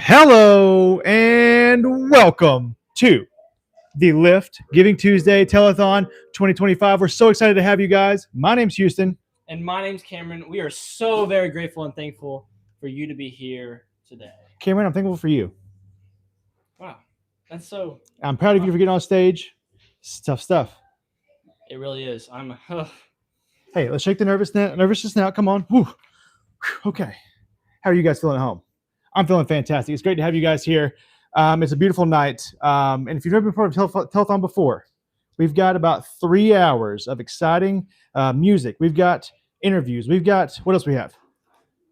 Hello and welcome to the Lift Giving Tuesday Telethon 2025. We're so excited to have you guys. My name's Houston. And my name's Cameron. We are so very grateful and thankful for you to be here today. Cameron, I'm thankful for you. Wow. That's so. I'm proud of you for getting on stage. It's tough stuff. It really is. Hey, let's shake the nervousness out. Come on. Woo. Okay. How are you guys feeling at home? I'm feeling fantastic. It's great to have you guys here. It's a beautiful night. And if you've never been part of Telethon before, we've got about 3 hours of exciting music. We've got interviews. We've got, what else we have?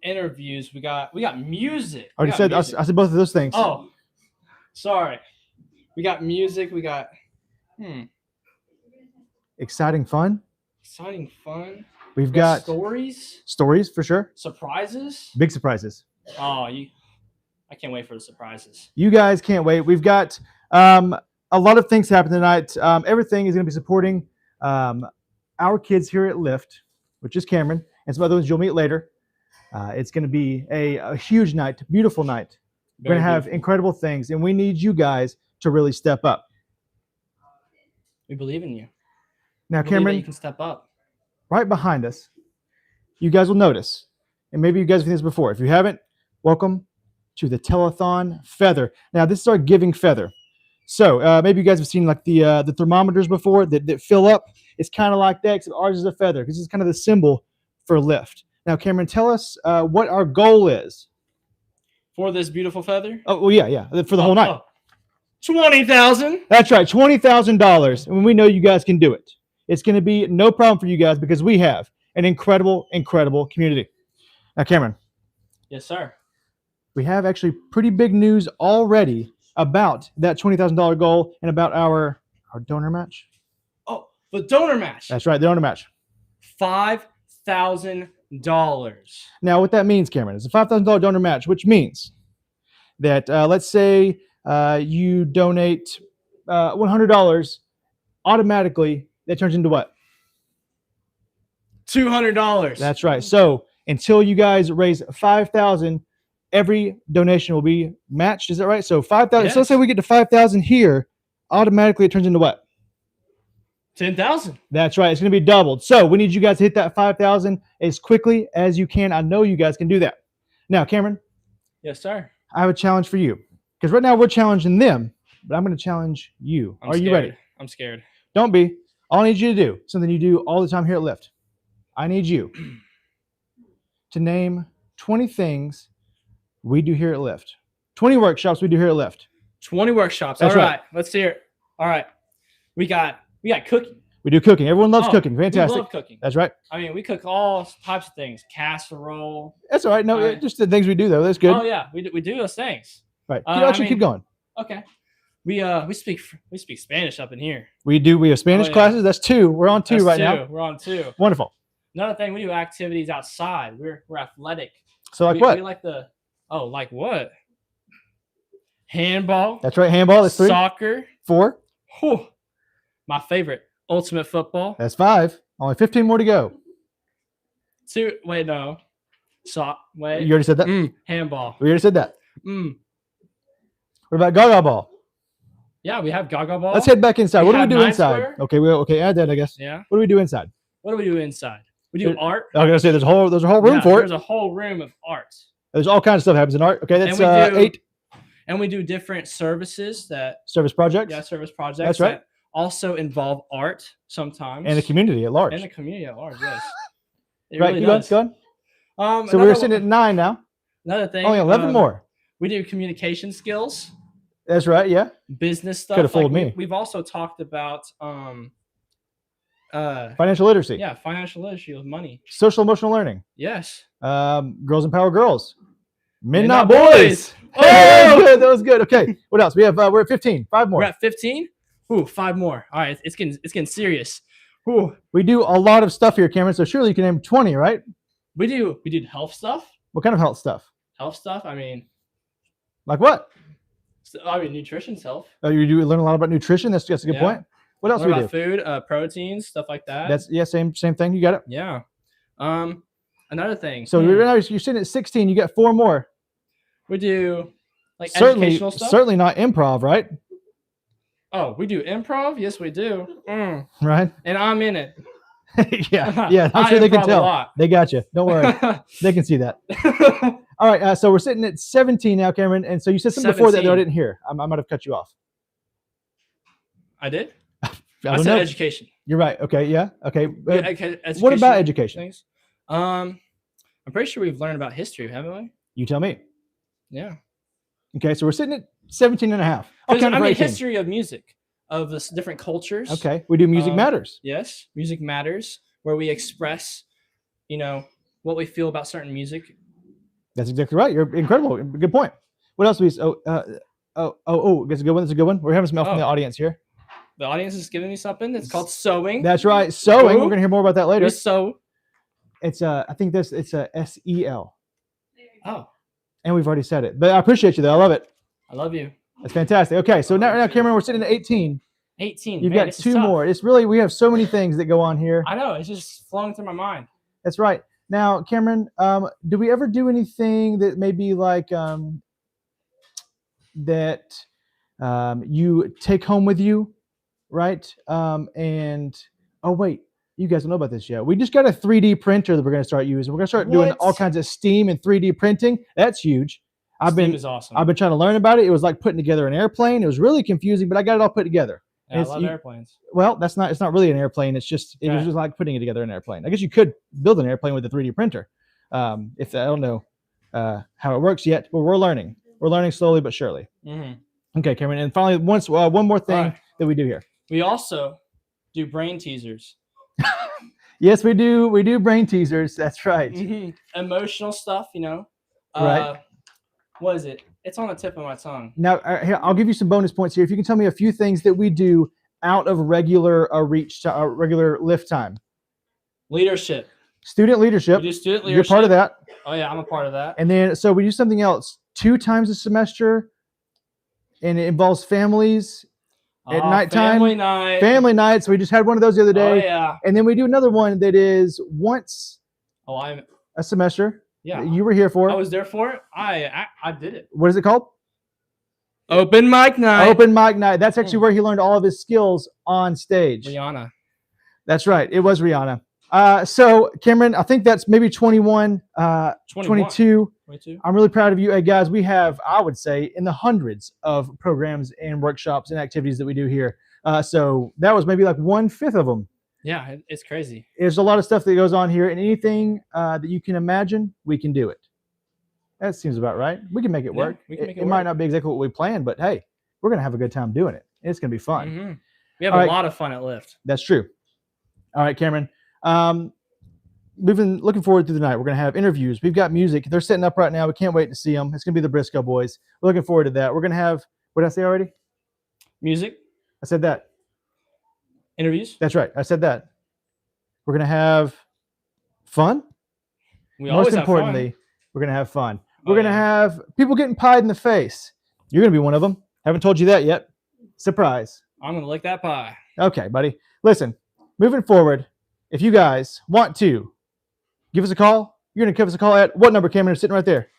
Interviews. We got music. I said both of those things. Oh, sorry. We got music. We got exciting fun. Exciting fun. We've got stories for sure. Surprises. Big surprises. Oh, I can't wait for the surprises. You guys can't wait. We've got a lot of things happening tonight. Everything is going to be supporting our kids here at Lift, which is Cameron, and some other ones you'll meet later. It's going to be a huge night, beautiful night. We're going to have incredible things, and we need you guys to really step up. We believe in you. Now, Cameron, you can step up. Right behind us, you guys will notice, and maybe you guys have seen this before. If you haven't, welcome to the Telethon feather. Now, this is our giving feather. So maybe you guys have seen like the thermometers before that fill up. It's kind of like that, except ours is a feather because it's kind of the symbol for Lift. Now, Cameron, tell us what our goal is. For this beautiful feather? Oh, well, yeah, for the whole night. $20,000. That's right, $20,000. And we know you guys can do it. It's going to be no problem for you guys because we have an incredible, incredible community. Now, Cameron. Yes, sir. We have actually pretty big news already about that $20,000 goal and about our donor match. Oh, the donor match. That's right, the donor match. $5,000. Now, what that means, Cameron, is a $5,000 donor match, which means that let's say you donate $100, automatically that turns into what? $200. That's right. So until you guys raise $5,000, every donation will be matched. Is that right? So 5,000. Yes. So let's say we get to 5,000 here, automatically it turns into what? 10,000. That's right. It's going to be doubled. So we need you guys to hit that 5,000 as quickly as you can. I know you guys can do that. Now, Cameron. Yes, sir. I have a challenge for you because right now we're challenging them, but I'm going to challenge you. Are you ready? I'm scared. Don't be. All I need you to do, something you do all the time here at Lift. I need you to name 20 things we do here at Lift. 20 workshops we do here at Lift. 20 workshops. That's all right. Let's hear it. All right. We got cooking. We do cooking. Everyone loves cooking. Fantastic. We love cooking. That's right. I mean, we cook all types of things. Casserole. That's all right. No, just the things we do though. That's good. Oh yeah, we do those things. Right. Keep going. Okay. We speak Spanish up in here. We do. We have Spanish classes. That's 2. We're on 2 right now. We're on 2. Wonderful. Another thing, we do activities outside. We're athletic. So like what? We like like what? Handball. That's right. Handball. That's 3. Soccer. 4. Whew. My favorite. Ultimate football. That's 5. Only 15 more to go. 2. Wait, no. Wait. You already said that? Handball. We already said that. What about Gaga ball? Yeah, we have Gaga ball. Let's head back inside. What do we do inside? Square? Okay, add that, I guess. Yeah. What do we do inside? What do we do inside? We do art. I was gonna say there's a whole room for it. There's a whole room of art. There's all kinds of stuff happens in art. Okay, that's 8. And we do different services service projects. Yeah, service projects. That's right. That also involve art sometimes. And the community at large. Yes. It right, really does. Go on. So we're sitting at 9 now. Another thing. Only 11 more. We do communication skills. That's right, yeah. Business stuff. Could have fooled me. We've also talked about financial literacy. Yeah, financial literacy with money. Social emotional learning. Yes. Girls empower girls. Men not boys. Oh, that was good. Okay. What else? We're at 15. 5 more. We're at 15? Ooh, 5 more. All right, it's getting serious. Ooh. We do a lot of stuff here, Cameron, so surely you can name 20, right? We do health stuff. What kind of health stuff? Health stuff? I mean, like what? Nutrition's health. Oh, you do learn a lot about nutrition. That's a good point. What else we do? Food, proteins, stuff like that. That's same thing. You got it. Yeah. Another thing. So right now you're sitting at 16. You got 4 more. We do Like Certainly, educational stuff? certainly not improv, right? Oh, we do improv? Yes, we do. Right? And I'm in it. yeah. I'm I sure they can improv a tell. lot. They got you. Don't worry. They can see that. All right. So we're sitting at 17 now, Cameron. And so you said something before that I 17. didn't hear. I might have cut you off. I did? I I don't said know. education. You're right. Okay. Yeah. Okay. Yeah, education what about education? things. I'm pretty sure we've learned about history, haven't we? You tell me. Yeah. Okay. So we're sitting at 17 and a half. I'll 'Cause, count it I for mean, 18. history of music, of the different cultures. Okay. We do music matters. Yes, music matters, where we express, what we feel about certain music. That's exactly right. You're incredible. Good point. What else? That's a good one. That's a good one. We're having some help from the audience here. The audience is giving me something. It's called sewing. That's right. Sewing. Ooh. We're gonna hear more about that later. We sew. It's I think it's a SEL. Oh, And we've already said it. But I appreciate you though. I love it. I love you. That's fantastic. Okay, so now Cameron, we're sitting at 18. 18. You've Man, got this is two tough. more. It's really we have so many things that go on here. I know. It's just flowing through my mind. That's right. Now, Cameron, do we ever do anything that maybe like that you take home with you, right? And oh wait, you guys don't know about this yet. We just got a 3D printer that we're going to start using. We're going to start doing all kinds of steam and 3D printing. That's huge. Steam is awesome. I've been trying to learn about it. It was like putting together an airplane. It was really confusing, but I got it all put together. Yeah, I love airplanes. Well, it's not really an airplane. It's just it was just like putting it together an airplane. I guess you could build an airplane with a 3D printer. If I don't know how it works yet, but we're learning. We're learning slowly but surely. Mm-hmm. Okay, Cameron. And finally, one more thing that we do here. We also do brain teasers. Yes, we do. We do brain teasers. That's right. Mm-hmm. Emotional stuff, Right. What is it? It's on the tip of my tongue. Now, here, I'll give you some bonus points here. If you can tell me a few things that we do out of regular regular lift time. Leadership. Student leadership. We do student leadership. You're part of that. Oh yeah, I'm a part of that. And then so we do something else 2 times a semester, and it involves families at nighttime. Family night. Family night. So we just had one of those the other day. Oh yeah. And then we do another one that is once a semester. Yeah. You were here for. I was there for it. I did it. What is it called? Open mic night. Open mic night. That's actually where he learned all of his skills on stage. Rihanna. That's right. It was Rihanna. So Cameron, I think that's maybe 21, 22. 22. I'm really proud of you. Hey guys, we have, I would say, in the hundreds of programs and workshops and activities that we do here. So that was maybe like 1/5 of them. Yeah, it's crazy. There's a lot of stuff that goes on here, and anything that you can imagine, we can do it. That seems about right. We can make it work. We can make it It work. might not be exactly what we planned, but hey, we're going to have a good time doing it. It's going to be fun. Mm-hmm. We have All a right. lot of fun at Lyft. That's true. All right, Cameron. We've been looking forward to the night. We're going to have interviews. We've got music. They're setting up right now. We can't wait to see them. It's going to be the Briscoe Boys. We're looking forward to that. We're going to have, what did I say already? Music. I said that. Interviews. That's right. I said that. We're going to have fun. We Most always importantly, have fun. we're going to have fun. Oh, We're going to have people getting pied in the face. You're going to be one of them. Haven't told you that yet. Surprise. I'm going to lick that pie. Okay, buddy. Listen, moving forward, if you guys want to give us a call, you're going to give us a call at what number, Cameron? It's sitting right there.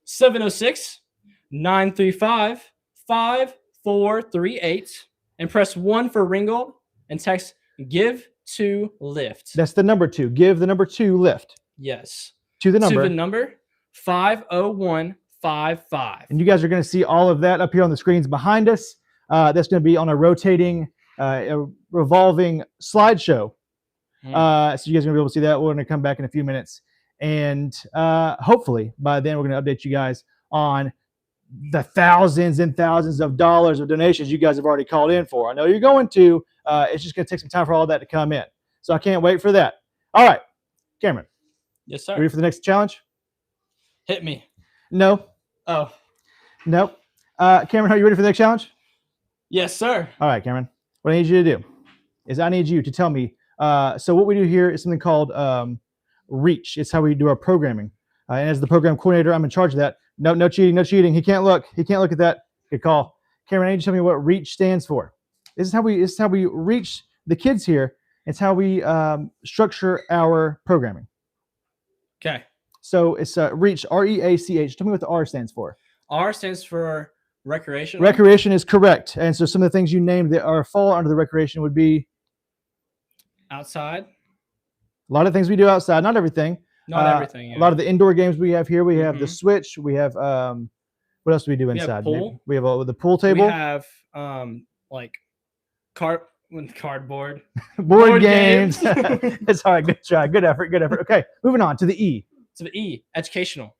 706-935-5438 and press 1 for Ringgold and text give to Lyft. That's the number 2. Give the number 2 lift Yes. to the number. To the number 50155. And you guys are going to see all of that up here on the screens behind us. That's going to be on a rotating, a revolving slideshow. So you guys are going to be able to see that. We're going to come back in a few minutes. And hopefully by then we're going to update you guys on the thousands and thousands of dollars of donations you guys have already called in for. I know you're going to. It's just going to take some time for all that to come in. So I can't wait for that. All right, Cameron. Yes, sir. Ready for the next challenge? Hit me. No. Oh. Nope. Cameron, are you ready for the next challenge? Yes, sir. All right, Cameron. What I need you to do is I need you to tell me. So what we do here is something called Reach. It's how we do our programming. And as the program coordinator, I'm in charge of that. No cheating, no cheating. He can't look. He can't look at that. Good call. Cameron, I need you to tell me what Reach stands for. This is how we reach the kids here. It's how we structure our programming. Okay. So it's Reach, REACH. Tell me what the R stands for. R stands for recreational. Recreation is correct. And so some of the things you named that are fall under the recreation would be Outside. a lot of things we do outside, not everything. Not everything. A lot of the indoor games we have here. We have the Mhm. Switch. We have what else do we do We have inside? pool. We have the pool table. We have like cardboard. board board games. games. It's all right. Good try. Good effort. Good effort. Okay, moving on to the E. To the E, educational.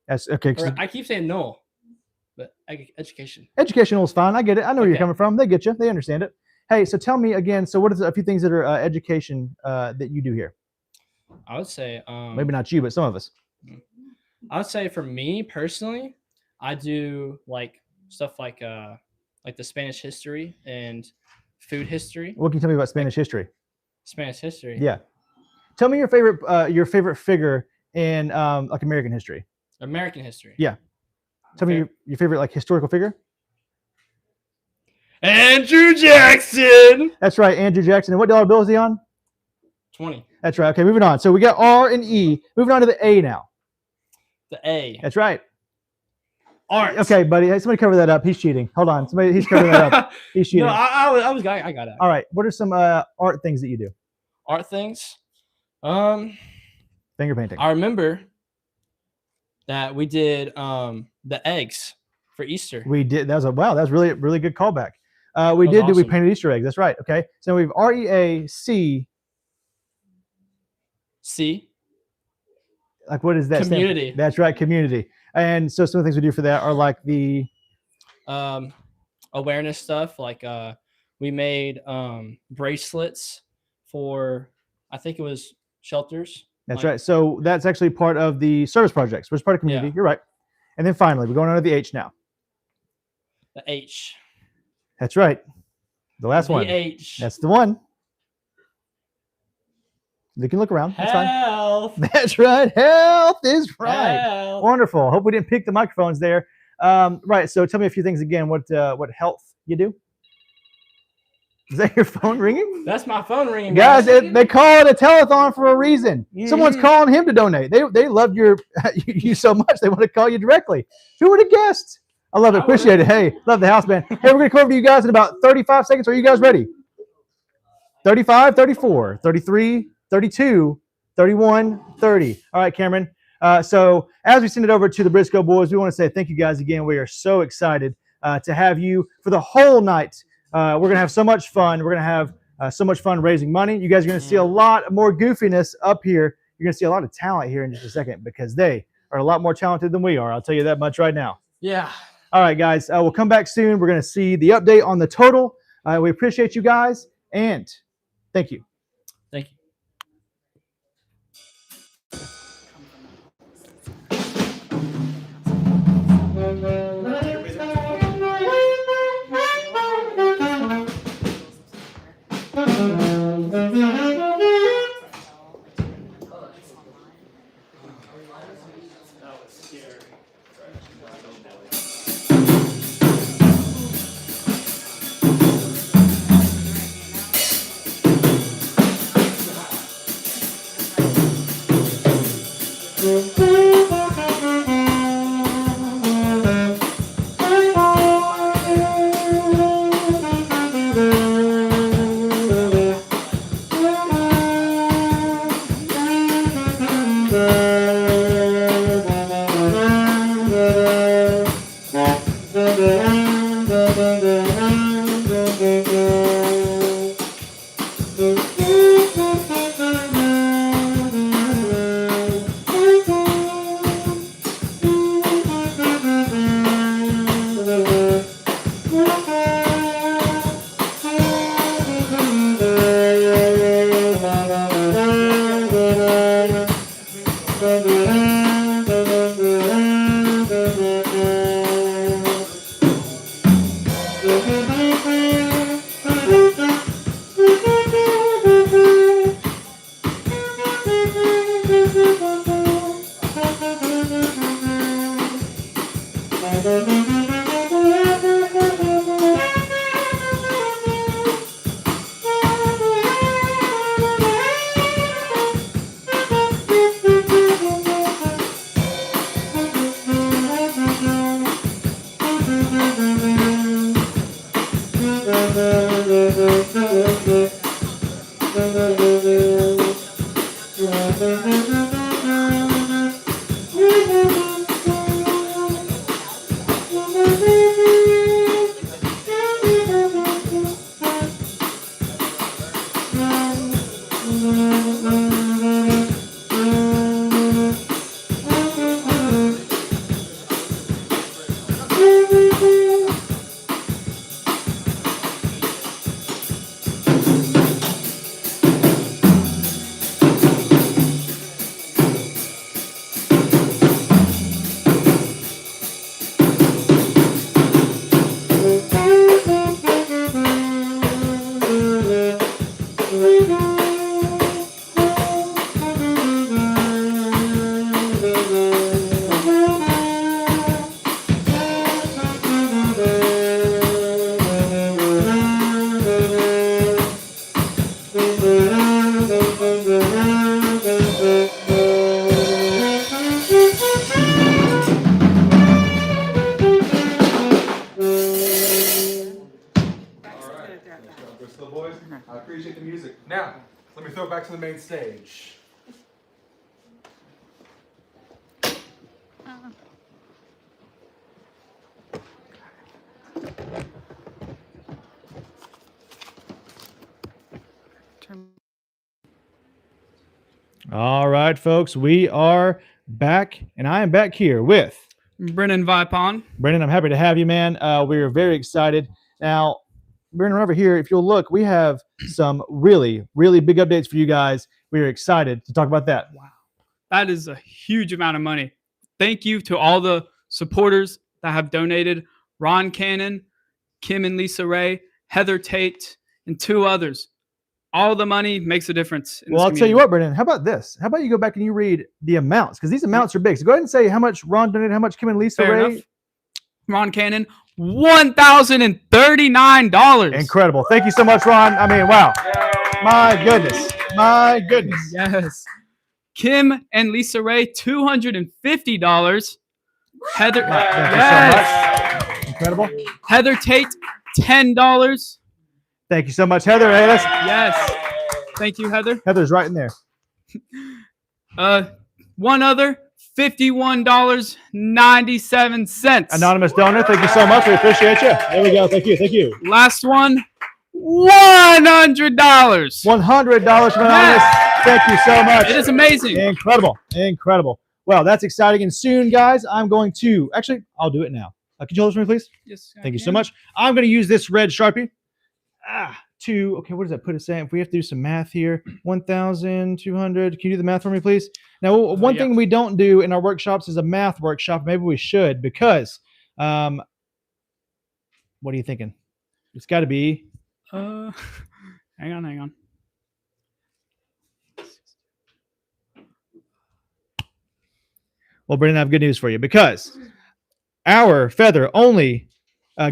That's okay. Or I keep saying no, but education. Educational is fine. I get it. I know where you're Okay. coming from. They get you. They understand it. Hey, so tell me again. So what is a few things that are education that you do here? I would say Maybe not you, but some of us. I would say for me personally, I do like stuff like the Spanish history and food history. What can you tell me about Spanish history? Spanish history. Yeah. Tell me your favorite figure in like American history. American history. Yeah. Tell me your favorite like historical figure. Andrew Jackson. That's right, Andrew Jackson. And what dollar bill is he on? 20. That's right. Okay, moving on. So we got R and E. Moving on to the A now. The A. That's right. Art. Okay, buddy. Hey, somebody cover that up. He's cheating. Hold on. He's covering that up. He's cheating. No, I got it. All right. What are some art things that you do? Art things. Finger painting. I remember that we did the eggs for Easter. We did. That was really good callback. We That was we awesome. painted Easter eggs. That's right. Okay. So we have REAC. C. Like what is that? stand for? Community. That's right. Community. And so some of the things we do for that are like the awareness stuff. Like we made bracelets for, I think it was shelters. That's Like- right. So that's actually part of the service projects, which is part of community. Yeah. You're right. And then finally, we're going on to the H now. The H. That's right. The last one. H. That's the one. You can look around. That's fine. Health. That's right. Health is right. Health. Wonderful. Hope we didn't pick the microphones there. Right. So tell me a few things again. What health you do? Is that your phone ringing? That's my phone ringing. Guys, they call it a telethon for a reason. Someone's Mhm. calling him to donate. They love you so much they want to call you directly. Who would have guessed? I love it. Appreciate it. Hey, love the house band. Hey, we're going to come over to you guys in about 35 seconds. Are you guys ready? 35, 34, 33, 32, 31, 30. All right, Cameron. So as we send it over to the Briscoe boys, we want to say thank you guys again. We are so excited to have you for the whole night. We're going to have so much fun. We're going to have so much fun raising money. You guys are going to see a lot more goofiness up here. You're going to see a lot of talent here in just a second because they are a lot more talented than we are. I'll tell you that much right now. Yeah. All right, guys. We'll come back soon. We're going to see the update on the total. We appreciate you guys, and thank you. Thank you. I appreciate the music. Now, let me throw it back to the main stage. All right, folks, we are back, and I am back here with Brennan Vipon. Brendan. I'm happy to have you, man. We are very excited. Now, Brendan, over here, if you'll look, we have some really, really big updates for you guys. We are excited to talk about that. Wow. That is a huge amount of money. Thank you to all the supporters that have donated. Ron Cannon, Kim and Lisa Ray, Heather Tate, and 2 others. All the money makes a difference. Well, I'll tell you what, Brendan. How about this? How about you go back and you read the amounts? Because these amounts are big. So go ahead and say how much Ron donated, how much Kim and Lisa Fair Ray. enough. Ron Cannon, $1,039. Incredible. Thank you so much, Ron. I mean, wow. My goodness. My goodness. Yes. Kim and Lisa Ray, $250. Heather, Thank you yes. so much. Incredible. Heather Tate, $10. Thank you so much, Heather. Hey, listen. Yes. Thank you, Heather. Heather's right in there. One other, $51.97. Anonymous donor, thank you so much. We appreciate you. There we go. Thank you. Thank you. Last one, $100. $100 from Anonymous. Thank you so much. It is amazing. Incredible. Incredible. Well, that's exciting. And soon, guys, I'm going to actually, I'll do it now. Could you hold this for me, please? Yes. Thank you so much. I'm going to use this red Sharpie okay, what does that put us at? If we have to do some math here, 1,200. Can you do the math for me, please? Now, one thing we don't do in our workshops is a math workshop. Maybe we should, because what are you thinking? It's got to be. Hang on. Well, Brendan, I have good news for you, because our feather only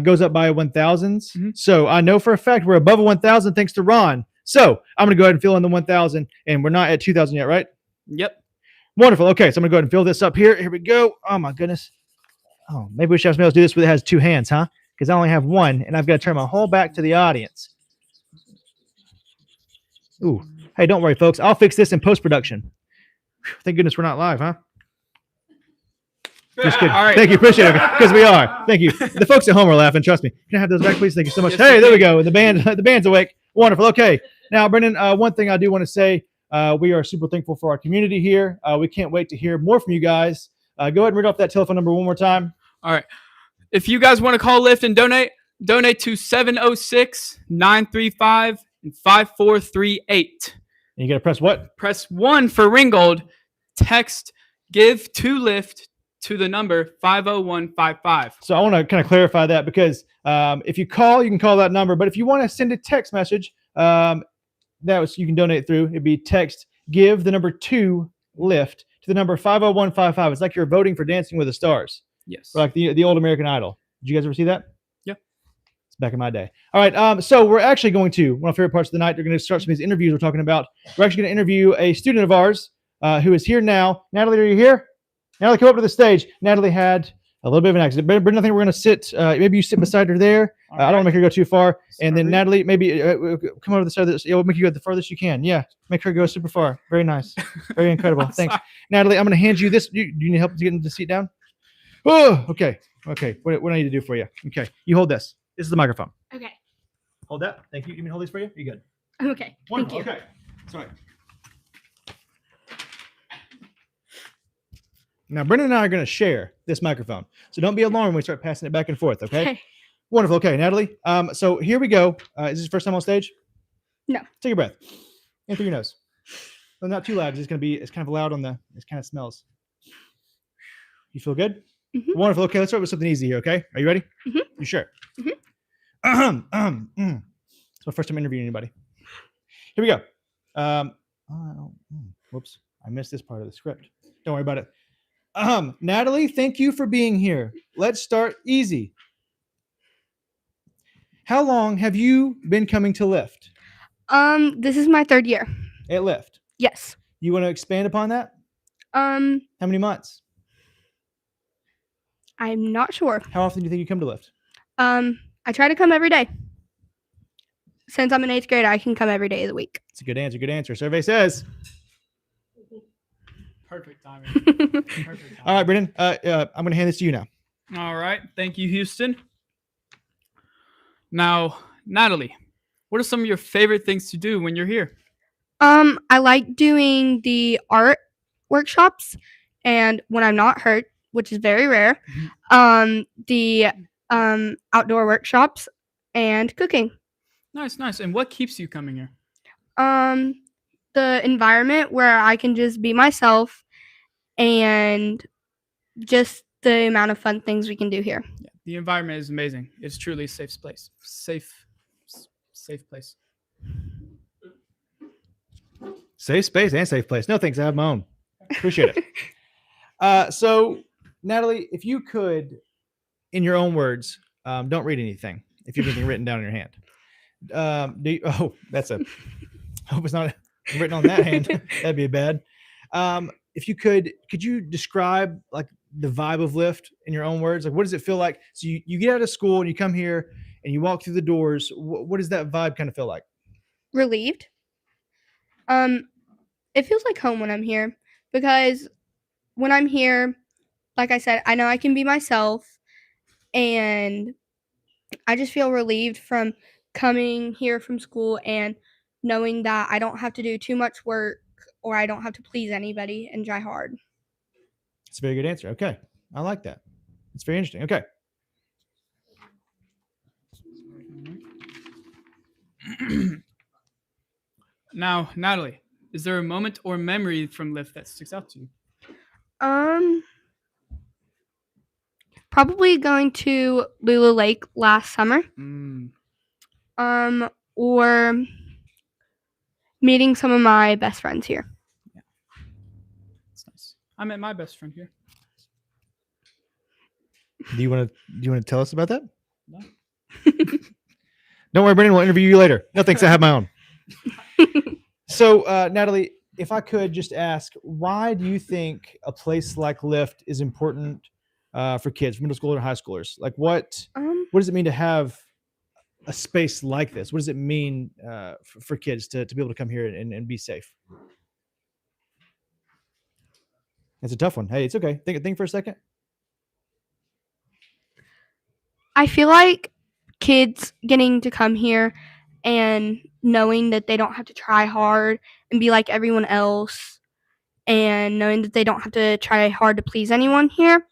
goes up by 1,000s. Mm-hmm. So I know for a fact we're above a 1,000 thanks to Ron. So I'm going to go ahead and fill in the 1,000, and we're not at 2,000 yet, right? Yep. Wonderful. Okay, so I'm going to go ahead and fill this up here. Here we go. Oh, my goodness. Oh, maybe we should have somebody else do this, but it has 2 hands, huh? Because I only have one, and I've got to turn my whole back to the audience. Ooh. Hey, don't worry, folks. I'll fix this in post-production. Thank goodness we're not live, huh? Just kidding. All right. Thank you. Appreciate it. Because we are. Thank you. The folks at home are laughing. Trust me. Can I have those back, please? Thank you so much. Yes, Hey, there we go. The band's awake. Wonderful. Okay. Now, Brendan, one thing I do want to say, we are super thankful for our community here. We can't wait to hear more from you guys. Go ahead and read off that telephone number one more time. All right. If you guys want to call Lyft and donate to 706-935-5438. And you got to press what? Press 1 for Ringgold. Text give to Lyft to the number 50155. So I want to kind of clarify that, because if you call, you can call that number. But if you want to send a text message, you can donate through. It'd be text give the number 2 Lyft to the number 50155. It's like you're voting for Dancing with the Stars. Yes. Or like the old American Idol. Did you guys ever see that? Yeah. It's back in my day. All right. So we're actually going to, one of my favorite parts of the night, they're going to start some of these interviews we're talking about. We're actually going to interview a student of ours who is here now. Natalie, are you here? Natalie, come up to the stage. Natalie had a little bit of an accident. Brendan, I think we're going to sit, maybe you sit beside her there. I don't want to make her go too far. And then Natalie, maybe come over to the side of this. We'll make you go the furthest you can. Yeah. Make her go super far. Very nice. Very incredible. Thanks. Natalie, I'm going to hand you this. Do you need help to get into the seat down? Oh, okay. Okay. What do I need to do for you? Okay. You hold this. This is the microphone. Okay. Hold that. Thank you. You mean hold these for you? You good? Okay. Wonderful. Thank you. Okay. Sorry. Now, Brendan and I are going to share this microphone. So don't be alarmed when we start passing it back and forth, okay? Okay. Wonderful. Okay, Natalie. So here we go. Is this your first time on stage? No. Take a breath. In through your nose. So not too loud, 'cause it's kind of loud on the, it kind of smells. You feel good? Mhm. Wonderful. Okay, let's start with something easy here, okay? Are you ready? Mhm. You sure? Mhm. It's my first time interviewing anybody. Here we go. Whoops. I missed this part of the script. Don't worry about it. Natalie, thank you for being here. Let's start easy. How long have you been coming to Lyft? This is my 3rd year. At Lyft. Yes. You want to expand upon that? Um, How many months? I'm not sure. How often do you think you come to Lyft? I try to come every day. since I'm in 8th grade, I can come every day of the week. It's a good answer. Good answer. Survey says. Perfect timing. Perfect timing. All right, Brennan. I'm going to hand this to you now. All right. Thank you, Houston. Now, Natalie, what are some of your favorite things to do when you're here? I like doing the art workshops, and when I'm not hurt, which is very rare, the outdoor workshops and cooking. Nice, nice. And what keeps you coming here? The environment where I can just be myself and just the amount of fun things we can do here. Yeah, the environment is amazing. It's truly a safe place. Safe place. Safe space and safe place. No thanks. I have my own. Appreciate it. So, Natalie, if you could, in your own words, don't read anything. If you have anything written down in your hand, that's a. I hope it's not written on that hand. That'd be bad. If you could you describe like the vibe of Lyft in your own words? Like, what does it feel like? So you get out of school and you come here and you walk through the doors. What does that vibe kind of feel like? Relieved. It feels like home when I'm here, because when I'm here, like I said, I know I can be myself, and I just feel relieved from coming here from school and knowing that I don't have to do too much work or I don't have to please anybody and try hard. It's a very good answer. Okay. I like that. It's very interesting. Okay. Now, Natalie, is there a moment or memory from Lyft that sticks out to you? Probably going to Lula Lake last summer. Or meeting some of my best friends here. Yeah. That's nice. I met my best friend here. Do you want to tell us about that? No. Don't worry, Brendan. We'll interview you later. No thanks. I have my own. So, Natalie, if I could just ask, why do you think a place like Lyft is important for kids, middle schoolers and high schoolers? Like, what does it mean to have a space like this? What does it mean for kids to be able to come here and be safe? It's a tough one. Hey, it's okay. Think for a second. I feel like kids getting to come here and knowing that they don't have to try hard and be like everyone else, and knowing that they don't have to try hard to please anyone here,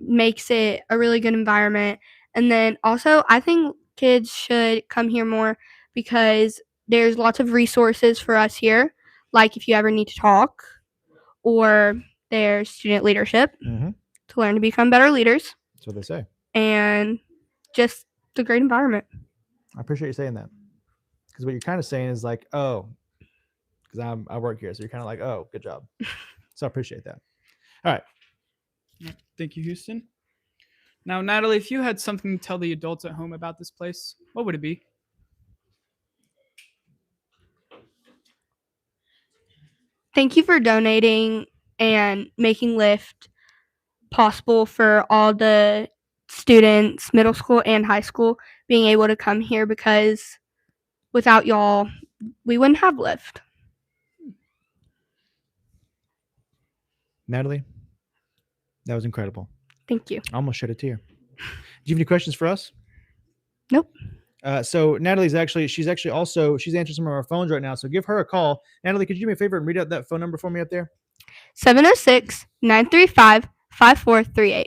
makes it a really good environment. And then also, I think kids should come here more because there's lots of resources for us here, like if you ever need to talk, or there's student leadership to learn to become better leaders. That's what they say. And just the great environment. I appreciate you saying that, because what you're kind of saying is like, oh, because I work here, so you're kind of like, oh, good job. So I appreciate that. All right. Thank you, Houston. Now, Natalie, if you had something to tell the adults at home about this place, what would it be? Thank you for donating and making Lyft possible for all the students, middle school and high school, being able to come here, because without y'all, we wouldn't have Lyft. Natalie, that was incredible. Thank you. I almost shed a tear. Do you have any questions for us? Nope. So Natalie's she's answering some of our phones right now. So give her a call. Natalie, could you do me a favor and read out that phone number for me up there? 706-935-5438.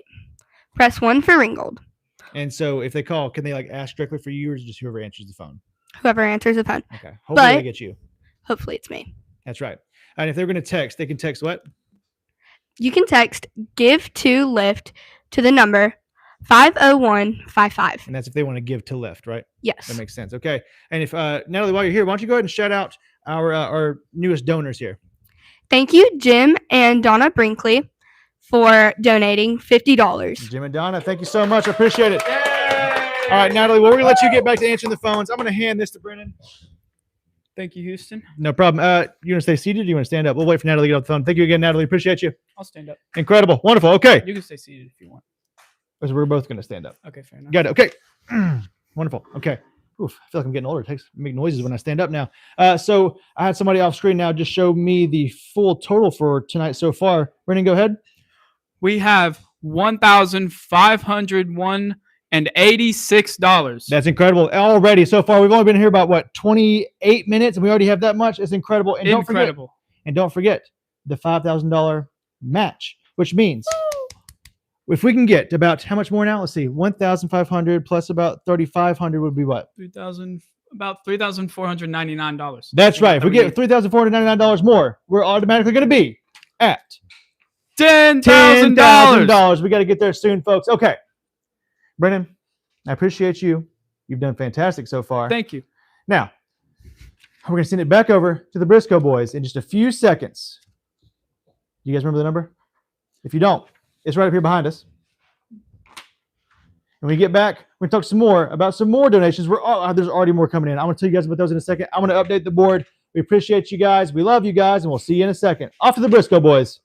Press 1 for Ringgold. And so if they call, can they like ask directly for you, or is it just whoever answers the phone? Whoever answers the phone. Okay. Hopefully they get you. Hopefully it's me. That's right. And if they're going to text, they can text what? You can text "Give to Lyft" to the number 50155. And that's if they want to give to Lyft, right? Yes. That makes sense. Okay. And if Natalie, while you're here, why don't you go ahead and shout out our newest donors here? Thank you, Jim and Donna Brinkley, for donating $50. Jim and Donna, thank you so much. I appreciate it. All right, Natalie, well, we're going to let you get back to answering the phones. I'm going to hand this to Brennan. Thank you, Houston. No problem. You want to stay seated or do you want to stand up? We'll wait for Natalie to get off the phone. Thank you again, Natalie. Appreciate you. I'll stand up. Incredible. Wonderful. Okay. You can stay seated if you want. So we're both going to stand up. Okay, fair enough. Got it. Okay. Wonderful. Okay. Oof, I feel like I'm getting older. It takes make noises when I stand up now. So I had somebody off screen now just show me the full total for tonight so far. Brennan, go ahead. We have $1,501.86. That's incredible already so far. We've only been here about what 28 minutes, and we already have that much. It's incredible. And Incredible. don't forget the $5,000 match, which means if we can get about how much more now? Let's see, 1,500 plus about 3,500 would be what? About $3,499. That's right. If we get $3,499 more, we're automatically going to be at $10,000. We got to get there soon, folks. Okay, Brennan, I appreciate you. You've done fantastic so far. Thank you. Now, we're going to send it back over to the Briscoe boys in just a few seconds. You guys remember the number? If you don't, it's right up here behind us. When we get back, we're going to talk some more about some more donations. There's already more coming in. I'm going to tell you guys about those in a second. I'm going to update the board. We appreciate you guys. We love you guys, and we'll see you in a second. Off to the Briscoe boys.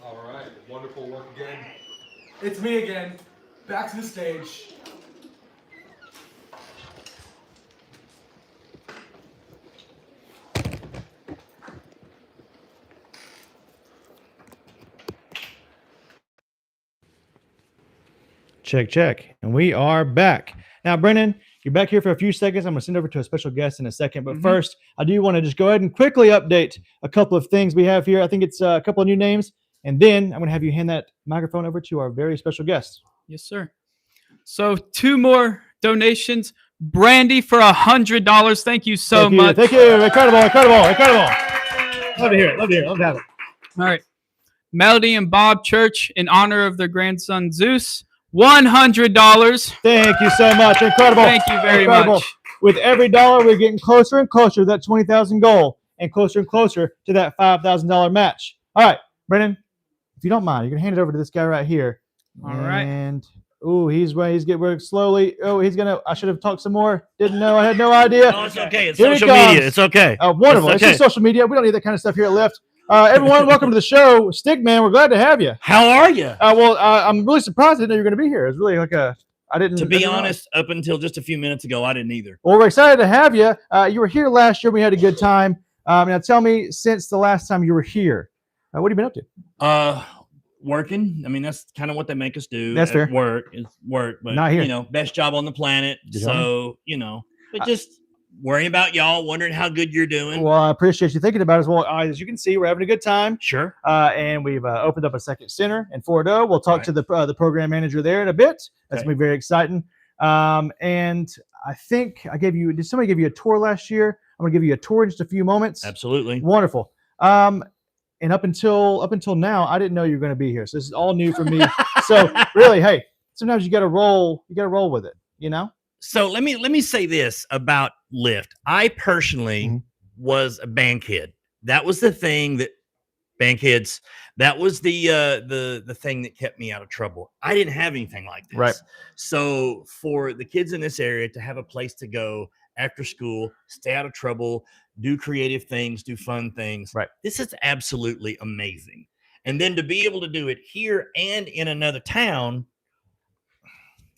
All right, wonderful work again. It's me again, back to the stage. Check, check. And we are back. Now, Brennan, you're back here for a few seconds. I'm going to send over to a special guest in a second. But first, I do want to just go ahead and quickly update a couple of things we have here. I think it's a couple of new names. And then I'm going to have you hand that microphone over to our very special guest. Yes, sir. So 2 more donations. Brandy for $100. Thank you so much. Thank you. Incredible, incredible, incredible. Love to hear it. Love to hear it. Love to have it. All right. Melody and Bob Church, in honor of their grandson Zeus, $100. Thank you so much. Incredible. Thank you very Incredible. much. With every dollar, we're getting closer and closer to that 20,000 goal and closer to that $5,000 match. All right, Brennan, if you don't mind, you're going to hand it over to this guy right here. All right. And Ooh, he's getting work slowly. Oh, he's gonna. I should have talked some more. Didn't know. I had no idea. No, it's okay. It's Here he social media. comes. It's okay. Wonderful. It's It's okay. just social media. We don't need that kind of stuff here at Lyft. Everyone, welcome to the show. Stickman, we're glad to have you. How are you? I'm really surprised I didn't know you were going to be here. It's really like I didn't. To I be didn't know. honest, up until just a few minutes ago, I didn't either. Well, we're excited to have you. You were here last year. We had a good time. Now tell me, since the last time you were here, what have you been up to? Working. I mean, that's kind of what they make us do. That's fair. Work is work, but Not here. you know, best job on the planet. Did you know So, but just worrying about y'all, wondering how good you're doing. Well, I appreciate you thinking about it as well. As you can see, we're having a good time. Sure. And we've opened up a second center in Fort O. We'll talk Right. to the program manager there in a bit. That's Okay. going to be very exciting. And I think did somebody give you a tour last year? I'm going to give you a tour in just a few moments. Absolutely. Wonderful. And up until now, I didn't know you were going to be here. So this is all new for me. So really, hey, sometimes you got to roll with it, you know? So let me say this about Lyft. I personally Mhm. was a band kid. That was the thing that band kids. That was the thing that kept me out of trouble. I didn't have anything like this. Right. So for the kids in this area to have a place to go after school, stay out of trouble, do creative things, do fun things. Right. This is absolutely amazing. And then to be able to do it here and in another town,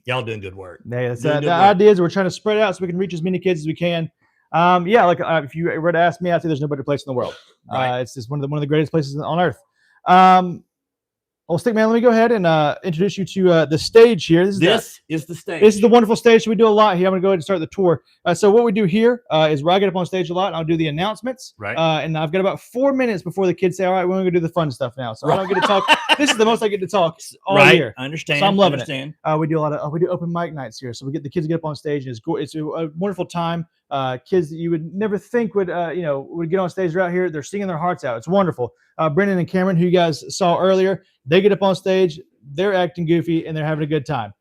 y'all doing good work. Yeah, that's, Doing the good work. idea is we're trying to spread it out so we can reach as many kids as we can. If you were to ask me, I'd say there's no better place in the world. Right. It's just one of the greatest places on earth. Well, Stickman, let me go ahead and introduce you to the stage here. This is the stage. This is the wonderful stage. So we do a lot here. I'm going to go ahead and start the tour. So what we do here is where I get up on stage a lot and I'll do the announcements. Right. And I've got about 4 minutes before the kids say, all right, we're going to do the fun stuff now. So I don't get to talk. This is the most I get to talk all right. year. I understand. So I'm loving understand. We do a lot of we do open mic nights here. So we get the kids to get up on stage and it's a wonderful time. Kids that you would never think would get on stage right here. They're singing their hearts out. It's wonderful. Brendan and Cameron, who you guys saw earlier, they get up on stage, they're acting goofy, and they're having a good time.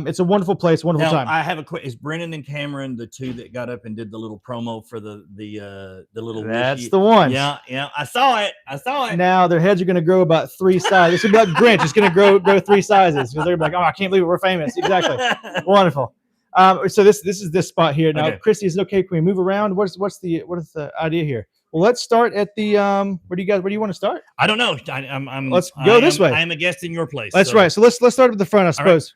It's a wonderful place, wonderful Now, time. I have a quick. Is Brennan and Cameron the two that got up and did the little promo for the little? That's wishy? the one. Yeah. I saw it. Now their heads are going to grow about 3 sizes. It's going to be like Grinch. It's going to grow 3 sizes because they're going to be like, oh, I can't believe it. We're famous. Exactly. Wonderful. So this is this spot here. Now, Okay. Christy, is it okay? Can we move around? What is the idea here? Well, let's start at the where do you want to start? I don't know. Let's go this way. I am a guest in your place. That's so- right. So let's start at the front, I right. suppose.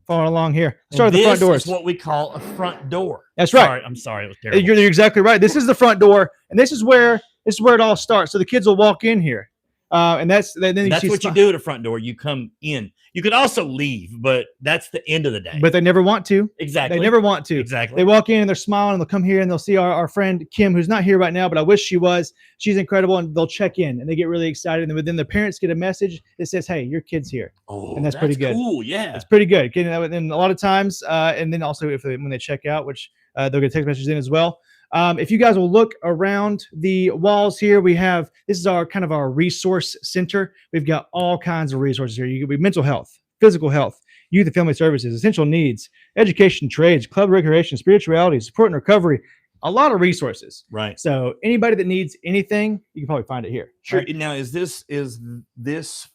Following along here. And Start at the front this doors. is what we call a front door. That's right. Sorry, I'm sorry. It was terrible. You're exactly right. This is the front door, and this is where it all starts. So the kids will walk in here, and that's then you That's see what you do at a front door. You come in. You could also leave, but that's the end of the day. But they never want to. exactly. They never want to. Exactly. They walk in and they're smiling and they'll come here and they'll see our friend Kim, who's not here right now, but I wish she was. She's incredible, and they'll check in and they get really excited. And then the parents get a message that says, "Hey, your kid's here." Oh, and that's pretty good. Cool. Yeah. It's pretty good. And a lot of times, and then also when they check out, which they'll get text messages in as well. If you guys will look around the walls here, this is our kind of our resource center. We've got all kinds of resources here. You could be mental health, physical health, youth and family services, essential needs, education, trades, club recreation, spirituality, support and recovery. A lot of resources. Right. So anybody that needs anything, you can probably find it here. Sure. right? Now, is this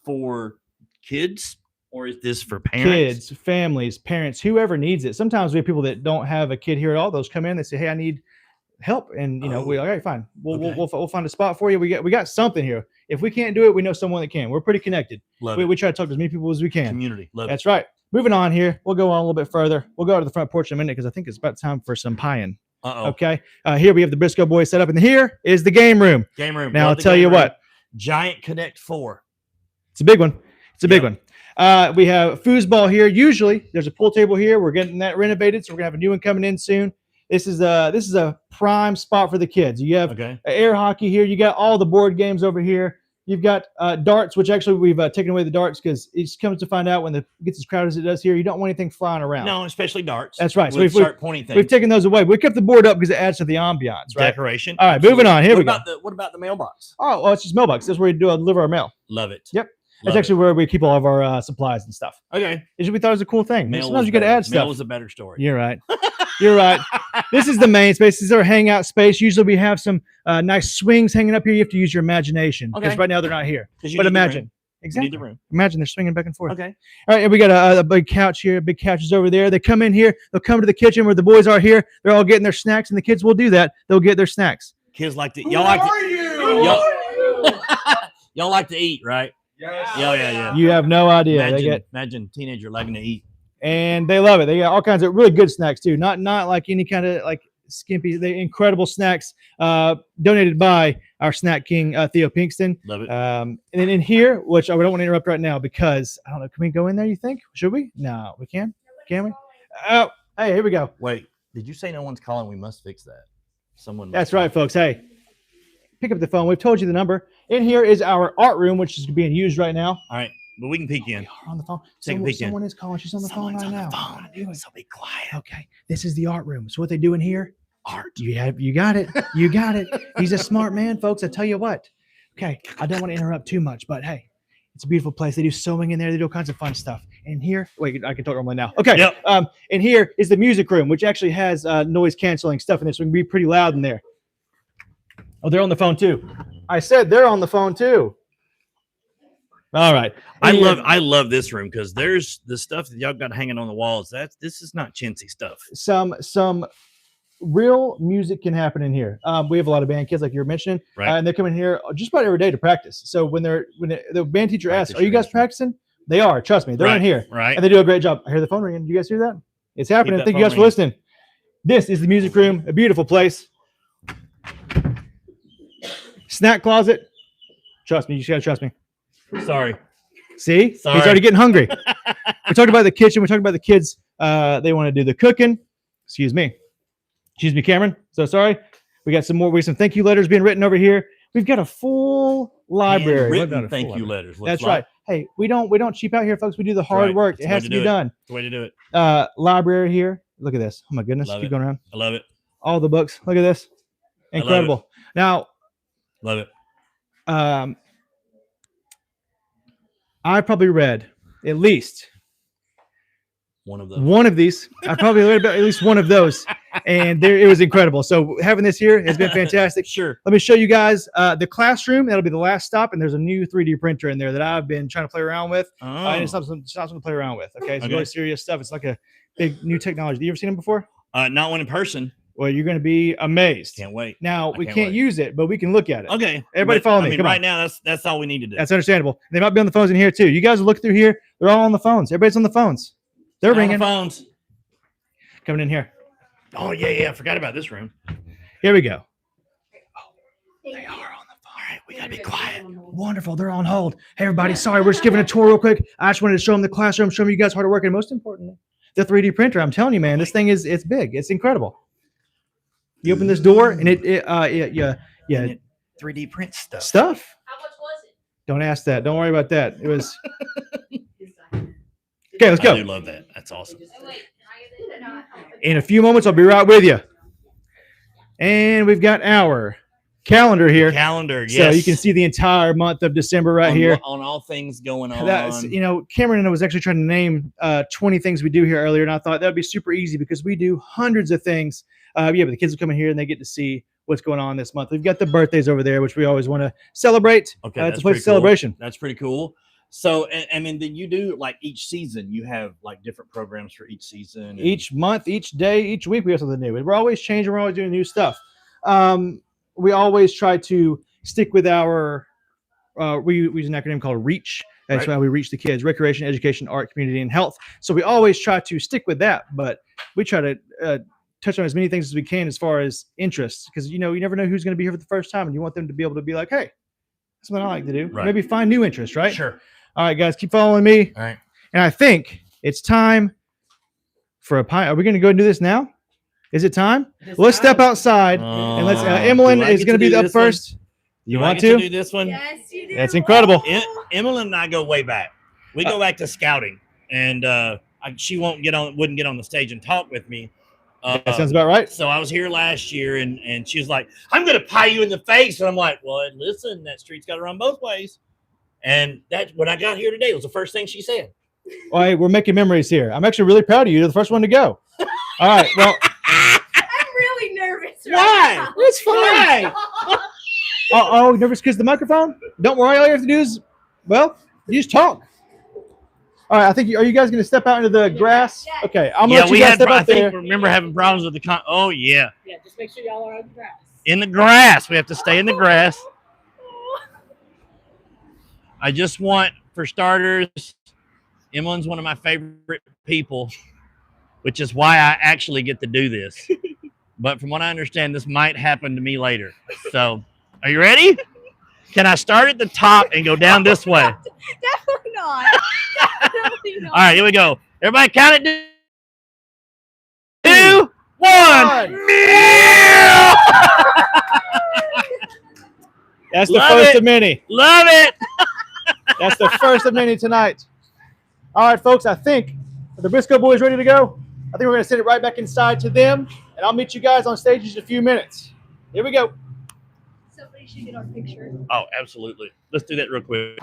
for kids or is this for parents? Kids, families, parents, whoever needs it. Sometimes we have people that don't have a kid here at all. Those come in, they say, "Hey, I need help," and we're like, "All right, fine. We'll find a spot for you. We got something here. If we can't do it, we know someone that can. We're pretty connected. Love We it. try to talk to as many people as we can. Community. Love That's right. Moving on here, we'll go on a little bit further. We'll go to the front porch in a minute because I think it's about time for some pieing. it. Uh-oh. Okay. Here we have the Briscoe boys set up, and here is the game room. Game room. Now I'll Love the tell game you room. what, Giant Connect 4. it's a big one. It's a big Yep. one. We have foosball here. Usually, there's a pool table here. We're getting that renovated, so we're gonna have a new one coming in soon. This is a prime spot for the kids. You have Okay. air hockey here. You got all the board games over here. You've got darts, which actually we've taken away the darts because it comes to find out when it gets as crowded as it does here, you don't want anything flying around. No, especially darts. That's right. So We'll we've start pointing things. We've taken those away. We kept the board up because it adds to the ambiance, right? Decoration. All right, moving on. Here we go. What about the mailbox? Oh, well, it's just mailbox. That's where we deliver our mail. Love it. Yep. Love That's actually where we keep all of our supplies and stuff. it. Okay. We thought it was a cool thing. Mail Sometimes was you got to better. add stuff. Mail was a better story. You're right. You're right. This is the main space. This is our hangout space. Usually we have some nice swings hanging up here. You have to use your imagination because Okay. right now they're not here. 'Cause you But need the imagine. Exactly. need the room. Imagine they're swinging back and forth. Okay. All right, and we got a big couch here. Big couches over there. They come in here. They'll come to the kitchen where the boys are here. They're all getting their snacks, and the kids will do that. They'll get their snacks. Kids like to. Who Y'all like are to. you? Y'all like to eat, right? Yes. Yeah. You have no idea. Imagine teenager liking to eat. And they love it. They got all kinds of really good snacks too. Not like any kind of like skimpy. They incredible snacks. Donated by our snack king Theo Pinkston. Love it. And then in here, which I don't want to interrupt right now because I don't know. Can we go in there? You think? Should we? No, we can. Can we? Oh, hey, here we go. Wait, did you say no one's calling? We must fix that. Someone. That's right, folks. Hey, pick up the phone. We've told you the number. In here is our art room, which is being used right now. All right, but we can peek in. We are on the phone. Take a peek in. Someone is calling. She's on the phone right now. So be quiet. Okay, this is the art room. So what they do in here? Art. You got it. You got it. He's a smart man, folks. I tell you what. Okay, I don't want to interrupt too much, but hey, it's a beautiful place. They do sewing in there. They do all kinds of fun stuff. And here, wait, I can talk normally now. Okay. Yep. And here is the music room, which actually has noise canceling stuff in there, so it can be pretty loud in there. Oh, they're on the phone too. I said they're on the phone too. All right. I And love this room because there's the stuff that y'all got hanging on the walls. This is not chintzy stuff. some real music can happen in here. We have a lot of band kids, like you were mentioning, Right. And they come in here just about every day to practice. So when the band teacher asks, Practice "Are you your guys instrument." practicing?" They are. Trust me, they're in here, Right. and they do a great job. I hear the phone ringing. Do you guys hear that? It's happening. that Thank you phone guys for listening. This is the music room, a beautiful place. Snack closet. Trust me, you just gotta trust me. Sorry. See, Sorry. he's already getting hungry. We talked about the kitchen. We talked about the kids. They want to do the cooking. Excuse me, Cameron. So sorry. We got some more. We have some thank you letters being written over here. We've got a full library. We've got Written a thank full you library. letters. That's right. Hey, we don't cheap out here, folks. We do the hard right. work. That's It the way has to to be do it. done. The way to do it. Library here. Look at this. Oh my goodness. Love Keep it. going around. I love it. All the books. Look at this. love it. Incredible. Now, Love it. I probably read at least One of those. one of these. I probably read about at least one of those, and it was incredible. So having this here has been fantastic. Sure. Let me show you guys the classroom. That'll be the last stop, and there's a new 3D printer in there that I've been trying to play around with. And it's not something to play around with. Okay, it's Okay. really serious stuff. It's like a big new technology. You ever seen them before? Not one in person. Well, you're going to be amazed. Can't wait. Now we can't can't wait. use it, but we can look at it. Okay. Everybody But, follow me. I mean, Come right on. now, that's all we need to do. That's understandable. They might be on the phones in here too. You guys look through here. They're all on the phones. Everybody's on the phones. They're On the ringing. phones. Coming in here. Oh yeah. I forgot about this room. Here we go. They are on the phone. All right, we gotta be quiet. Wonderful. They're on hold. Hey, everybody. Sorry, we're just giving a tour real quick. I just wanted to show them the classroom, show them you guys hard work, and most importantly, the 3D printer. I'm telling you, man, this thing it's big. It's incredible. You open this door, and it 3D print stuff. stuff. How much was it? Don't ask that. Don't worry about that. It was okay. Let's I go. do love that. That's awesome. Oh, wait, can I get it? In a few moments, I'll be right with you. And we've got our calendar here, Calendar. so Yes. you can see the entire month of December right on, here. on all things going on. That's Cameron and I was actually trying to name 20 things we do here earlier, and I thought that'd be super easy because we do hundreds of things. But the kids will come in here and they get to see what's going on this month. We've got the birthdays over there, which we always want to celebrate. Okay, It's that's a place pretty of celebration. Cool. That's pretty cool. So, and then you do like each season, you have like different programs for each season. and- Each month, each day, each week, we have something new. We're always changing. We're always doing new stuff. We always try to stick with our. We use an acronym called REACH. That's Right. why we reach the kids: recreation, education, art, community, and health. So we always try to stick with that, but we try to touch on as many things as we can as far as interests, because you never know who's going to be here for the first time, and you want them to be able to be like, hey, that's something I like to do. Right. Maybe find new interests, right? Sure. All right, guys, keep following me. All right. And I think it's time for a pie. Are we going to go and do this now? Is it time? Let's step outside and let's. Emmeline Do I is get going to to be do up this one? first. You Do I want get to? do this one? Yes, you do. That's incredible. Emily and I go way back. We go back to scouting, and she wouldn't get on the stage and talk with me. That sounds about right. So I was here last year, and she was like, "I'm going to pie you in the face," and I'm like, "Well, listen, that street's got to run both ways." And that when I got here today, it was the first thing she said. All right, we're making memories here. I'm actually really proud of you. You're the first one to go. All right. Well, I'm really nervous. Why? Right it's fine. now. Oh, nervous because the microphone? Don't worry. All you have to do is, well, You just talk. All right, I think. Are you guys going to step out into the grass? Yes. Okay, I'm Yeah, gonna let we you guys had. step I out there. think remember having problems with the. Oh yeah, Yeah, just make sure y'all are on the grass. in the grass. We have to stay in the grass. I just want, for starters, Emmeline's one of my favorite people, which is why I actually get to do this. But from what I understand, this might happen to me later. So, are you ready? Can I start at the top and go down this way? All Definitely not. Definitely not. right, here we go. Everybody count it. 2, 1. Meow! That's the Love first it. of many. Love it. That's the first of many tonight. All right, folks. I think are the Briscoe boys ready to go. I think we're going to send it right back inside to them, and I'll meet you guys on stage in a few minutes. Here we go. Somebody should get our picture. Oh, absolutely. Let's do that real quick.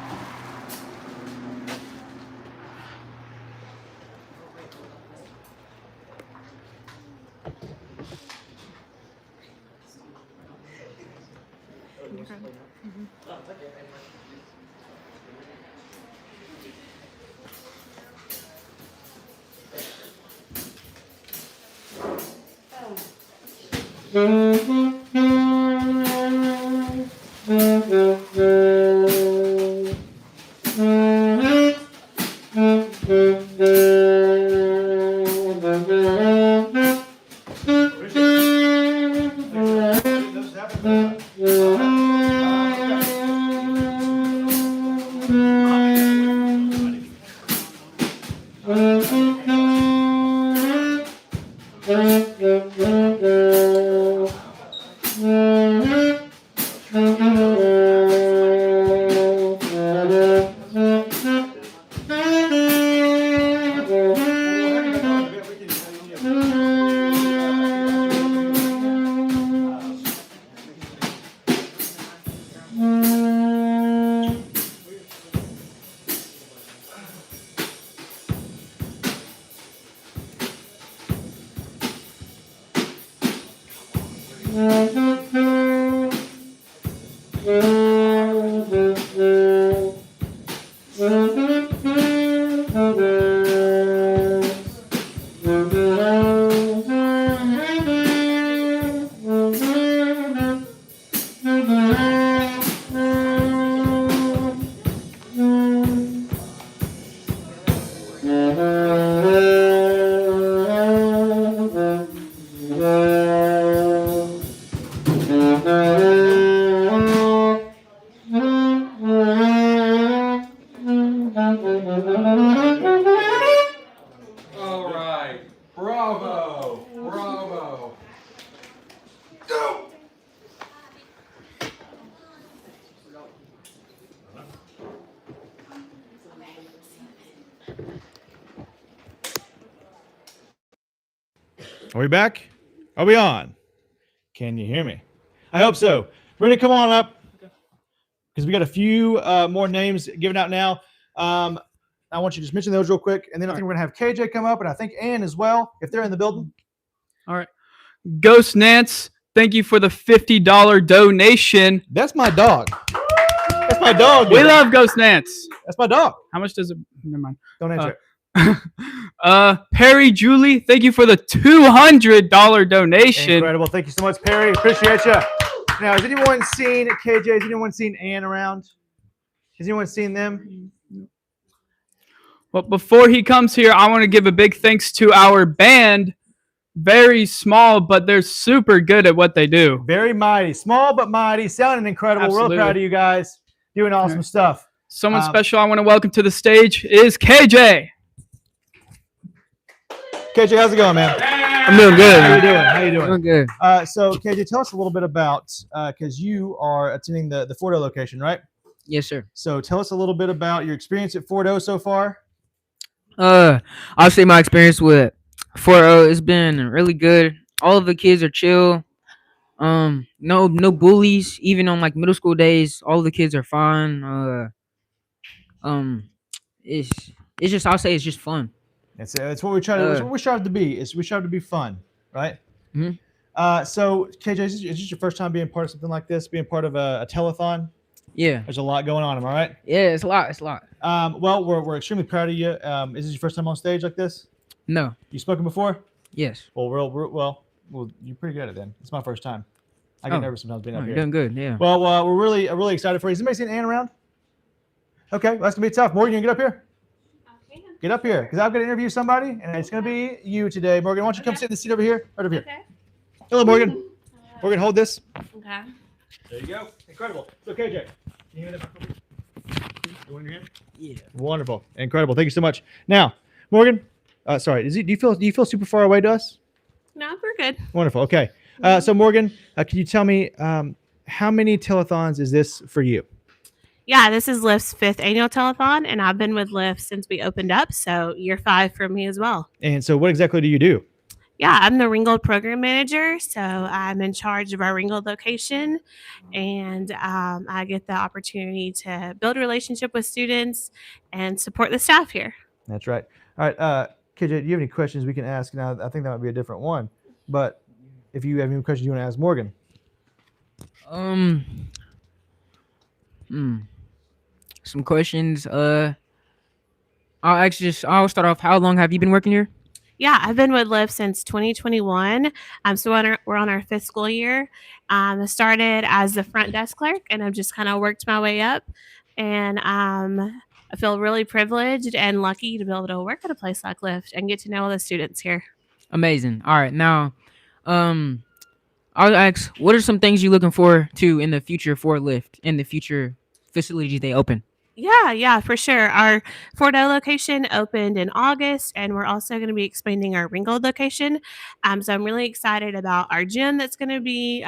All right. Bravo. Bravo. Go. Are we back? Are we on? Can you hear me? I hope so. Brenda, come on up because we got a few more names given out now. I want you to just mention those real quick, and then I think we're gonna have KJ come up, and I think Ann as well, if they're in the building. All right. Ghost Nance, thank you for the $50 donation. That's my dog. That's my dog. We dude. love Ghost Nance. That's my dog. How much does it? Never mind. Don't answer it. Perry Julie, thank you for the $200 donation. Incredible. Thank you so much, Perry. Appreciate you. Now, has anyone seen KJ? Has anyone seen Ann around? Has anyone seen them? But before he comes here, I want to give a big thanks to our band. Very small, but they're super good at what they do. Very mighty. Small but mighty. Sounding incredible. Absolutely. Real proud of you guys. Doing awesome stuff. Someone special I want to welcome to the stage is KJ. KJ, how's it going, man? I'm doing good. How you doing? How you doing? Doing good. So, KJ, tell us a little bit about, because you are attending the Fordo location, right? Yes, sir. So tell us a little bit about your experience at Fordo so far. I'll say my experience with 4O has been really good. All of the kids are chill. No bullies. Even on like middle school days, all of the kids are fine. It's just, I'll say it's just fun. It's what we try to. It's what we strive to be. We strive to be fun, right? Mhm. So KJ, is this your first time being part of something like this? Being part of a telethon? Yeah. There's a lot going on. Am I right? Yeah, it's a lot. It's a lot. Well, we're extremely proud of you. Is this your first time on stage like this? No. You spoken before? Yes. Well, well, you're pretty good at it then. It's my first time. I get Oh. nervous sometimes being Oh, up you're here. doing good. Yeah. Well, we're really excited for you. Is anybody seen Ann around? Okay, well, that's gonna be tough. Morgan, you can get up here. Get up here, because I'm gonna interview somebody, and it's gonna be you today. Morgan, why don't you come sit in the seat over here? Right over here. Okay. Hello, Morgan. Morgan, hold this. Okay. There you go. Incredible. So, KJ, can you hand it back over here? You want in your hand? Yeah. Wonderful. Incredible. Thank you so much. Now, Morgan, sorry, do you feel super far away to us? No, we're good. Wonderful. Okay. So Morgan, can you tell me how many telethons is this for you? Yeah, this is Lyft's 5th annual telethon, and I've been with Lyft since we opened up, so year 5 for me as well. And so what exactly do you do? Yeah, I'm the Ringgold program manager, so I'm in charge of our Ringgold location, and I get the opportunity to build a relationship with students and support the staff here. That's right. All right. KJ, do you have any questions we can ask? Now, I think that might be a different one, but if you have any questions you want to ask Morgan. Some questions. I'll start off. How long have you been working here? Yeah, I've been with Lyft since 2021. So we're on our 5th school year. I started as the front desk clerk, and I've just kind of worked my way up. And I feel really privileged and lucky to be able to work at a place like Lyft and get to know all the students here. Amazing. All right. Now, I'll ask, what are some things you're looking forward to in the future for Lyft in the future facilities they open? Yeah, for sure. Our Fort O location opened in August, and we're also going to be expanding our Ringgold location. So I'm really excited about our gym that's going to be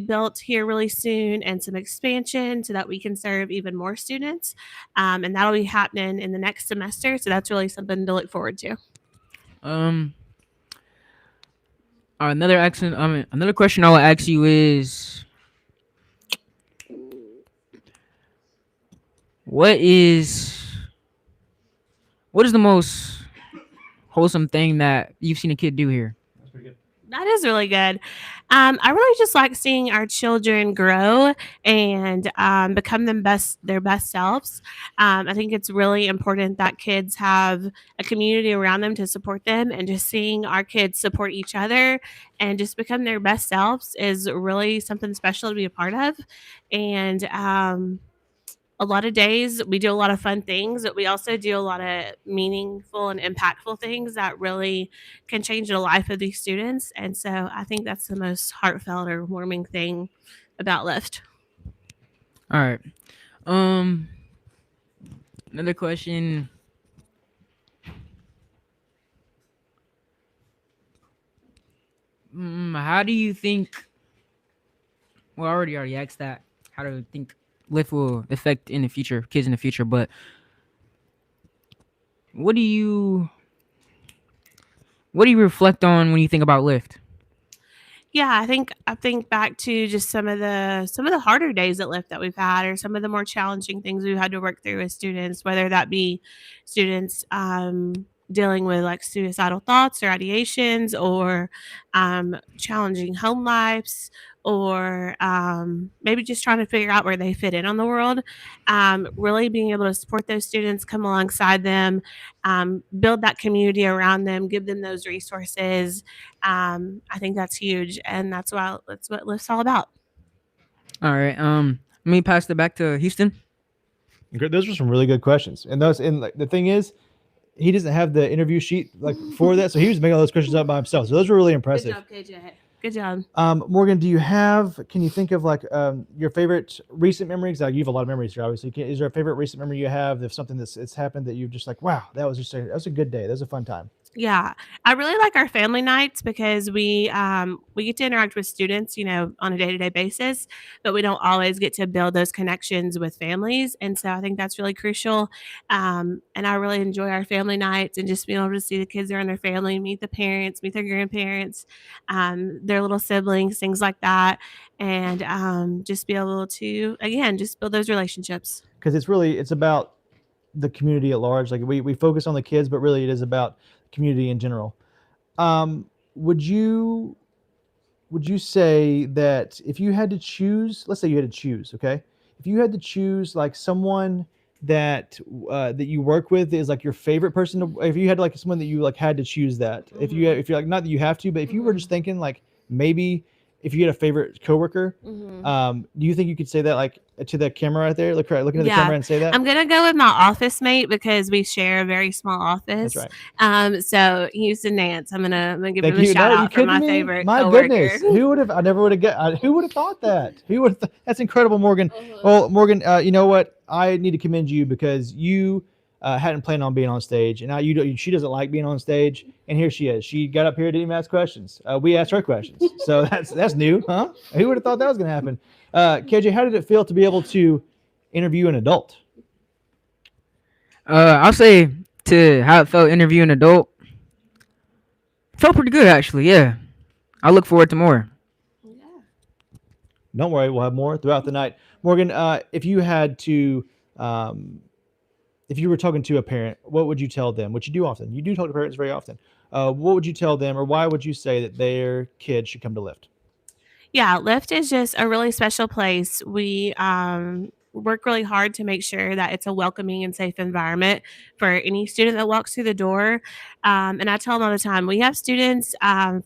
built here really soon, and some expansion so that we can serve even more students. And that'll be happening in the next semester. So that's really something to look forward to. Another question I will ask you is, what is the most wholesome thing that you've seen a kid do here? That is really good. I really just like seeing our children grow and become their best selves. I think it's really important that kids have a community around them to support them, and just seeing our kids support each other and just become their best selves is really something special to be a part of. And a lot of days we do a lot of fun things, but we also do a lot of meaningful and impactful things that really can change the life of these students. And so I think that's the most heartfelt or warming thing about Lyft. All right. Another question. How do you think? Well, I already asked that. How do you think Lyft will affect in the future, kids in the future? But what do you reflect on when you think about Lyft? Yeah, I think back to just some of the harder days at Lyft that we've had, or some of the more challenging things we've had to work through as students, whether that be students dealing with like suicidal thoughts or ideations, or challenging home lives, or maybe just trying to figure out where they fit in on the world. Really being able to support those students, come alongside them, build that community around them, give them those resources. I think that's huge, and that's what Lyft's all about. All right. Let me pass it back to Houston. Those were some really good questions, and like, the thing is, he doesn't have the interview sheet like for that, so he was making all those questions up by himself. So those were really impressive. Good job, KJ. Good job. Morgan, can you think of like your favorite recent memories? You have a lot of memories here, obviously. Is there a favorite recent memory you have of something it's happened that you're just like, wow, that was a good day. That was a fun time. Yeah, I really like our family nights because we get to interact with students, on a day-to-day basis, but we don't always get to build those connections with families, and so I think that's really crucial. And I really enjoy our family nights, and just being able to see the kids around their family, meet the parents, meet their grandparents, their little siblings, things like that, and just be able to, again, just build those relationships. Because it's about the community at large. Like we focus on the kids, but really it is about community in general. Would you say that if you had to choose, let's say you had to choose, okay, if you had to choose like someone that you work with is like your favorite person to, if you had like someone that you like had to choose that, if you're like, not that you have to, but if you were just thinking like maybe if you had a favorite coworker, do you think you could say that like to the camera right there, look right, looking at the Yeah. camera and say that? I'm gonna go with my office mate because we share a very small That's office. right. So Houston Nance, I'm gonna give Thank him a you. shout No, you out for kidding my me? favorite My coworker. goodness, who would have? I never would have get. Who would have thought that? Who would have? That's incredible, Morgan. Well, Morgan, you know what? I need to commend you because you hadn't planned on being on stage, and now you don't. She doesn't like being on stage, and here she is. She got up here, didn't even ask questions. We asked her questions, so that's new, huh? Who would have thought that was going to happen? KJ, how did it feel to be able to interview an adult? I'll say to how it felt interviewing an adult. Felt pretty good actually. Yeah, I look forward to more. Don't worry, we'll have more throughout the night. Morgan, if you had to, if you were talking to a parent, what would you tell them? Which you do often. You do talk to parents very often. What would you tell them, or why would you say that their kid should come to Lyft? Yeah, Lyft is just a really special place. We work really hard to make sure that it's a welcoming and safe environment for any student that walks through the door. And I tell them all the time, we have students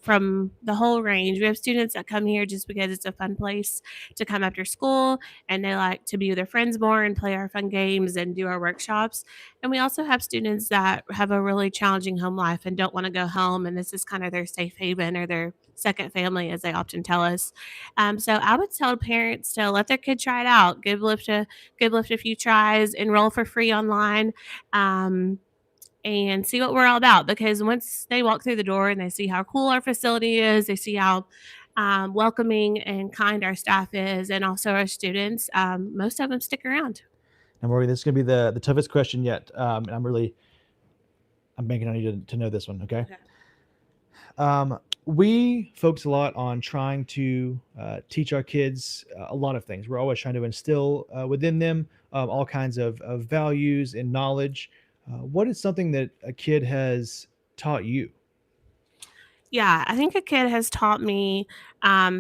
from the whole range. We have students that come here just because it's a fun place to come after school and they like to be with their friends more and play our fun games and do our workshops. And we also have students that have a really challenging home life and don't want to go home. And this is kind of their safe haven or their second family, as they often tell us. So I would tell parents to let their kid try it out, give Lyft a few tries, enroll for free online, and see what we're all about. Because once they walk through the door and they see how cool our facility is, they see how welcoming and kind our staff is, and also our students, most of them stick around. And Morgan, this is going to be the toughest question yet. And I'm banking on you to know this one, okay? We focus a lot on trying to teach our kids a lot of things. We're always trying to instill within them all kinds of values and knowledge. What is something that a kid has taught you? Yeah, I think a kid has taught me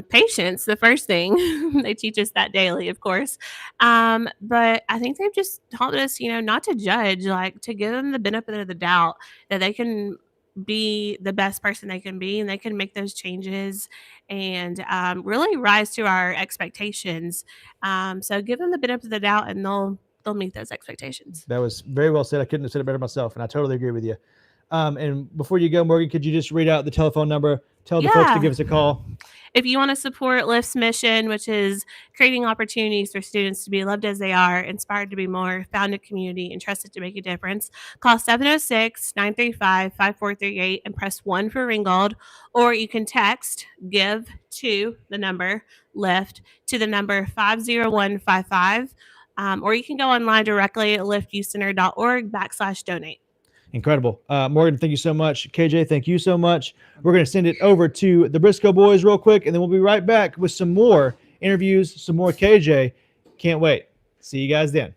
patience, the first thing. They teach us that daily, of course. But I think they've just taught us, not to judge, like to give them the benefit of the doubt that they can be the best person they can be and they can make those changes and really rise to our expectations. So give them the benefit of the doubt and they'll meet those expectations. That was very well said. I couldn't have said it better myself, and I totally agree with you. And before you go, Morgan, could you just read out the telephone number? Tell the folks to give us a call. If you want to support Lyft's mission, which is creating opportunities for students to be loved as they are, inspired to be more, found a community, and trusted to make a difference, call 706-935-5438 and press 1 for Ringgold, or you can text GIVE to the number Lyft to the number 50155, or you can go online directly at lyfthoustonor.org/donate. Incredible. Morgan, thank you so much. KJ, thank you so much. We're going to send it over to the Briscoe boys real quick, and then we'll be right back with some more interviews, some more KJ. Can't wait. See you guys then.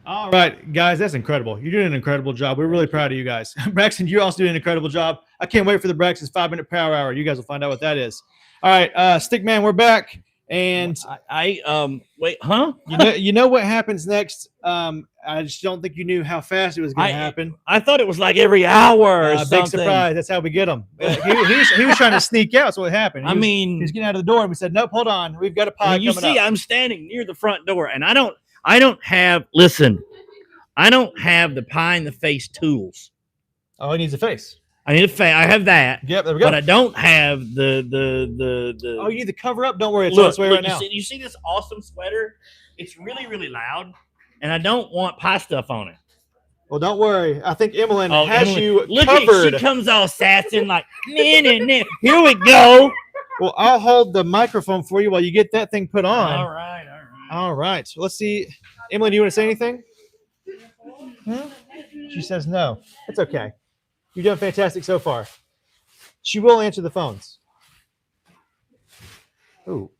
All right, guys, that's incredible. You're doing an incredible job. We're really proud of you guys. Braxton, you're also doing an incredible job. I can't wait for the Braxton's 5-minute power hour. You guys will find out what that is. All right, Stickman, we're back. And wait, huh? you know what happens next. I just don't think you knew how fast it was going to happen. I thought it was like every hour or Big something. surprise. That's how we get them. He was trying to sneak out. That's what happened. He was getting out of the door, and we said, "Nope, hold on. We've got a pie you coming see, up." I'm standing near the front door, and I don't have. Listen, I don't have the pie in the face tools. Oh, he needs a face. I need a face. I have that. Yep, there we go. But I don't have the. Oh, you need the cover up. Don't worry, it's Look, on its way right now. you see this awesome sweater? It's really, really loud, and I don't want pie stuff on it. Well, don't worry. I think Emmeline has you Look covered. She comes all sassy and like, nah. Here we go. Well, I'll hold the microphone for you while you get that thing put on. All right. All right. So let's see. Emmeline, do you want to say anything? She says no. It's okay. You've done fantastic so far. She will answer the phones. Oh.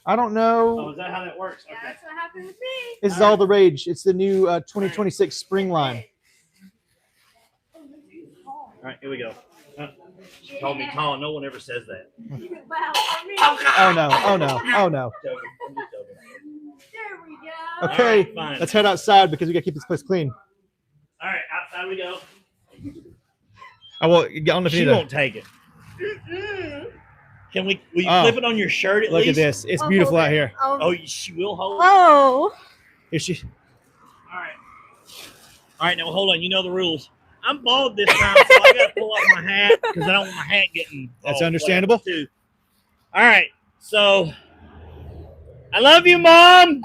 I don't know. Oh, is that how that works? Okay. That's what happened with me. This is all the rage. It's the new 2026 spring line. All right, here we go. She called me tall. No one ever says that. Well, for me. Oh no. Oh no. Oh no. I'm just joking. There we go. Okay. All right, fine. Let's head outside because we got to keep this place clean. All right, outside we go. I will get on the She won't take it. Will you flip it on your shirt at Look least? at this. It's beautiful out here. Oh, she will hold it? Oh. Here she. All right, now hold on. You know the rules. I'm bald this time, so I got to pull up my hat because I don't want my hat getting. That's all understandable. wet, too. All right, so I love you, Mom.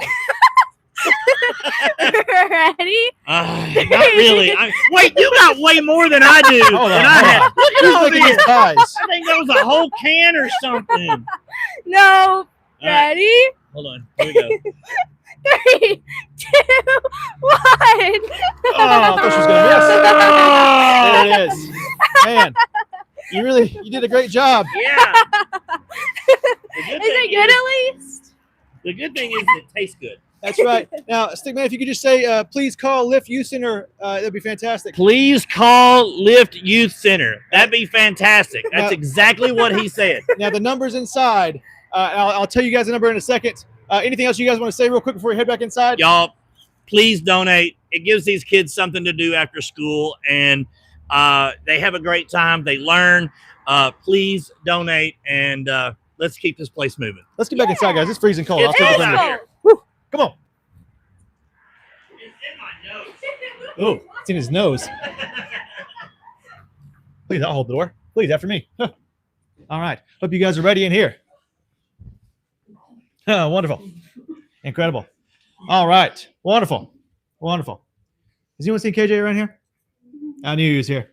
Ready? Not really. Wait, you got way more than I do. Hold on. Than I have. Look at Who's all making these this. pies? I think that was a whole can or something. No. All right, Ready? hold on. Here we go. 3, 2, 1. Oh, I thought she was gonna miss. There it is. Man, you did a great job. Yeah. Is it good at least? The good thing is it tastes good. That's right. Now, Stickman, if you could just say, please call Lift Youth Center, that'd be fantastic. Please call Lift Youth Center. That'd be fantastic. That's Now- exactly what he said. Now, the number's inside. I'll tell you guys the number in a second. Anything else you guys want to say real quick before we head back inside? Y'all, please donate. It gives these kids something to do after school, and they have a great time. They learn. Please donate, and let's keep this place moving. Let's get back inside, guys. It's freezing cold. I'll It's take cold the out thunder. here. Woo, come on. It's in my nose. Oh, it's in his nose. Please, I'll hold the door. Please, after me. Huh. All right. Hope you guys are ready in here. Oh, wonderful. Incredible. All right. Wonderful. Wonderful. Has anyone seen KJ around here? I knew he was here.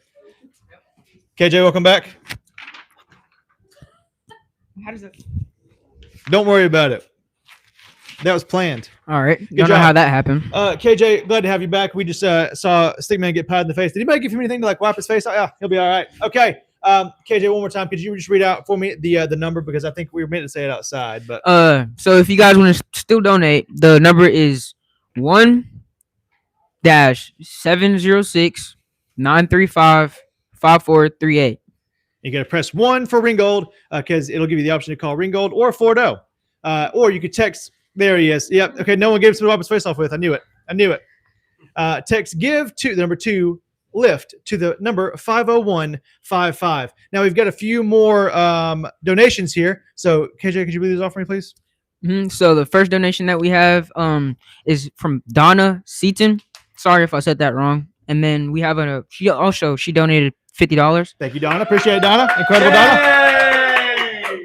KJ, welcome back. How does it? Don't worry about it. That was planned. All right. Good Don't know job. how that happened. KJ, glad to have you back. We just saw Stickman get pied in the face. Did anybody give him anything to like wipe his face? Oh, yeah, he'll be all right. Okay. KJ, one more time. Could you just read out for me the number, because I think we were meant to say it outside, but So if you guys want to still donate, the number is 1-706-935-5438. you got to press 1 for Ringgold, because it'll give you the option to call Ringgold or Fordo. Or you could text. There he is. Yep. Okay. No one gave us to wipe his face off with. I knew it. Text give to the number 2 lift to the number 50155. Now we've got a few more donations here. So KJ, could you read these off for me, please? So the first donation that we have is from Donna Seaton. Sorry if I said that wrong. And then we have she donated $50. Thank you, Donna. Appreciate it, Donna. Incredible, Donna.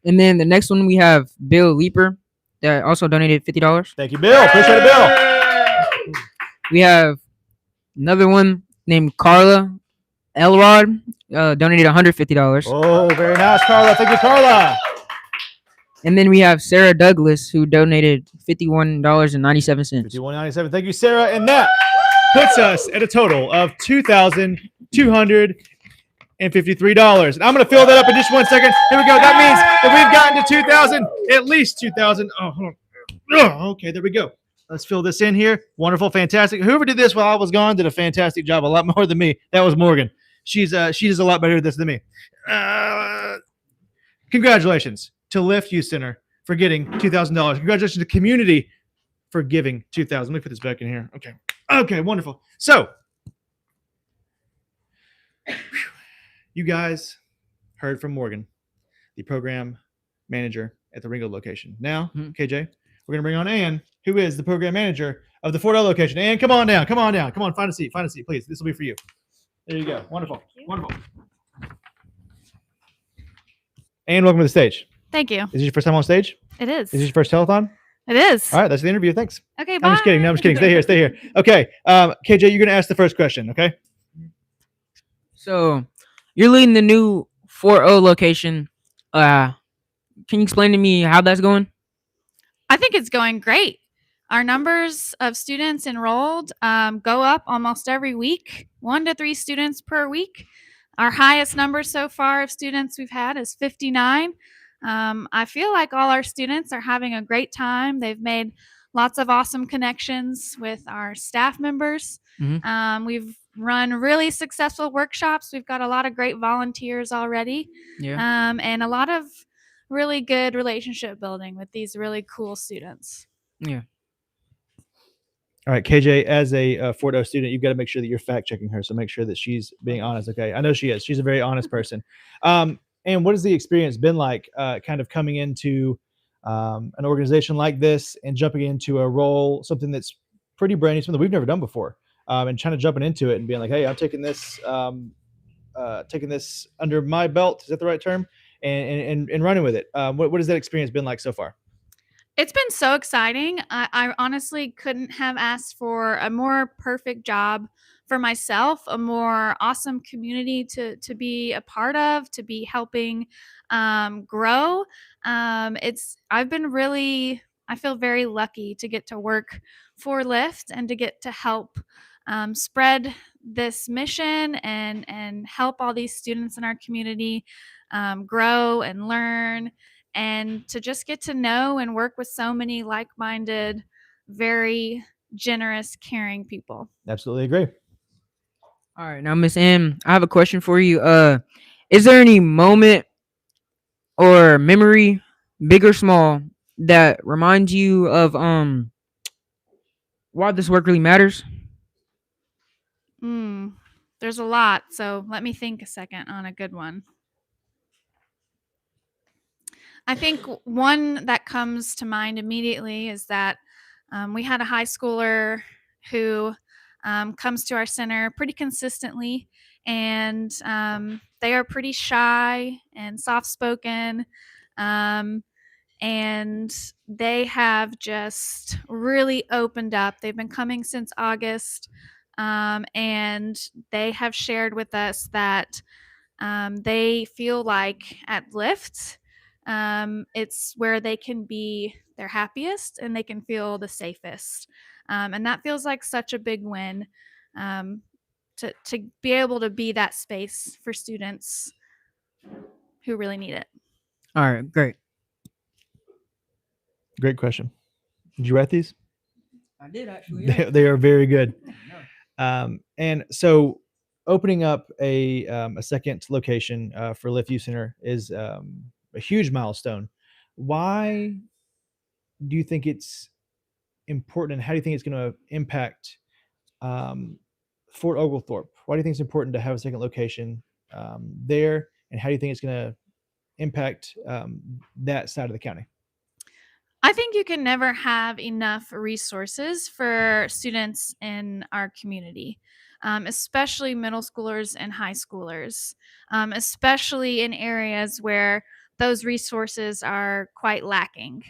And then the next one we have Bill Leeper that also donated $50. Thank you, Bill. Appreciate it, Bill. We have another one named Carla Elrod, donated $150. Oh, very nice, Carla. Thank you, Carla. And then we have Sarah Douglas, who donated $51.97. $51.97. Thank you, Sarah. And that puts us at a total of $2,253. And I'm going to fill that up in just 1 second. Here we go. That means that we've gotten to 2,000, at least 2,000. Oh, hold on. Oh, okay, there we go. Let's fill this in here. Wonderful, fantastic. Whoever did this while I was gone did a fantastic job. A lot more than me. That was Morgan. She does a lot better at this than me. Congratulations to Lift Youth Center for getting $2,000. Congratulations to the community for giving $2,000. Let me put this back in here. Okay, wonderful. So, you guys heard from Morgan, the program manager at the Ringo location. Now, KJ, we're going to bring on Ann, who is the program manager of the Fort O location. Ann, come on down. Come on, find a seat, please. This will be for you. There you go. Wonderful. Ann, welcome to the stage. Thank you. Is this your first time on stage? It is. Is this your first telethon? It is. All right, that's the interview. Thanks. Okay, bye. I'm just kidding. No, I'm just kidding. Stay here. Okay, KJ, you're going to ask the first question, okay? So, you're leading the new 4O location. Can you explain to me how that's going? I think it's going great. Our numbers of students enrolled go up almost every week, 1 to 3 students per week. Our highest number so far of students we've had is 59. I feel like all our students are having a great time. They've made lots of awesome connections with our staff members. We've run really successful workshops. We've got a lot of great volunteers already. Yeah. And a lot of really good relationship building with these really cool students. Yeah. All right, KJ, as a Fort O student, you've got to make sure that you're fact checking her. So make sure that she's being honest. Okay, I know she is. She's a very honest person. And what has the experience been like, kind of coming into an organization like this and jumping into a role, something that's pretty brand new, something that we've never done before, and trying to jumping into it and being like, hey, I'm taking this under my belt. Is that the right term? And running with it. What has that experience been like so far? It's been so exciting. I honestly couldn't have asked for a more perfect job for myself, a more awesome community to be a part of, to be helping grow. I feel very lucky to get to work for Lyft and to get to help spread this mission and help all these students in our community grow and learn, and to just get to know and work with so many like-minded, very generous, caring people. Absolutely agree. All right, now Miss M, I have a question for you. Is there any moment or memory, big or small, that reminds you of why this work really matters? There's a lot, so let me think a second on a good one. I think one that comes to mind immediately is that we had a high schooler who comes to our center pretty consistently, and they are pretty shy and soft-spoken, and they have just really opened up. They've been coming since August, and they have shared with us that they feel like at Lyft, it's where they can be their happiest and they can feel the safest. And that feels like such a big win, to be able to be that space for students who really need it. All right, great. Great question. Did you write these? I did actually. They are very good. And so opening up a second location for Lyft Youth Center is a huge milestone. Why do you think it's important, and how do you think it's going to impact Fort Oglethorpe? Why do you think it's important to have a second location there, and how do you think it's going to impact that side of the county? I think you can never have enough resources for students in our community, especially middle schoolers and high schoolers, especially in areas where those resources are quite lacking.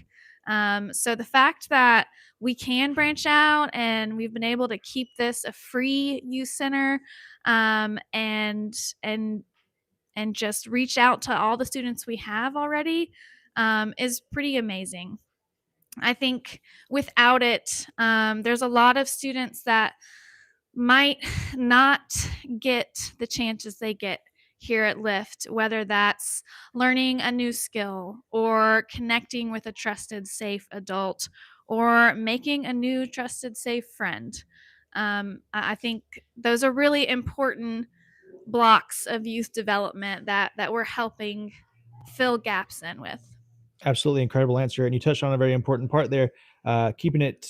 So the fact that we can branch out and we've been able to keep this a free youth center, and just reach out to all the students we have already, is pretty amazing. I think without it, there's a lot of students that might not get the chances they get here at Lyft, whether that's learning a new skill or connecting with a trusted, safe adult, or making a new trusted, safe friend. I think those are really important blocks of youth development that we're helping fill gaps in with. Absolutely incredible answer. And you touched on a very important part there, keeping it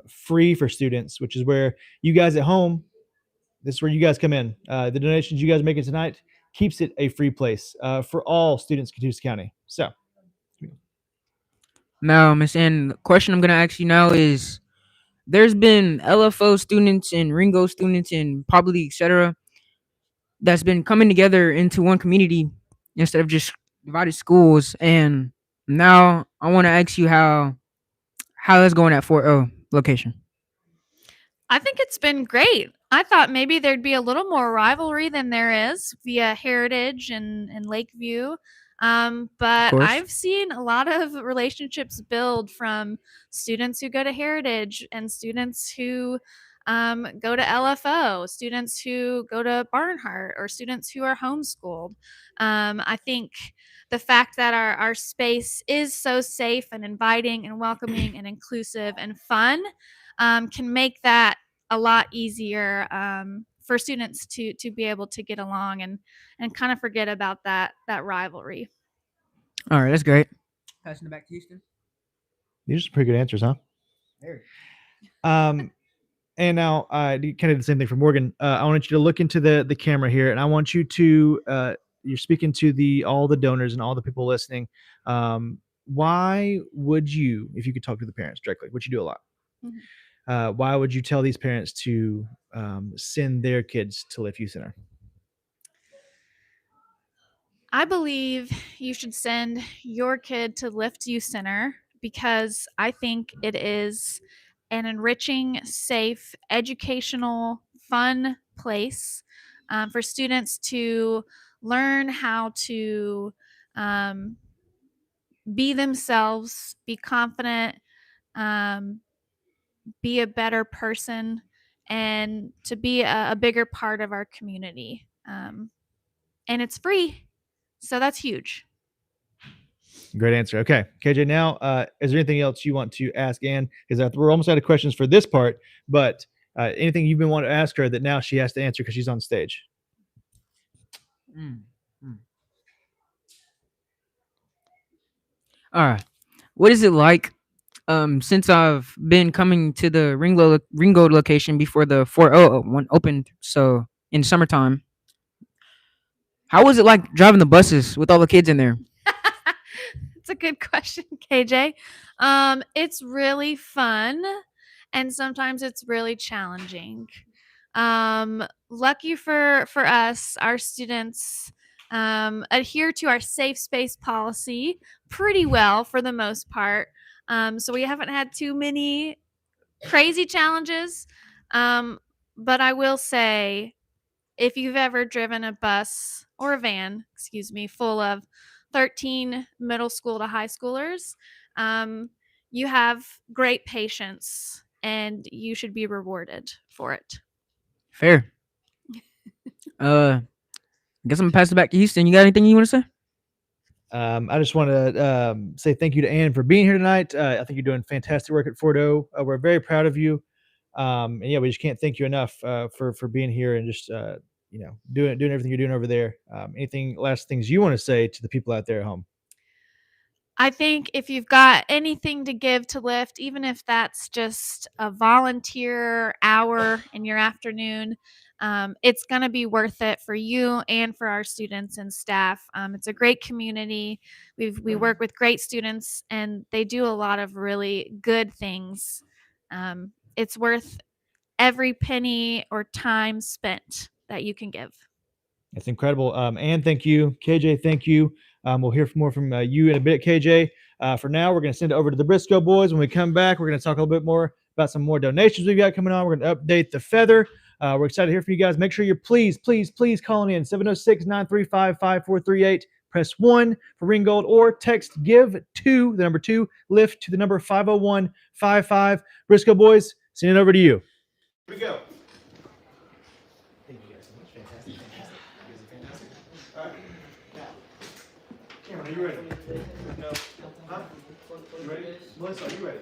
free for students, which is where you guys at home, this is where you guys come in. The donations you guys are making tonight keeps it a free place for all students in Catoosa County. So, Now, Miss Ann, the question I'm gonna ask you now is: there's been LFO students and Ringo students and probably etc. that's been coming together into one community instead of just divided schools. And now I want to ask you how that's going at Fort O location. I think it's been great. I thought maybe there'd be a little more rivalry than there is via Heritage and Lakeview. But course. I've seen a lot of relationships build from students who go to Heritage and students who go to LFO, students who go to Barnhart, or students who are homeschooled. I think the fact that our space is so safe and inviting and welcoming and inclusive and fun can make that a lot easier for students to be able to get along and kind of forget about that rivalry. All right, that's great. Passing it back to Houston. these are some pretty good answers, huh? Very. And now, kind of the same thing for Morgan. I want you to look into the camera here, and I want you to you're speaking to all the donors and all the people listening. Why would you, if you could talk to the parents directly, which you do a lot, why would you tell these parents to send their kids to Lift Youth Center? I believe you should send your kid to Lift Youth Center because I think it is an enriching, safe, educational, fun place for students to learn how to be themselves, be confident, be a better person, and to be a bigger part of our community. And it's free, so that's huge. Great answer. Okay, KJ. Now, is there anything else you want to ask Ann? Because we're almost out of questions for this part, but anything you've been wanting to ask her that now she has to answer because she's on stage? All right. What is it like since I've been coming to the Ringo location before the 4.0 one opened, so in summertime? How was it like driving the buses with all the kids in there? It's a good question, KJ. It's really fun, and sometimes it's really challenging. Lucky for us, our students adhere to our safe space policy pretty well for the most part. So we haven't had too many crazy challenges. But I will say, if you've ever driven a bus or a van, excuse me, full of 13 middle school to high schoolers, you have great patience and you should be rewarded for it. Fair. I guess I'm gonna pass it back to Houston. You got anything you want to say? I just want to say thank you to Ann for being here tonight. I think you're doing fantastic work at Fort O. We're very proud of you. And yeah, we just can't thank you enough for being here and just doing everything you're doing over there. Anything last things you want to say to the people out there at home? I think if you've got anything to give to Lyft, even if that's just a volunteer hour in your afternoon, it's going to be worth it for you and for our students and staff. It's a great community. We work with great students, and they do a lot of really good things. It's worth every penny or time spent that you can give. That's incredible. Ann, thank you. KJ, thank you. We'll hear more from you in a bit, KJ. For now, we're going to send it over to the Briscoe boys. When we come back, we're going to talk a little bit more about some more donations we've got coming on. We're going to update the feather. We're excited to hear from you guys. Make sure you're please calling in 706-935-5438. Press 1 for Ringgold or text GIVE to the number 2, lift to the number 50155. Briscoe boys, send it over to you. Here we go. Thank you guys so much. Fantastic. All right. Now, Cameron, are you ready? No. Huh? You ready? Melissa, are you ready?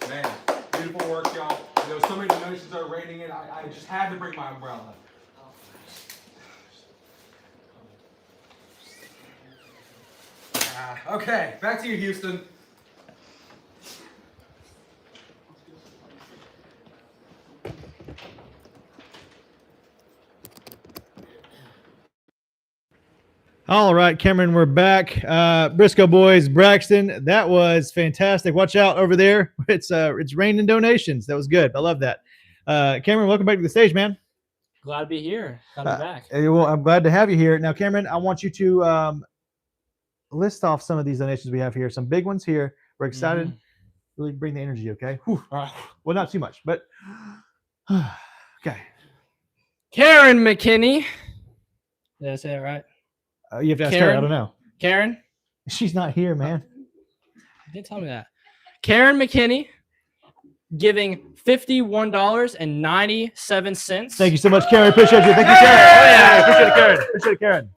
Man, beautiful work, y'all. You know, so many donations are raining in. I just had to bring my umbrella. Okay, back to you, Houston. All right, Cameron, we're back. Briscoe boys, Braxton, that was fantastic. Watch out over there. It's raining donations. That was good. I love that. Cameron, welcome back to the stage, man. Glad to be here. Glad to be back. Well, I'm glad to have you here. Now, Cameron, I want you to list off some of these donations we have here. Some big ones here. We're excited. Really bring the energy, okay? Whew. All right. Well, not too much, but okay. Karen McKinney. Did I say that right? You have to ask her. I Karen? don't know. Karen? She's not here, man. You didn't tell me that. Karen McKinney giving $51.97. Thank you so much, Karen. Appreciate you. Thank you, Karen. Oh, yeah. Appreciate it, Karen. Appreciate it, Karen.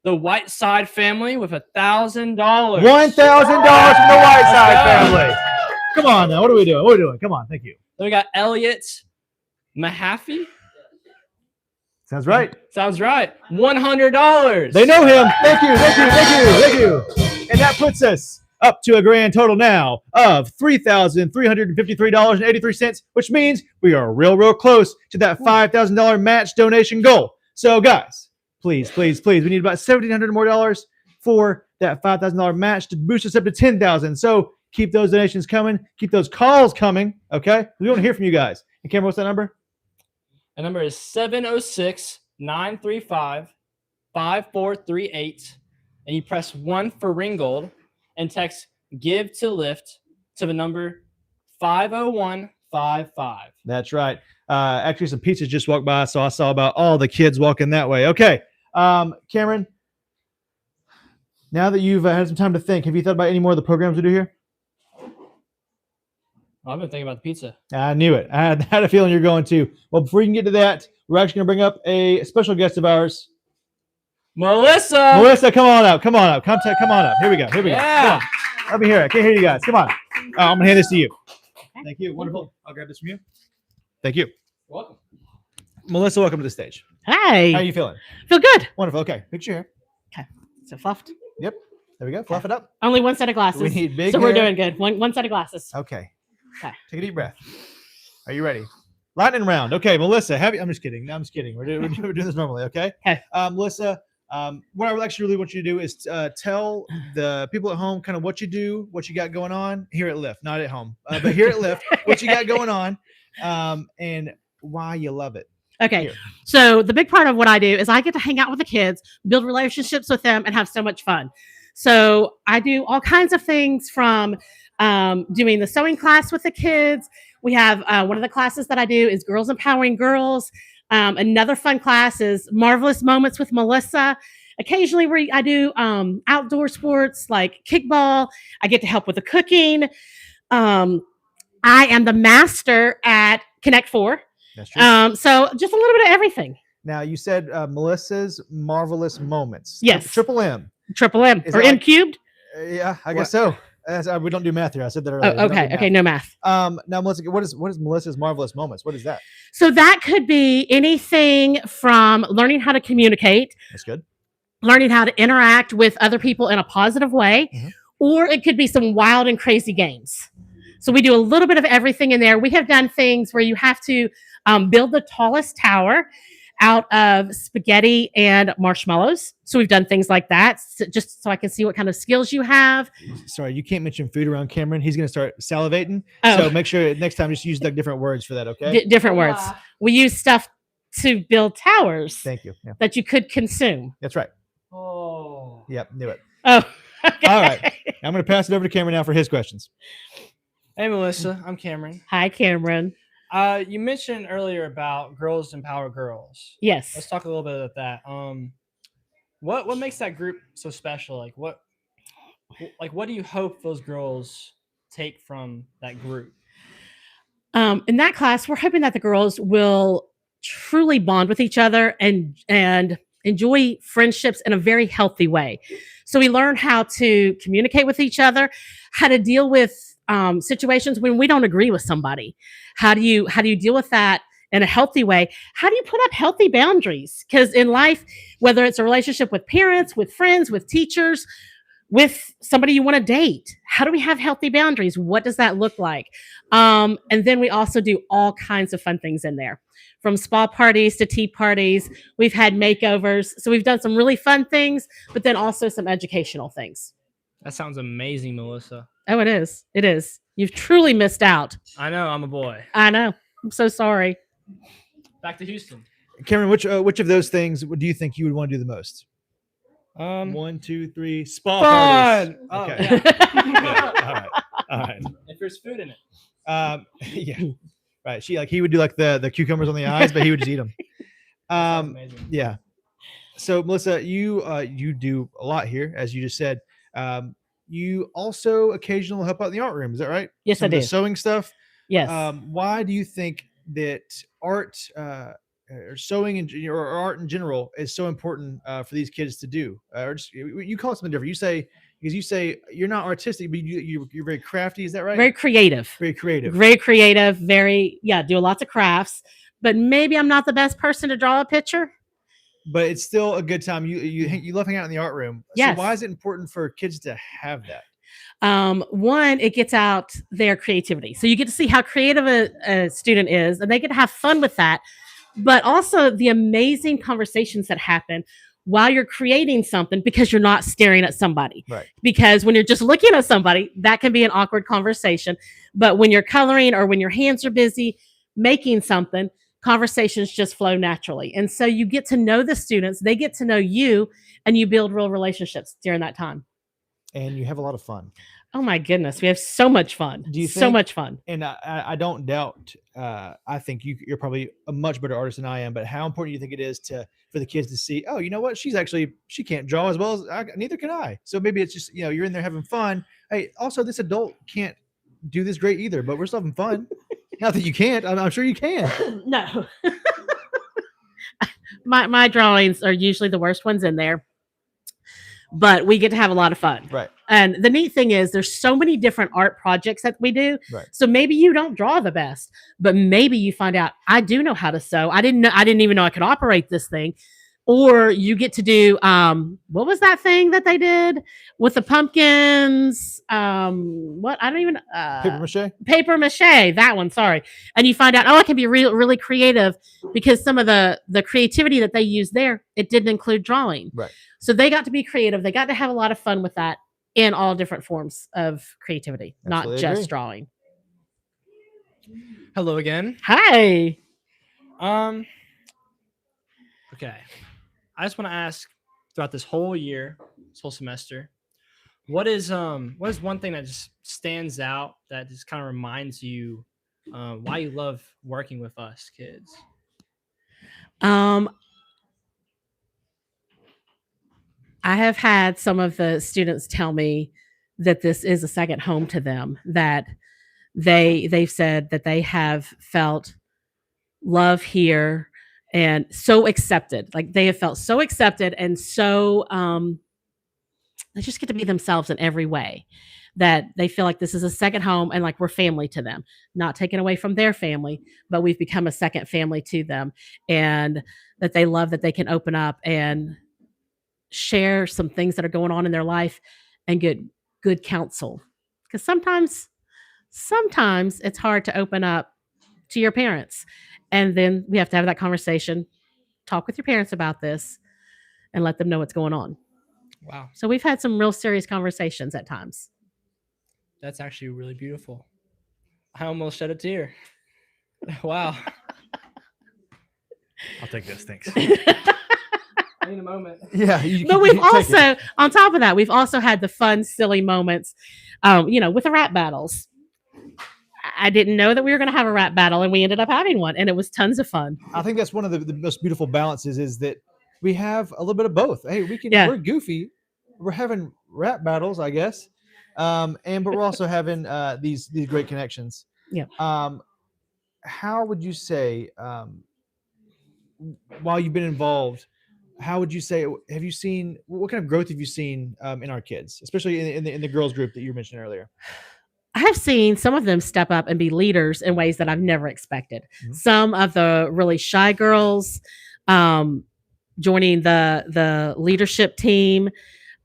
The Whiteside family with $1,000. $1,000 from the Whiteside family. Come on now. What are we doing? What are we doing? Come on. Thank you. Then we got Elliot Mahaffey. Sounds right. Sounds right. $100. They know him. Thank you. Thank you. Thank you. Thank you. And that puts us up to a grand total now of $3,353.83, which means we are real close to that $5,000 match donation goal. So, guys, please, we need about $1,700 more for that $5,000 match to boost us up to $10,000. So keep those donations coming. Keep those calls coming. Okay, we want to hear from you guys. And Cameron, what's that number? The number is 706-935-5438. And you press 1 for Ringgold and text "Give to Lift" to the number 50155. That's right. Actually, some pizzas just walked by, so I saw about all the kids walking that way. Okay, Cameron, now that you've had some time to think, have you thought about any more of the programs we do here? I've been thinking about the pizza. I knew it. I had a feeling you're going to. Well, before you can get to that, we're actually going to bring up a special guest of ours. Melissa, come on up. Come on up. Come on up. Here we go. Come on. Let me hear it. I can't hear you guys. Come on. I'm going to hand this to you. Thank you. Wonderful. I'll grab this from you. Thank you. Welcome. Melissa, welcome to the stage. Hey, How are you feeling? feel good. Wonderful. Okay, picture your hair. So fluffed. Yep. There we go. Fluff it up. Only one set of glasses. We need big so we're hair. doing good. One set of glasses. Okay. Okay. Take a deep breath. Are you ready? Lightning round. Okay, Melissa. I'm just kidding. No, I'm just kidding. We're doing this normally. Okay. Okay. Melissa. What I would actually really want you to do is tell the people at home kind of what you do, what you got going on here at Lyft, not at home, but here at Lyft, what you got going on, and why you love it. Okay. Here. So the big part of what I do is I get to hang out with the kids, build relationships with them, and have so much fun. So I do all kinds of things from doing the sewing class with the kids. We have one of the classes that I do is Girls Empowering Girls. Another fun class is Marvelous Moments with Melissa. Occasionally I do outdoor sports like kickball. I get to help with the cooking. I am the master at Connect 4. That's true. So just a little bit of everything. Now you said Melissa's Marvelous Moments. Yes. Triple M. Triple M Is or that M like- cubed. Yeah, I guess so. We don't do math here. I said that earlier. We Oh, don't do okay. math. Okay. No math. Now, Melissa, what is Melissa's Marvelous Moments? What is that? So that could be anything from learning how to communicate, That's good. learning how to interact with other people in a positive way, Mhm. or it could be some wild and crazy games. So we do a little bit of everything in there. We have done things where you have to build the tallest tower out of spaghetti and marshmallows. So we've done things like that, just so I can see what kind of skills you have. Sorry, you can't mention food around Cameron. He's going to start salivating. Oh. So make sure next time just use like different words for that. Okay. Different words. We use stuff to build towers Thank you. Yeah, that you could consume. that's right. Oh. Yep, knew it. Oh, okay. All right. I'm going to pass it over to Cameron now for his questions. Hey, Melissa. I'm Cameron. Hi, Cameron. You mentioned earlier about Girls Empower Girls. Let's Yes. talk a little bit about that. What makes that group so special? What do you hope those girls take from that group? In that class, we're hoping that the girls will truly bond with each other and enjoy friendships in a very healthy way. So we learn how to communicate with each other, how to deal with situations when we don't agree with somebody. How do you deal with that in a healthy way? How do you put up healthy boundaries? Because in life, whether it's a relationship with parents, with friends, with teachers, with somebody you want to date, how do we have healthy boundaries? What does that look like? And then we also do all kinds of fun things in there, from spa parties to tea parties. We've had makeovers. So we've done some really fun things, but then also some educational things. That sounds amazing, Melissa. Oh, it is. It is. You've truly missed out. I know. I'm a boy. I know. I'm so sorry. Back to Houston. Cameron, which of those things do you think you would want to do the most? 1, 2, 3. Spa parties. Fun. Oh, Okay. yeah. All right. All right. If there's food in it. Yeah. Right. He would do like the cucumbers on the eyes, but he would just eat them. Sounds amazing. Yeah. So Melissa, you do a lot here, as you just said. You also occasionally help out in the art room. Is that right? Yes, Some I of the do. sewing stuff. Yes. Why do you think that art or sewing or art in general is so important for these kids to do? Or just, you call it something different. You say you're not artistic, but you're very crafty. Is that right? Very creative. Very creative. Very creative. Do lots of crafts. But maybe I'm not the best person to draw a picture. But it's still a good time. You love hanging out in the art room. Yes. So why is it important for kids to have that? One, it gets out their creativity. So you get to see how creative a student is, and they get to have fun with that. But also the amazing conversations that happen while you're creating something because you're not staring at somebody. Right. Because when you're just looking at somebody, that can be an awkward conversation. But when you're coloring or when your hands are busy making something, conversations just flow naturally. And so you get to know the students, they get to know you, and you build real relationships during that time. And you have a lot of fun. Oh my goodness, we have so much fun. Do you so think- much fun. And I don't doubt. I think you're probably a much better artist than I am. But how important do you think it is for the kids to see? Oh, you know what? She can't draw as well as neither can I. So maybe it's just you're in there having fun. Hey, also this adult can't do this great either, but we're still having fun. Not that you can't. I'm sure you can. No. my drawings are usually the worst ones in there. but we get to have a lot of fun. Right. And the neat thing is there's so many different art projects that we do. Right. So maybe you don't draw the best, but maybe you find out I do know how to sew. I didn't even know I could operate this thing. Or you get to do what was that thing that they did with the pumpkins? What I don't even paper mache, that one, sorry. And you find out, oh, I can be really creative because some of the creativity that they used there, it didn't include drawing. Right. So they got to be creative. They got to have a lot of fun with that in all different forms of creativity, Absolutely not just agree. drawing. Hello again. Hi. Okay. I just want to ask throughout this whole year, this whole semester, what is one thing that just stands out that just kind of reminds you why you love working with us kids? I have had some of the students tell me that this is a second home to them, that they've said that they have felt love here and so accepted. Like they have felt so accepted and so they just get to be themselves in every way, that they feel like this is a second home and like we're family to them, not taken away from their family, but we've become a second family to them, and that they love that they can open up and share some things that are going on in their life and get good counsel. Because sometimes it's hard to open up to your parents. And then we have to have that conversation, talk with your parents about this, and let them know what's going on. Wow. So we've had some real serious conversations at times. That's actually really beautiful. I almost shed a tear. Wow. I'll take this. Thanks. I need a moment. Yeah. But we've also, on top of that, we've also had the fun, silly moments, with the rap battles. I didn't know that we were going to have a rap battle, and we ended up having one, and it was tons of fun. I think that's one of the most beautiful balances is that we have a little bit of both. Hey, we're goofy. We're having rap battles, I guess. But we're also having these great connections. Yeah. How would you say, while you've been involved, how would you say, have you seen, what kind of growth have you seen in our kids, especially in the girls group that you mentioned earlier? I have seen some of them step up and be leaders in ways that I've never expected. Mm-hmm. Some of the really shy girls joining the leadership team.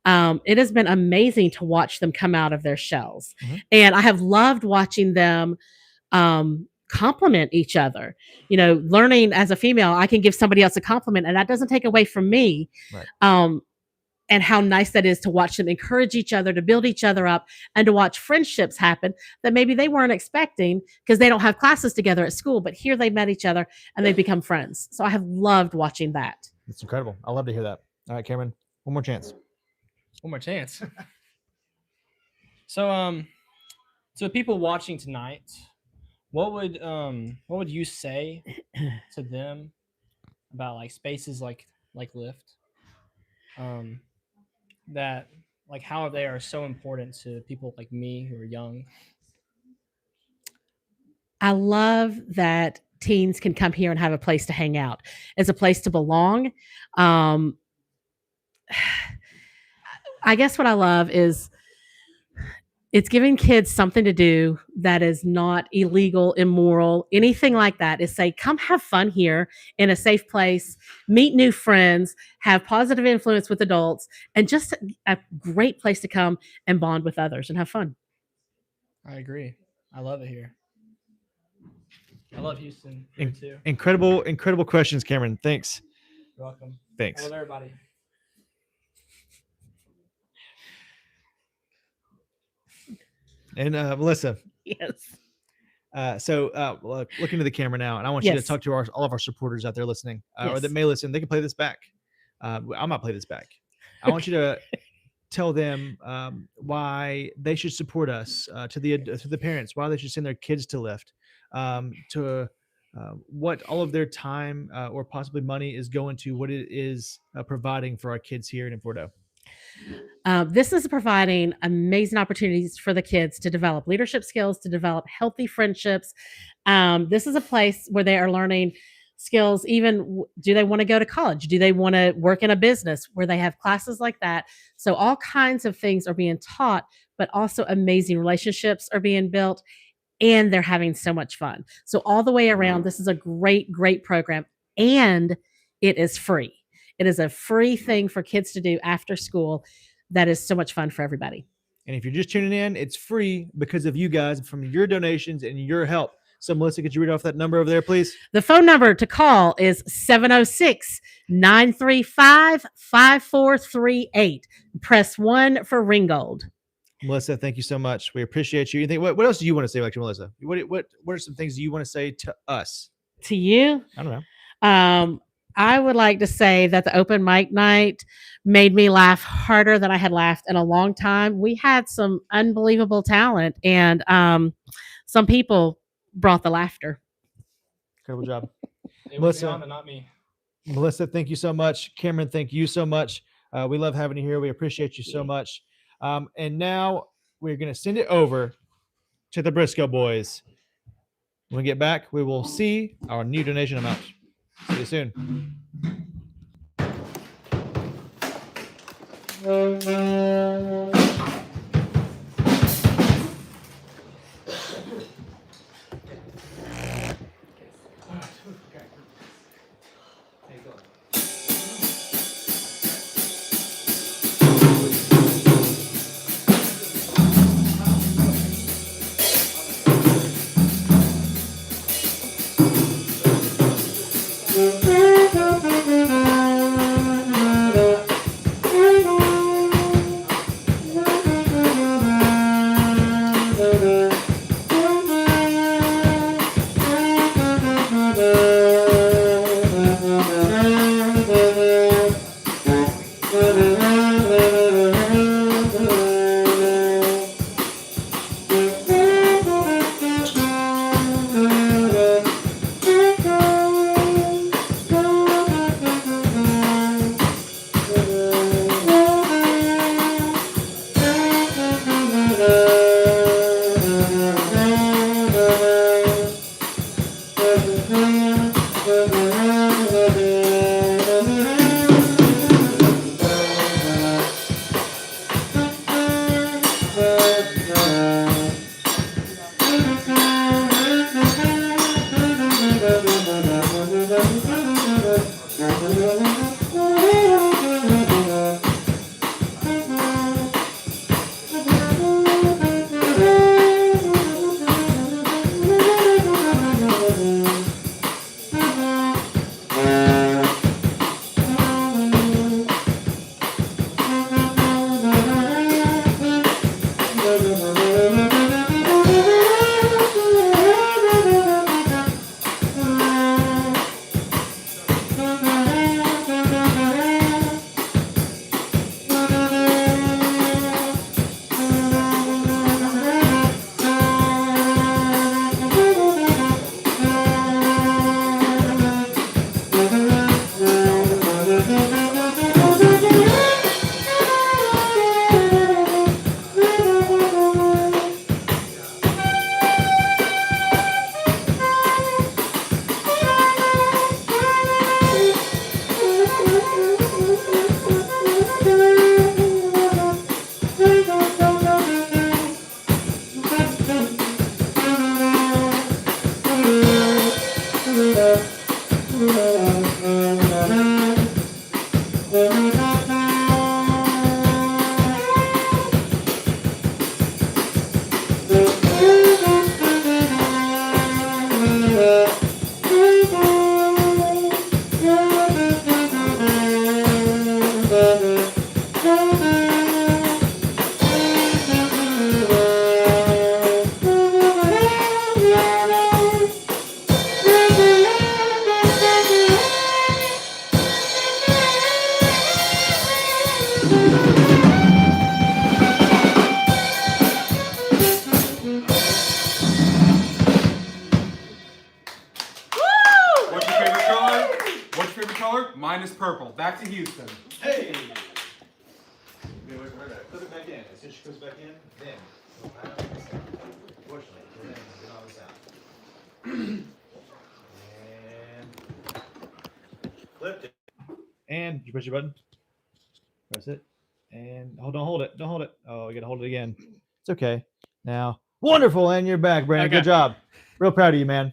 It has been amazing to watch them come out of their shells. Mm-hmm. And I have loved watching them compliment each other. Learning as a female, I can give somebody else a compliment, and that doesn't take away from me. Right. And how nice that is to watch them encourage each other, to build each other up, and to watch friendships happen that maybe they weren't expecting because they don't have classes together at school, but here they met each other and they've become friends. So I have loved watching that. It's incredible. I love to hear that. All right, Cameron, one more chance. One more chance. So people watching tonight, what would you say to them about like spaces like Lyft? That like how they are so important to people like me who are young. I love that teens can come here and have a place to hang out. It's a place to belong. I guess what I love is it's giving kids something to do that is not illegal, immoral, anything like that. Is say, come have fun here in a safe place, meet new friends, have positive influence with adults, and just a great place to come and bond with others and have fun. I agree. I love it here. I love Houston here too. Incredible questions, Cameron. Thanks. You're welcome. Thanks. I love everybody. And Melissa. Yes. Look into the camera now, and I want you to talk to all of our supporters out there listening, or that may listen. They can play this back. I might play this back. I want you to tell them why they should support us, to the parents, why they should send their kids to Lyft, to what all of their time or possibly money is going to, what it is providing for our kids here in Fordo. This is providing amazing opportunities for the kids to develop leadership skills, to develop healthy friendships. This is a place where they are learning skills. Even do they want to go to college? Do they want to work in a business where they have classes like that? So all kinds of things are being taught, but also amazing relationships are being built, and they're having so much fun. So all the way around, this is a great, great program, and it is free. It is a free thing for kids to do after school. That is so much fun for everybody. And if you're just tuning in, it's free because of you guys, from your donations and your help. So, Melissa, could you read off that number over there, please? The phone number to call is 706-935-5438. Press 1 for Ringgold. Melissa, thank you so much. We appreciate you. You think what else do you want to say, actually, Melissa? What are some things you want to say to us? To you? I don't know. I would like to say that the open mic night made me laugh harder than I had laughed in a long time. We had some unbelievable talent, and some people brought the laughter. Incredible job. It was Melissa. Yana, not me. Melissa, thank you so much. Cameron, thank you so much. We love having you here. We appreciate you so much. And now we're going to send it over to the Briscoe boys. When we get back, we will see our new donation amount. See you soon. What's your favorite color? What's your favorite color? Mine is purple. Back to Houston. Hey! Put it back in. As soon as she goes back in, then. Fortunately, we're going to get all this out. And you push your button? Press it. And don't hold it. Don't hold it. Oh, you gotta hold it again. It's okay. Now, wonderful, and you're back, Brandon. Okay. Good job. Real proud of you, man.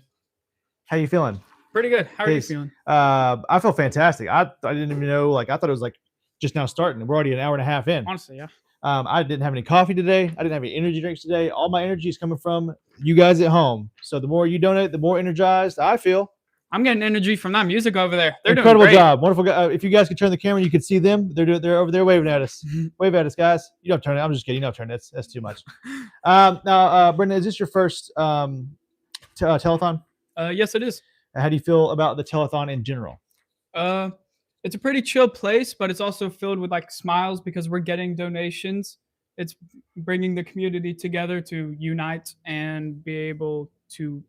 How you feeling? Pretty good. How are you Peace. feeling? I feel fantastic. I didn't even know. Like, I thought it was like just now starting. We're already an hour and a half in. Honestly, yeah. I didn't have any coffee today. I didn't have any energy drinks today. All my energy is coming from you guys at home. So the more you donate, the more energized I feel. I'm getting energy from that music over there. They're Incredible doing great. job. Wonderful guy. If you guys could turn the camera, you could see them. They're over there waving at us. Wave at us, guys. You don't turn it. I'm just kidding. You don't turn it. That's too much. Now, Brendan, is this your first telethon? Yes, it is. How do you feel about the telethon in general? It's a pretty chill place, but it's also filled with like smiles because we're getting donations. It's bringing the community together to unite and be able to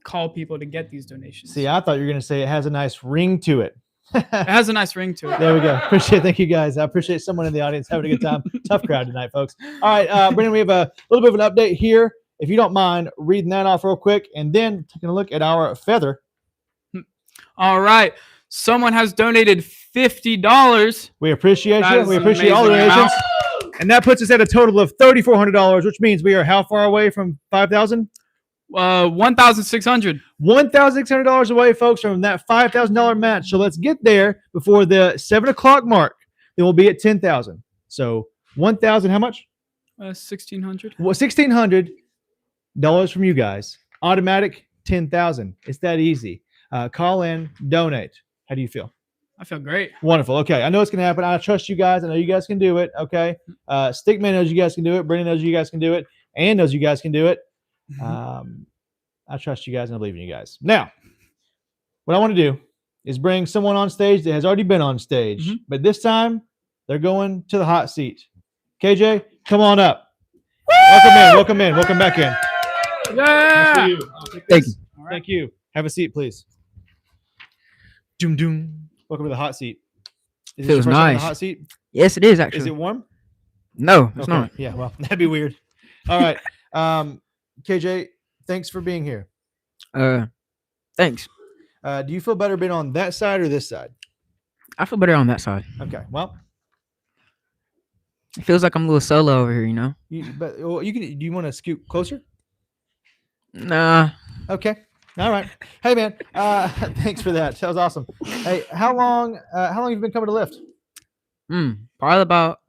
call people to get these donations. See, I thought you were going to say it has a nice ring to it. It has a nice ring to it. There we go. Appreciate it. Thank you, guys. I appreciate someone in the audience having a good time. Tough crowd tonight, folks. All right, Brendan, we have a little bit of an update here. If you don't mind reading that off real quick and then taking a look at our feather. All right. Someone has donated $50. We appreciate That you. is We an appreciate all the amazing donations. amount. And that puts us at a total of $3,400, which means we are how far away from 5,000? $1,600. $1,600 away, folks, from that $5,000 match. So let's get there before the 7 o'clock mark. Then we'll be at 10,000. So 1,000, how much? $1,600. Well, $1,600 from you guys. Automatic 10,000. It's that easy. Call in, donate. How do you feel? I feel great. Wonderful. Okay, I know it's gonna happen. I trust you guys. I know you guys can do it. Okay, Stickman knows you guys can do it. Brendan knows you guys can do it. Ann knows you guys can do it. I trust you guys and I believe in you guys. Now, what I want to do is bring someone on stage that has already been on stage, but this time they're going to the hot seat. KJ, come on up. Welcome in. Welcome back in. Yeah. Thank you. Thank you. Have a seat, please. Doom doom. Welcome to the hot seat. Is this your Feels first time in the nice. hot seat? Yes, it is actually. Is it warm? No, it's Okay. not. Yeah, well, that'd be weird. All right. KJ, thanks for being here. Thanks. Do you feel better being on that side or this side? I feel better on that side. Okay. Well, It feels like I'm a little solo over here, you know? you can. Do you want to scoot closer? Nah. Okay. All right. Hey, man. Thanks for that. That was awesome. Hey, how long have you been coming to Lyft? Probably about,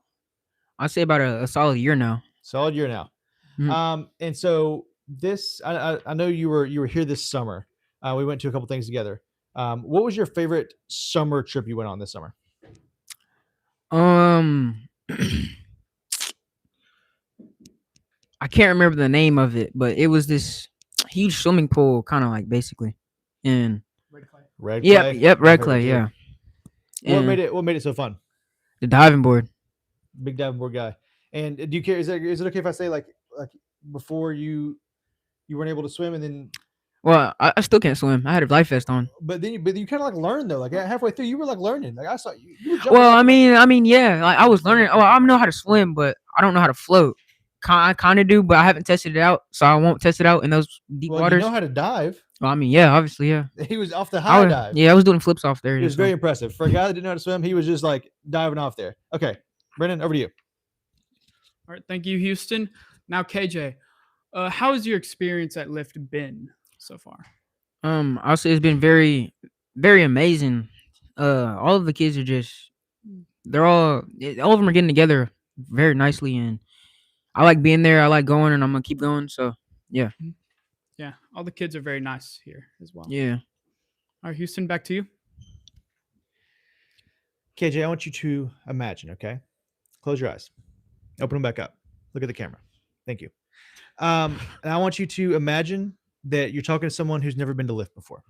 I'd say about a solid year now. Solid year now. Mhm. And so this, I know you were here this summer. We went to a couple things together. What was your favorite summer trip you went on this summer? I can't remember the name of it, but it was this huge swimming pool, kind of like basically. And Red yep, Clay? yep, My red favorite clay, too. yeah. What And made it so fun? the diving board. Big diving board guy. And do you care? Is it okay if I say like before you weren't able to swim and then Well, I still can't swim. I had a life vest on. but you kind of like learned though. Like halfway through, you were like learning. Like I saw you. You were jumping Well, off I mean, yeah. Like I was learning. Oh, I know how to swim, but I don't know how to float. I kind of do, but I haven't tested it out, so I won't test it out in those deep well, waters. you know how to dive. Well, I mean, yeah, obviously, yeah. He was off the I high was, dive. yeah, I was doing flips off there. It was so. very impressive for a guy that didn't know how to swim. He was just like diving off there. Okay, Brendan, over to you. All right. Thank you, Houston. Now, KJ, how has your experience at Lyft been so far? I'll say it's been very, very amazing. All of the kids are just, all of them are getting together very nicely, and I like being there. I like going, and I'm gonna keep going. So yeah, Yeah, all the kids are very nice here as well. yeah. All right, Houston, back to you. KJ, I want you to imagine. Okay, close your eyes, open them back up, look at the camera. Thank you. And I want you to imagine that you're talking to someone who's never been to Lyft before.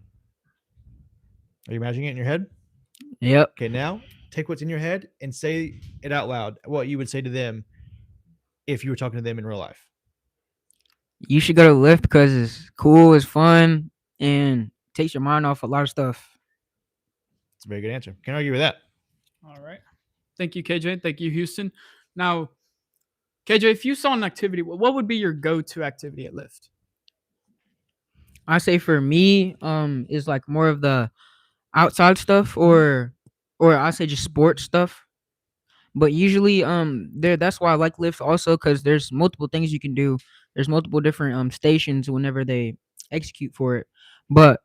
Are you imagining it in your head? Yep. Okay, now take what's in your head and say it out loud. What you would say to them if you were talking to them in real life. You should go to Lyft because it's cool, it's fun, and takes your mind off a lot of stuff. It's a very good answer. Can't argue with that. All right. Thank you, KJ. Thank you, Houston. Now, KJ, if you saw an activity, what would be your go-to activity at Lyft? I say for me, is like more of the outside stuff or or I say just sports stuff. But usually, there that's why I like Lyft also because there's multiple things you can do. There's multiple different stations whenever they execute for it. But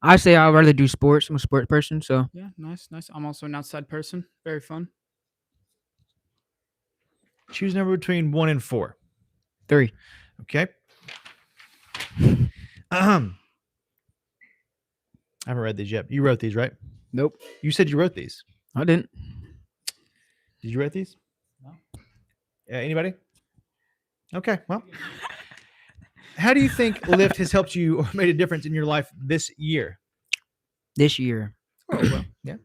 I say I'd rather do sports. I'm a sports person, so Yeah, nice, nice. I'm also an outside person. Very fun. Choose a number between 1 and 4. 3. Okay. I haven't read these yet. You wrote these, right? Nope, You said you wrote these. I didn't. Did you write these? No. Anybody? Okay. Well, how do you think Lyft has helped you or made a difference in your life this year? This year. Oh, well, yeah.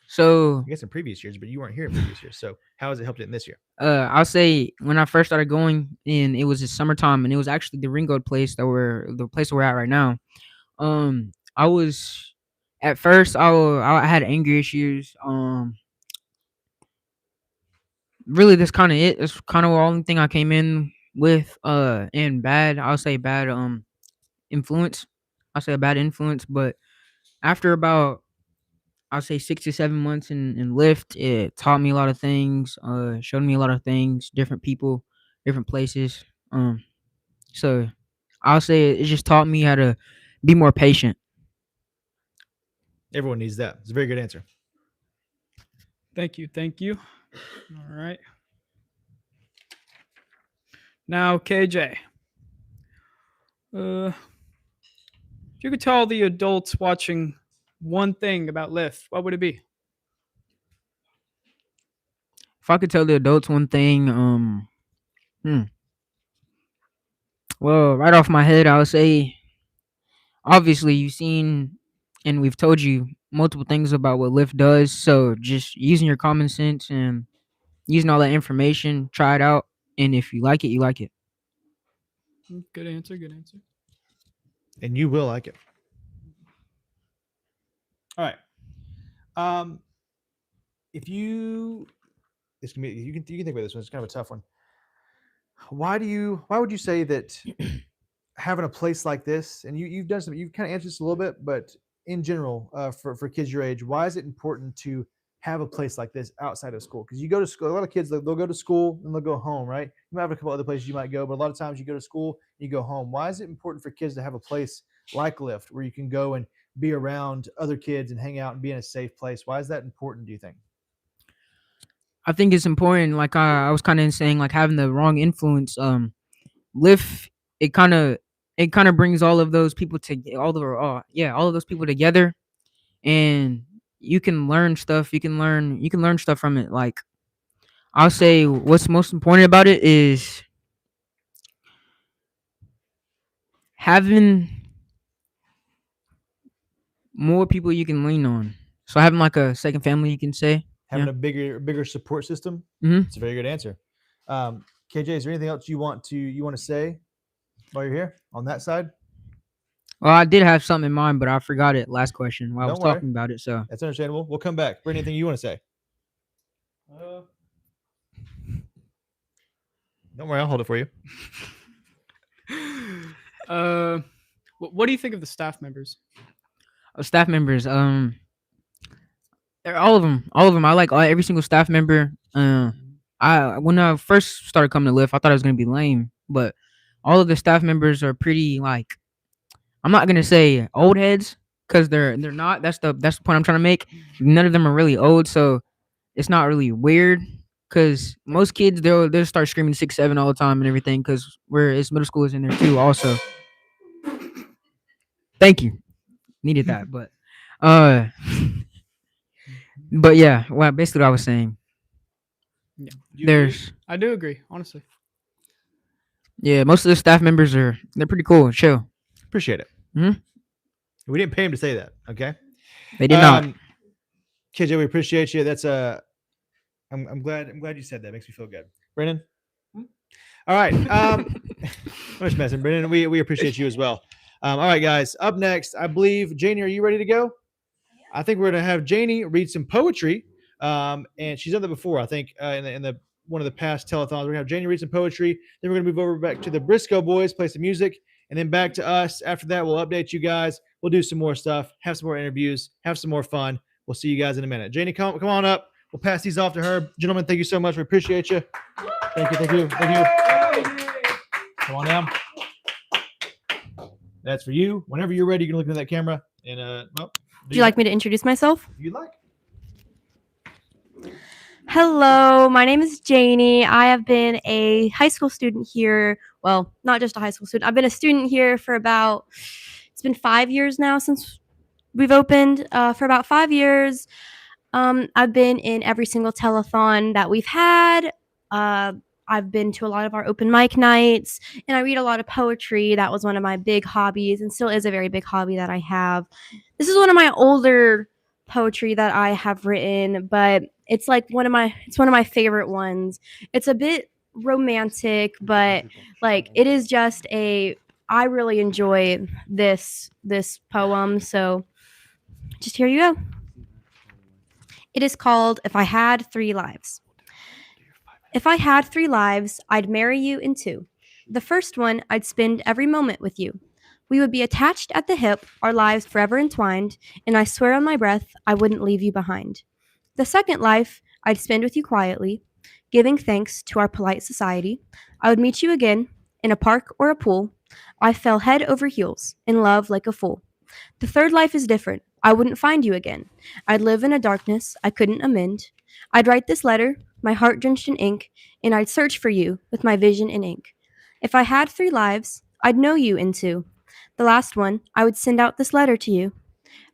So I guess in previous years, but you weren't here in previous years. So how has it helped it in this year? I'll say when I first started going in, it was the summertime, and it was actually the Ringgold place the place we're at right now. I was at first I had anger issues. Really, that's kind of it. That's kind of the only thing I came in with. And bad. I'll say bad. Influence. I'll say a bad influence, but after about I'll say 6 to 7 months in Lyft, it taught me a lot of things, showed me a lot of things, different people, different places. So I'll say it just taught me how to be more patient. Everyone needs that. It's a very good answer. Thank you. Thank you. All right. Now, KJ. If you could tell the adults watching one thing about Lyft, what would it be? If I could tell the adults one thing, well, right off my head, I would say, obviously, you've seen and we've told you multiple things about what Lyft does. So just using your common sense and using all that information, try it out, and if you like it, you like it. Good answer. Good answer. And you will like it. All right. If you this can be you can think about this one. It's kind of a tough one. Why would you say that having a place like this, and you've done some, you've kind of answered this a little bit, but in general, for kids your age, why is it important to have a place like this outside of school? Because you go to school, a lot of kids they'll go to school and they'll go home, right? You might have a couple other places you might go, but a lot of times you go to school, you go home. Why is it important for kids to have a place like Lyft where you can go and be around other kids and hang out and be in a safe place? Why is that important, do you think? I think it's important. Like I was kind of saying, like having the wrong influence. Lyft it kind of brings all of those people to all of those people together, and you can learn stuff. You can learn stuff from it. Like I'll say, what's most important about it is having more people you can lean on. So having like a second family, you can say. Having Yeah. a bigger support system. Mhm. It's a very good answer. KJ, is there anything else you want to say while you're here on that side? Well, I did have something in mind, but I forgot it last question while I was Don't worry. talking about it. So That's understandable. We'll come back. Brittany, anything you want to say? Don't worry, I'll hold it for you. What do you think of the staff members? staff members, all of them, I like every single staff member. I when I first started coming to Lyft, I thought I was gonna be lame, but all of the staff members are pretty like I'm not gonna say old heads because they're not. That's the point I'm trying to make. None of them are really old, so it's not really weird. Because most kids they'll start screaming 6, 7 all the time and everything. Because it's middle schoolers in there too. Also, thank you, needed that, uh, but yeah, well, basically what I was saying. Yeah, There's I do agree, honestly. yeah, most of the staff members they're pretty cool, and chill. Appreciate it. Mhm. We didn't pay him to say that. Okay. They did not. KJ, we appreciate you. That's I'm glad you said that. Makes me feel good. Brennan. All right. I'm just messing. Brennan, we appreciate you as well. All right, guys. Up next, I believe Janie, are you ready to go? I think we're gonna have Janie read some poetry. And she's done that before, I think, in the one of the past telethons. We're gonna have Janie read some poetry. Then we're gonna move over back to the Briscoe boys, play some music, and then back to us. After that, we'll update you guys. We'll do some more stuff, have some more interviews, have some more fun. We'll see you guys in a minute. Janie, come on up. We'll pass these off to her. Gentlemen, thank you so much. We appreciate you. Thank you. Come on down. That's for you. Whenever you're ready, you can look into that camera. And Would you like me to introduce myself? If you'd like. Hello, my name is Janie. I have been a high school student here. Well, not just a high school student. I've been a student here for it's been 5 years now since we've opened. For about 5 years. I've been in every single telethon that we've had. I've been to a lot of our open mic nights, and I read a lot of poetry. That was one of my big hobbies, and still is a very big hobby that I have. This is one of my older poetry that I have written, but it's like one of my favorite ones. It's a bit romantic, but like it is just I really enjoy this poem, so just here you go. It is called If I Had 3 Lives. If I had 3 lives, I'd marry you in 2. The first one, I'd spend every moment with you. We would be attached at the hip, our lives forever entwined, and I swear on my breath, I wouldn't leave you behind. The second life, I'd spend with you quietly, giving thanks to our polite society. I would meet you again, in a park or a pool. I fell head over heels, in love like a fool. The third life is different. I wouldn't find you again. I'd live in a darkness I couldn't amend. I'd write this letter, my heart drenched in ink, and I'd search for you with my vision in ink. If I had 3 lives, I'd know you in 2. The last one, I would send out this letter to you.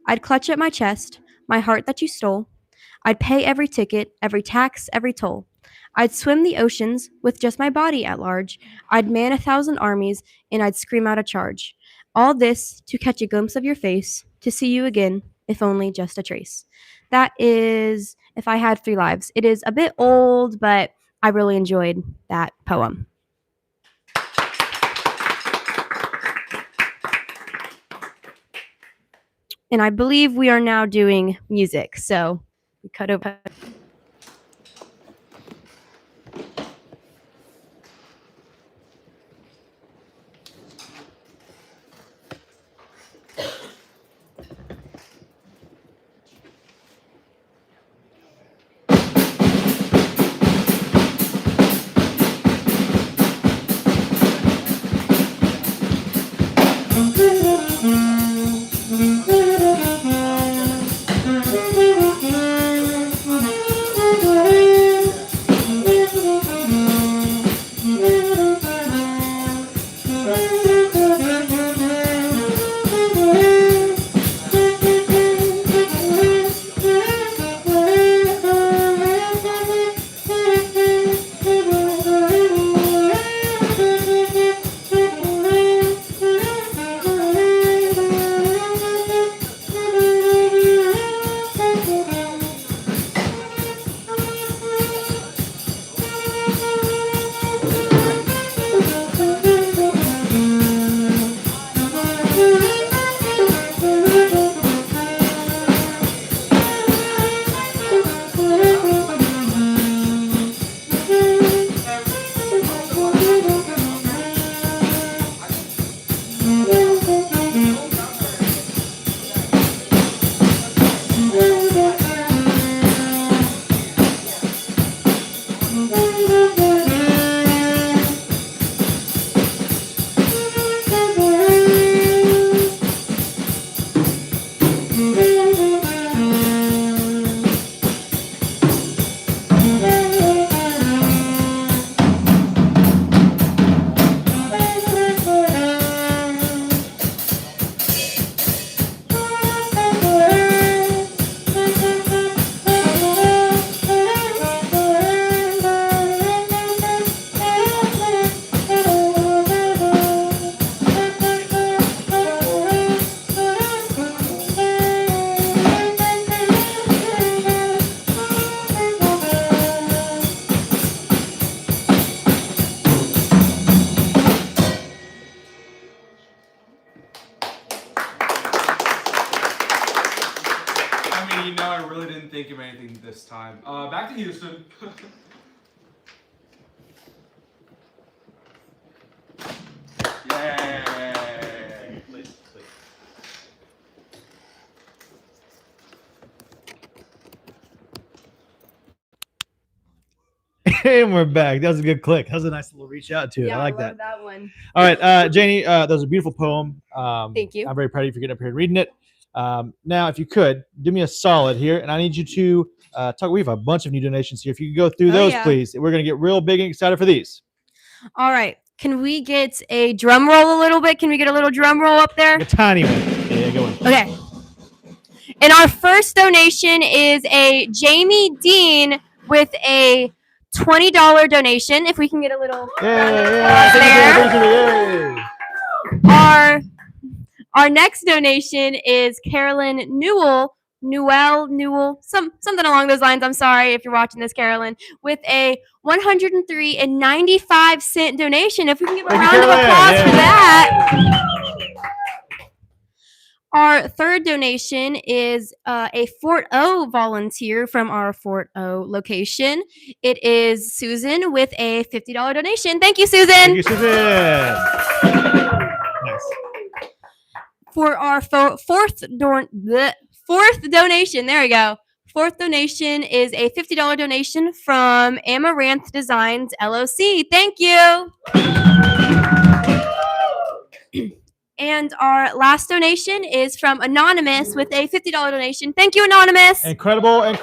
I'd clutch at my chest, my heart that you stole. I'd pay every ticket, every tax, every toll. I'd swim the oceans with just my body at large. I'd man 1,000 armies, and I'd scream out a charge. All this to catch a glimpse of your face, to see you again, if only just a trace. That is If I Had 3 Lives. It is a bit old, but I really enjoyed that poem. And I believe we are now doing music, so we cut over. I really didn't think of anything this time. Back to Houston. Yay! And we're back. That was a good click. That was a nice little reach out to it. I like that. that one. All right, Janie, that was a beautiful poem. Thank you. I'm very proud of you for getting up here and reading it. Now, if you could, do me a solid here, and I need you to talk. We have a bunch of new donations here. If you could go through those, yeah. please. We're going to get real big and excited for these. All right. Can we get a drum roll a little bit? Can we get a little drum roll up there? A tiny one. Yeah, go on. Okay. And our first donation is a Jamie Dean with a $20 donation. If we can get a little there. Our next donation is Carolyn Newell, something along those lines. I'm sorry if you're watching this, Carolyn, with a $103.95 donation. If we can give a round of applause for that. Our third donation is a Fort O volunteer from our Fort O location. It is Susan with a $50 donation. Thank you, Susan. Thank you, Susan. Nice. For our fourth donation, there we go. Fourth donation is a $50 donation from Amaranth Designs LLC. Thank you. And our last donation is from Anonymous with a $50 donation. Thank you, Anonymous. Incredible. And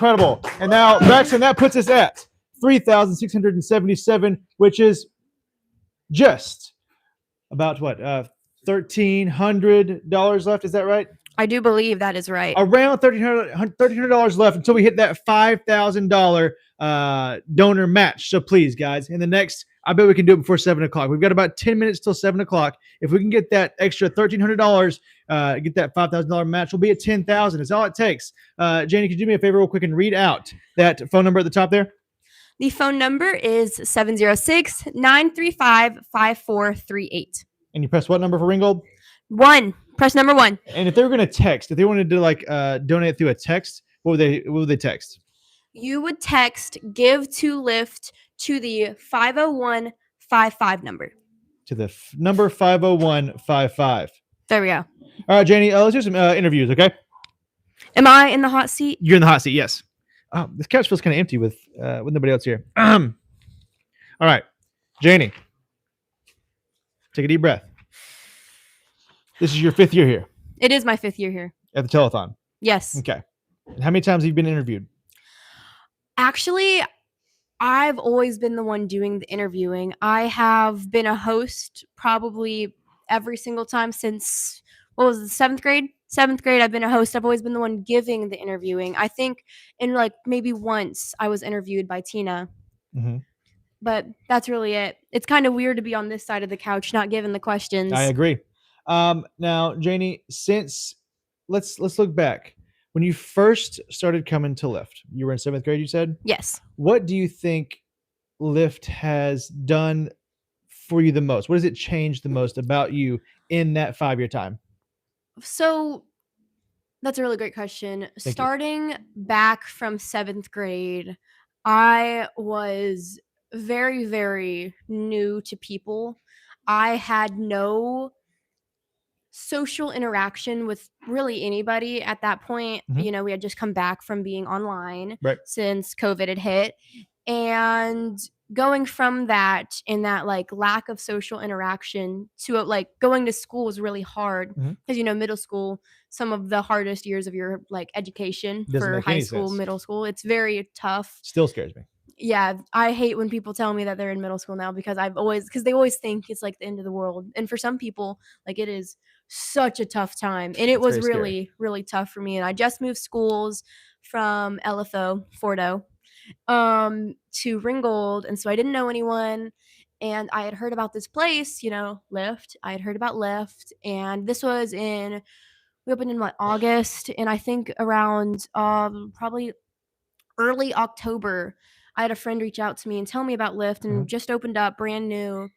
now, Braxton, that puts us at $3,677, which is just about what? $1,300 left. Is that right? I do believe that is right. Around $1,300 left until we hit that $5,000 donor match. So please, guys, in the next, I bet we can do it before 7 o'clock. We've got about 10 minutes till 7 o'clock. If we can get that extra $1,300, get that $5,000 match, we'll be at $10,000. It's all it takes. Janie, could you do me a favor real quick and read out that phone number at the top there? The phone number is 706-935-5438. And you press what number for Ringgold? 1. Press number 1. And if they were going to text, if they wanted to donate through a text, what would they text? You would text "Give to Lyft" to the 50155 number. To the number 50155. There we go. All right, Janie, let's do some interviews, okay? Am I in the hot seat? You're in the hot seat, yes. Oh, this couch feels kind of empty with nobody else here. All right, Janie, take a deep breath. This is your 5th year here It is my 5th year here. at the Telethon. Yes. Okay. And how many times have you been interviewed? Actually, I've always been the one doing the interviewing. I have been a host probably every single time since, what was it, 7th grade? 7th grade, I've been a host. I've always been the one giving the interviewing. I think in maybe once I was interviewed by Tina. Mm-hmm. But that's really it. It's kind of weird to be on this side of the couch, not given the questions. I agree. Now, Janie, let's look back. When you first started coming to Lyft, you were in 7th grade, you said? Yes. What do you think Lyft has done for you the most? What has it changed the most about you in that 5-year time? So that's a really great question. Starting back from 7th grade, I was very, very new to people. I had no social interaction with really anybody at that point. Mhm. We had just come back from being online Right. since COVID had hit. And going from that and that lack of social interaction to going to school was really hard Mhm. because middle school, some of the hardest years of your education Doesn't for make high any school, sense. middle school. It's very tough. Still scares me. Yeah, I hate when people tell me that they're in middle school now because they always think it's like the end of the world. And for some people, it is such a tough time. And it was very scary. really, really tough for me. And I just moved schools from LFO, Fort O, to Ringgold. And so I didn't know anyone. And I had heard about this place, Lyft. I had heard about Lyft. And this was we opened in August. And I think around probably early October, I had a friend reach out to me and tell me about Lyft and just opened up brand new.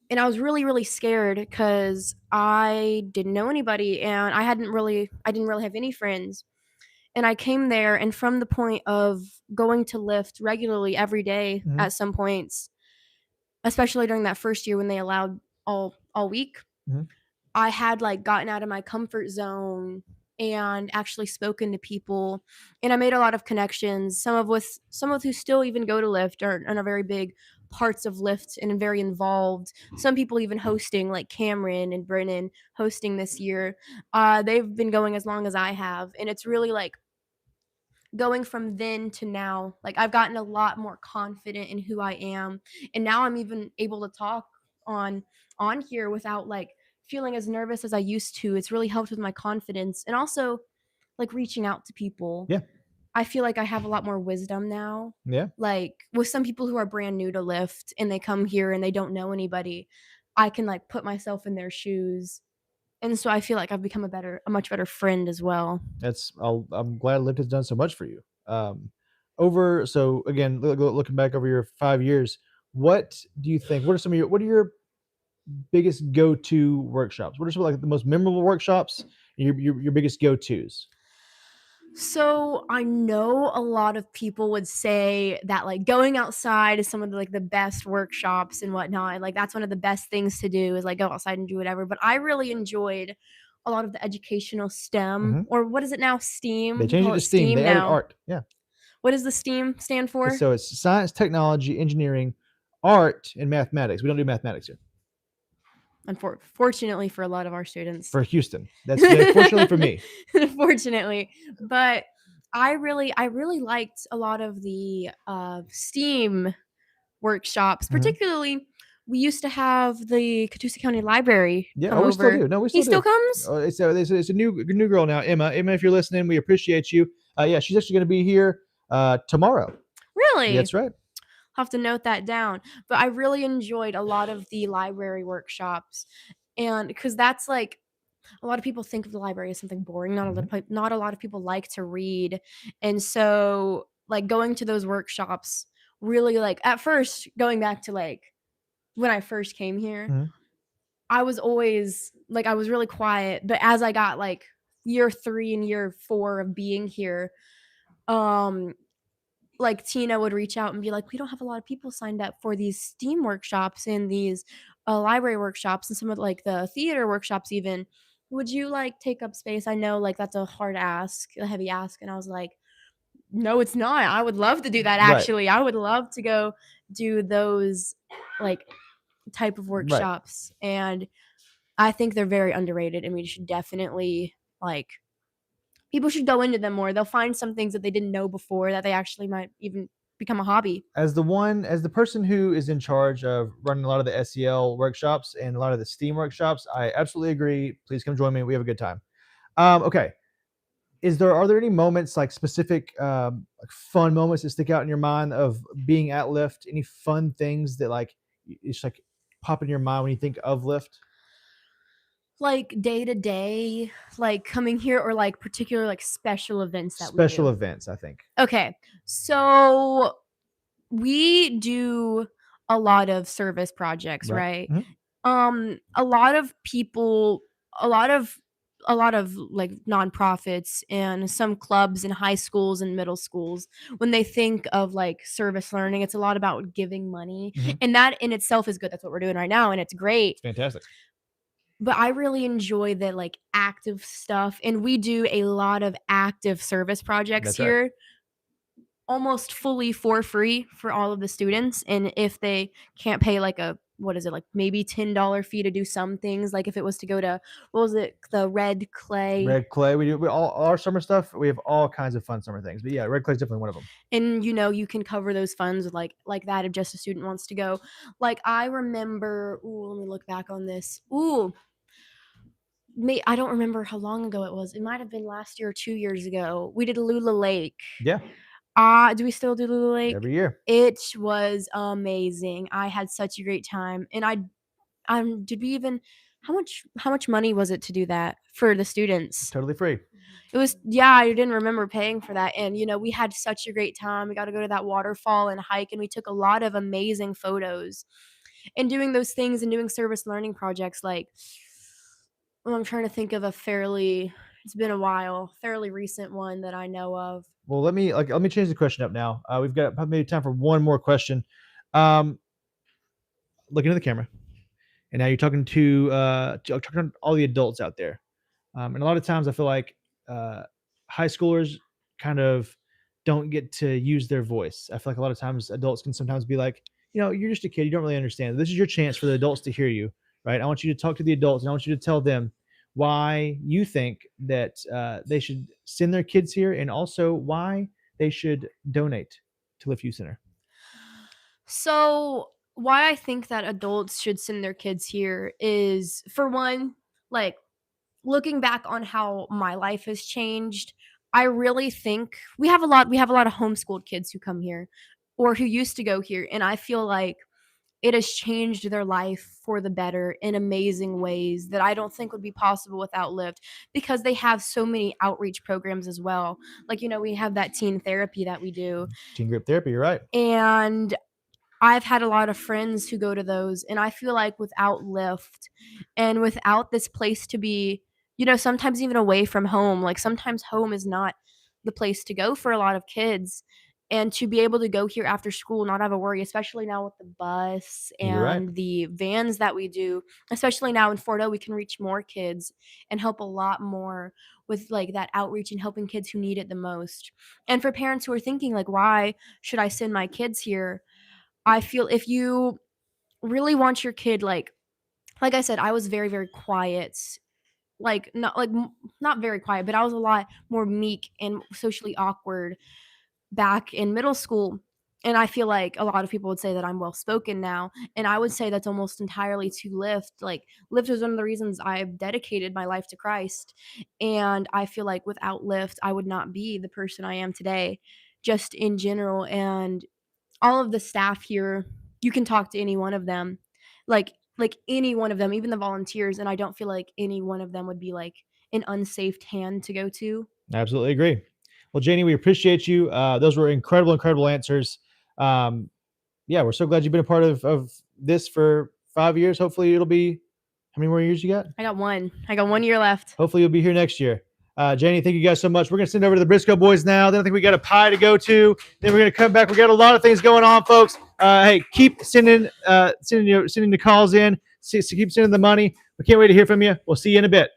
And I was really, really scared because I didn't know anybody and I didn't really have any friends. And I came there, and from the point of going to Lyft regularly every day Mhm. at some points, especially during that first year when they allowed all week, Mhm. I had gotten out of my comfort zone and actually spoken to people, and I made a lot of connections. Some of who still even go to Lyft or and are very big parts of Lyft and very involved. Some people even hosting, like Cameron and Brennan hosting this year. They've been going as long as I have, and it's really like going from then to now. Like I've gotten a lot more confident in who I am, and now I'm even able to talk on on here without like feeling as nervous as I used to. It's really helped with my confidence and also like reaching out to people. Yeah. I feel like I have a lot more wisdom now. Yeah. Like with some people who are brand new to Lyft and they come here and they don't know anybody, I can like put myself in their shoes. And so I feel like I've become a much better friend as well. I'm glad Lyft has done so much for you. Over so again, looking back over your 5 years, what do you think? What are your biggest go-to workshops? What are some like the most memorable workshops? Your biggest go-tos? So I know a lot of people would say that like going outside is some of the like the best workshops and whatnot. Like that's one of the best things to do is like go outside and do whatever. But I really enjoyed a lot of the educational STEM, Mhm. or what is it now? STEAM. They We changed call it to it STEAM. They added now. art. Yeah. What does the STEAM stand for? So it's science, technology, engineering, art, and mathematics. We don't do mathematics here Fortunately for a lot of our students. for Houston. That's fortunately for me. Fortunately, but I really liked a lot of the STEAM workshops. Mhm. Particularly, we used to have the Catoosa County Library Yeah, come oh, we still over. do. No, we He still still do. comes? It's a new girl now, Emma. Emma, if you're listening, we appreciate you. Yeah, she's actually going to be here tomorrow. Really? That's right. I'll have to note that down. But I really enjoyed a lot of the library workshops, and because that's like a lot of people think of the library as something boring. Not a lot of people like to read, and so like going to those workshops really like at first going back to like when I first came here, Mhm. I was always like I was really quiet, but as I got like year 3 and year 4 of being here, um like Tina would reach out and be like, "We don't have a lot of people signed up for these STEAM workshops and these library workshops and some of like the theater workshops even. Would you like take up space? I know like that's a hard ask, a heavy ask." And I was like, "No, it's not. I would love to do that Right. actually. I would love to go do those like type of Right. workshops." And I think they're very underrated and we should definitely like people should go into them more. They'll find some things that they didn't know before that they actually might even become a hobby. As the person who is in charge of running a lot of the SEL workshops and a lot of the STEAM workshops, I absolutely agree. Please come join me. We have a good time. Okay. Are there any moments like specific like fun moments that stick out in your mind of being at Lyft? Any fun things that like it's like pop in your mind when you think of Lyft? Like day to day, like coming here or like particular like special events that Special we do. events, I think. Okay. So we do a lot of service projects, right? Mhm. A lot of people, a lot of like nonprofits and some clubs in high schools and middle schools, when they think of like service learning, it's a lot about giving money. Mhm. And that in itself is good. That's what we're doing right now, and it's great. Fantastic. But I really enjoy the like active stuff, and we do a lot of active service projects That's right. here almost fully for free for all of the students. And if they can't pay like a what is it, like maybe $10 fee to do some things, like if it was to go to what was it, the red clay, Red clay. We all our summer stuff. We have all kinds of fun summer things. But yeah, red clay is definitely one of them. and you know you can cover those funds with like that if just a student wants to go. Like I remember, let me look back on this. I don't remember how long ago it was. It might have been last year or 2 years ago. We did Lula Lake. Yeah. Do we still do Lula Lake? Every year. It was amazing. I had such a great time. And did we even how much money was it to do that for the students? Totally free. It was, yeah, I didn't remember paying for that. And you know, we had such a great time. We got to go to that waterfall and hike, and we took a lot of amazing photos. And doing those things and doing service learning projects like I'm trying to think of it's been a while, fairly recent one that I know of. Well, let me change the question up now. We've got maybe time for one more question. Looking at the camera, and now you're talking to all the adults out there. And a lot of times I feel like high schoolers kind of don't get to use their voice. I feel like a lot of times adults can sometimes be like, you're just a kid. You don't really understand. This is your chance for the adults to hear you, right? I want you to talk to the adults, and I want you to tell them why you think that they should send their kids here, and also why they should donate to Lift Youth Center. So, why I think that adults should send their kids here is, for one, like looking back on how my life has changed, I really think we have a lot of homeschooled kids who come here or who used to go here, and I feel like it has changed their life for the better in amazing ways that I don't think would be possible without Lyft, because they have so many outreach programs as well. Like, we have that teen therapy that we do. Teen group therapy, you're right. And I've had a lot of friends who go to those, and I feel like without Lyft and without this place to be, sometimes even away from home, like sometimes home is not the place to go for a lot of kids. And to be able to go here after school, not have a worry, especially now with the bus You're right. and the vans that we do, especially now in Fort O, we can reach more kids and help a lot more with like that outreach and helping kids who need it the most. And for parents who are thinking like, why should I send my kids here? I feel if you really want your kid, like I said, I was very, very quiet. Not very quiet, but I was a lot more meek and socially awkward back in middle school. And I feel like a lot of people would say that I'm well spoken now. And I would say that's almost entirely to Lyft. Like, Lyft was one of the reasons I've dedicated my life to Christ. And I feel like without Lyft, I would not be the person I am today, just in general. And all of the staff here, you can talk to any one of them, like any one of them, even the volunteers, and I don't feel like any one of them would be like an unsafe hand to go to. Absolutely agree. Well, Janie, we appreciate you. Those were incredible answers. Yeah, we're so glad you've been a part of this for 5 years. Hopefully it'll be, how many more years you got? I got 1 year left. Hopefully you'll be here next year. Janie, thank you guys so much. We're going to send over to the Briscoe boys now. Then I think we got a pie to go to. Then we're going to come back. We got a lot of things going on, folks. Hey, keep sending the calls in. Keep sending the money. We can't wait to hear from you. We'll see you in a bit.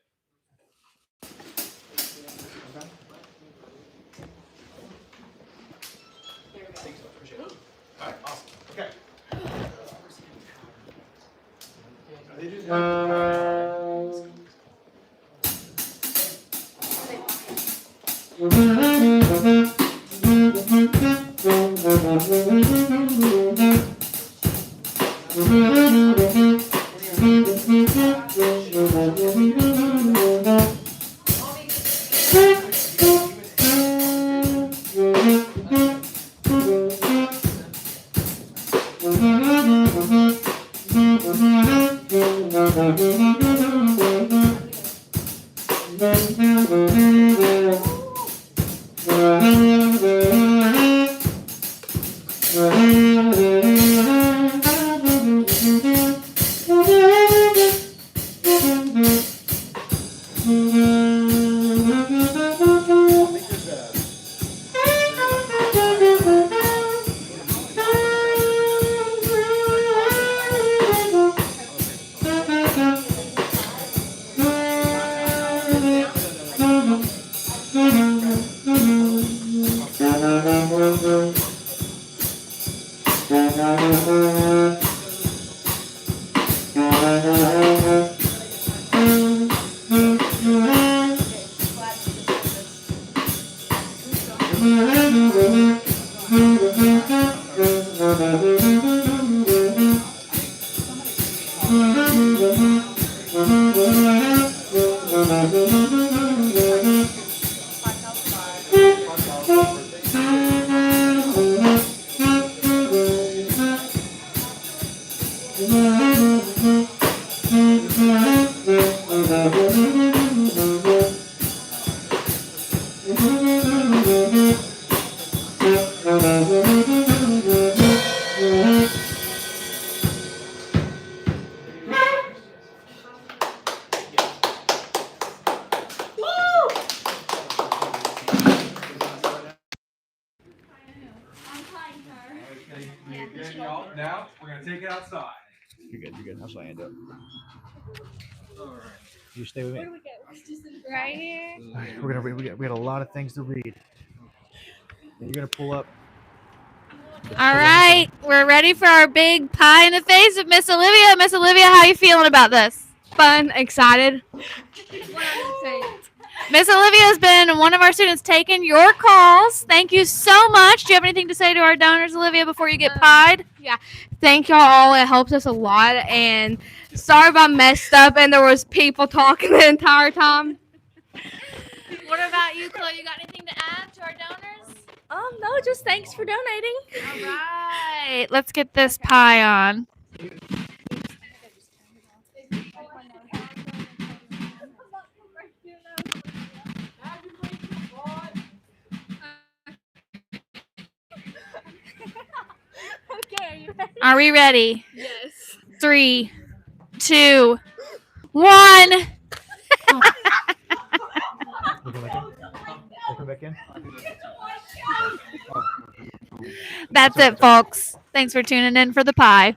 Now we're gonna take it outside. You're good. How shall I end up? You stay with me. Right here. All right, we're gonna read. We got a lot of things to read. You're gonna pull up. All right, we're ready for our big pie in the face of Miss Olivia. Miss Olivia, how you feeling about this? Fun, excited. Miss Olivia has been one of our students taking your calls. Thank you so much. Do you have anything to say to our donors, Olivia, before you get pied? Yeah. Thank y'all all. It helps us a lot. And sorry if I messed up and there was people talking the entire time. What about you, Chloe? You got anything to add to our donors? No, just thanks for donating. All right, let's get this pie on. Okay. Are we ready? Yes. 3, 2, 1. Come back in. That's it, folks. Thanks for tuning in for the pie.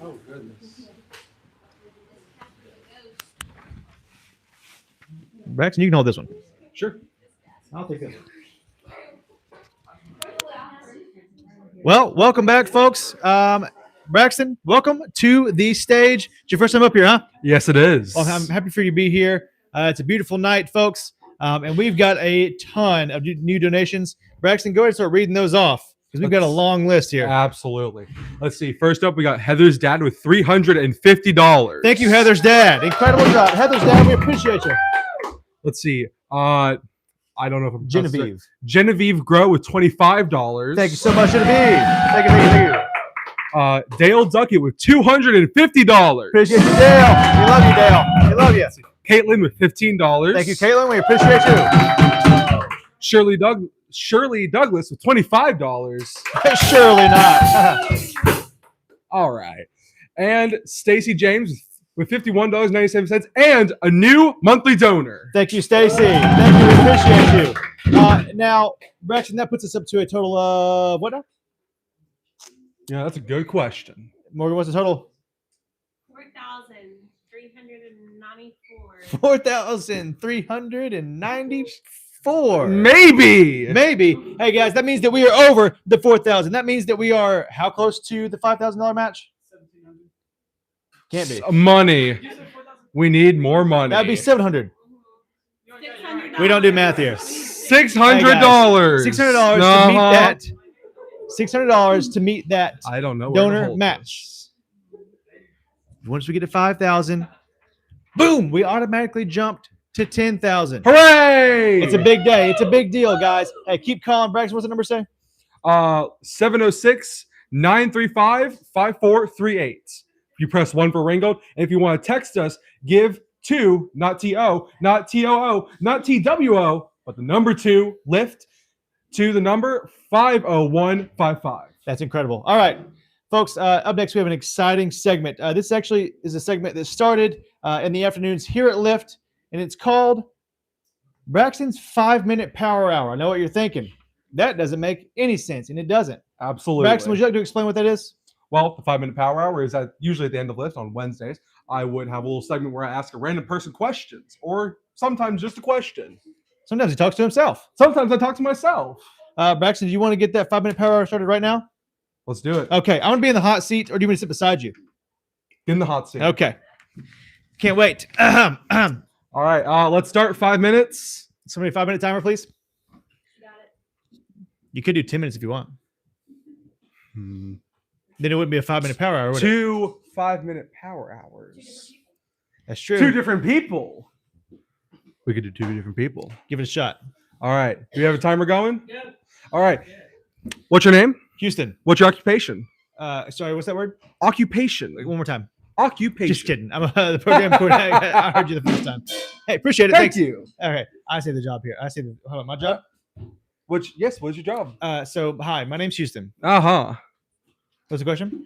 Oh, goodness. Braxton, you can hold this one. Sure. I'll take this one. Well, welcome back, folks. Braxton, welcome to the stage. It's your first time up here, huh? Yes, it is. Well, I'm happy for you to be here. It's a beautiful night, folks. And we've got a ton of new donations. Braxton, go ahead and start reading those off because we've got a long list here. Absolutely. Let's see. First up, we got Heather's dad with $350. Thank you, Heather's dad. Incredible job. Heather's dad, we appreciate you. Let's see. I don't know if I'm Genevieve. Genevieve Grow with $25. Thank you so much, Genevieve. Thank you. Dale Duckett with $250. Appreciate you, Dale. We love you, Dale. We love you. Caitlin with $15. Thank you, Caitlin. We appreciate you. Shirley Douglas with $25. Surely not. All right. And Stacy James with $51.97 and a new monthly donor. Thank you, Stacy. Thank you. We appreciate you. Now, Braxton, that puts us up to a total of what now? Yeah, that's a good question. Morgan, what's the total? 4,394. 4,394. Maybe. Hey, guys, that means that we are over the 4,000. That means that we are how close to the $5,000 match? Can't be. Money. We need more money. That'd be 700. We don't do math here. $600. $600 to meet Uh-huh. that. $600 to meet that I don't know. where to donor hold match. Once we get to 5,000, boom, we automatically jumped to 10,000. this. Hooray! It's a big day. It's a big deal, guys. Hey, keep calling. Braxton, what's the number say? 706-935-5438. You press 1 for Ringo. And if you want to text us, give 2, not T-O, not T-O-O, not T-W-O, but the number 2, lift to the number 50155. That's incredible. All right, folks, up next we have an exciting segment. This actually is a segment that started in the afternoons here at Lyft, and it's called Braxton's 5-Minute Power Hour. I know what you're thinking. That doesn't make any sense, and it doesn't. Absolutely. Braxton, would you like to explain what that is? Well, the 5-minute power hour is usually at the end of Lyft on Wednesdays. I would have a little segment where I ask a random person questions, or sometimes just a question. Sometimes he talks to himself. Sometimes I talk to myself. Braxton, do you want to get that 5-minute power hour started right now? Let's do it. Okay, I want to be in the hot seat, or do you want me to sit beside you? In the hot seat. Okay. Can't wait. All right, let's start 5 minutes. Somebody 5-minute timer, please. You could do 10 minutes if you want. Then it wouldn't be a 5-minute power hour, would it? 2 5-minute power hours. That's true. 2 different people. We could do 2 different people. Give it a shot. All right. Do we have a timer going? Yeah. All right. What's your name? Houston. What's your occupation? Sorry, what's that word? Occupation. One more time. Occupation. Just kidding. I'm the program coordinator. I heard you the first time. Hey, appreciate it. Thank Thanks. you. Okay, I say the job here. I say the hold on, my job. What's your job? So hi, my name's Houston. Uh-huh. What's the question?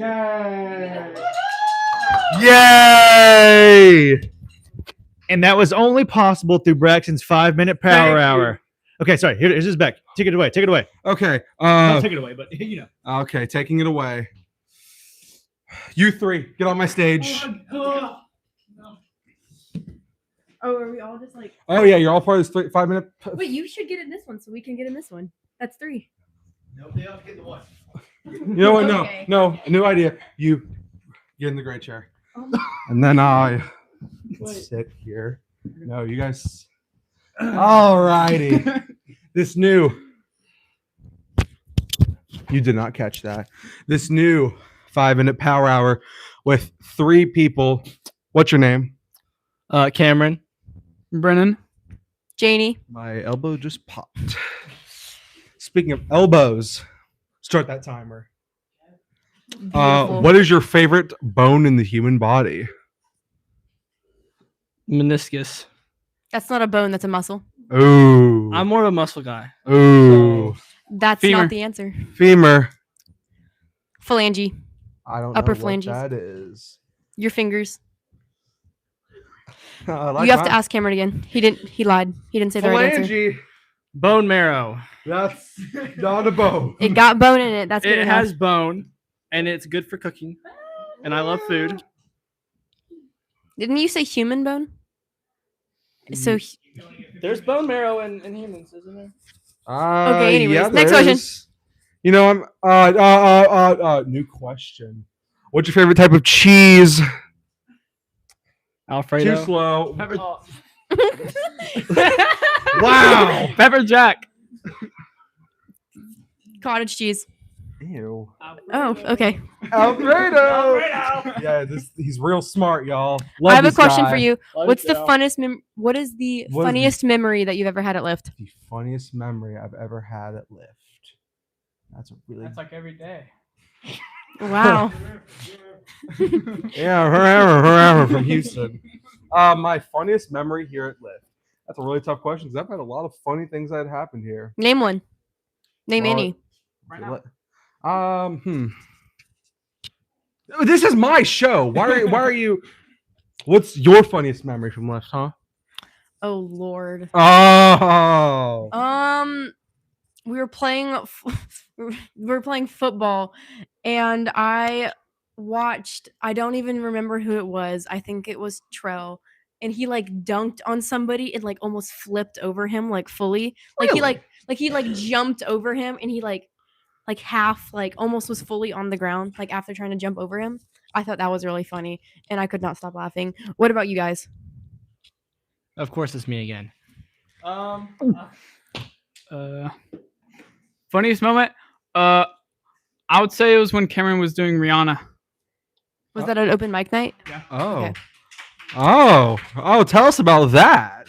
Yay! Yay! And that was only possible through Braxton's 5-minute power Thank you. hour. Okay, sorry. Here's his back. Take it away. Take it away. Okay. Not take it away, but you know. Okay, taking it away. You three, get on my stage. Oh, are we all just like? Oh yeah, you're all part of this 5-minute. Wait, you should get in this one so we can get in this one. That's 3. Nobody else get the one. You know what? No, Okay. no, a new idea. You get in the gray chair, Oh. and then I sit here. No, you guys. All righty. This new. You did not catch that. This new 5-minute power hour with 3 people. What's your name? Cameron. Brennan. Janie. My elbow just popped. Speaking of elbows, start that timer. Beautiful. What is your favorite bone in the human body? Meniscus. That's not a bone. That's a muscle. Ooh. I'm more of a muscle guy. Ooh. That's Femur. not the answer. Femur. Phalange. I don't Upper know phalanges. what that is. Your fingers. I like You have to mine. ask Cameron again. He didn't. He lied. He didn't say the right answer. Phalange. Bone marrow. That's not a bone. It got bone in it. That's good It enough. has bone, and it's good for cooking. And I love food. Didn't you say human bone? So There's bone marrow in humans, isn't there? Okay, anyways, yeah, next there question. is. You know, I'm new question. What's your favorite type of cheese? Alfredo. Too slow. Oh. Wow. Pepper Jack. cottage cheese. Ew. Oh, okay. Alfredo. Yeah, he's real smart, y'all. Love I have a this question guy. for you. Love What's it, the Joe. funnest what is the What is funniest memory that you've ever had at Lyft? The funniest memory I've ever had at Lyft. That's a really That's like every day. Wow. yeah, forever from Houston. My funniest memory here at Lyft. That's a really tough question because I've had a lot of funny things that happened here. Name one. Name Well, any. This is my show. Why are you? What's your funniest memory from Lyft, huh? Oh Lord. Oh. We were playing football, and I watched. I don't even remember who it was. I think it was Trell, and he like dunked on somebody and like almost flipped over him like fully. Like he jumped over him, and he like half like almost was fully on the ground like after trying to jump over him. I thought that was really funny, and I could not stop laughing. What about you guys? Of course, it's me again. Funniest moment? I would say it was when Cameron was doing Rihanna. Was that an open mic night? Oh. Okay. Oh, tell us about that.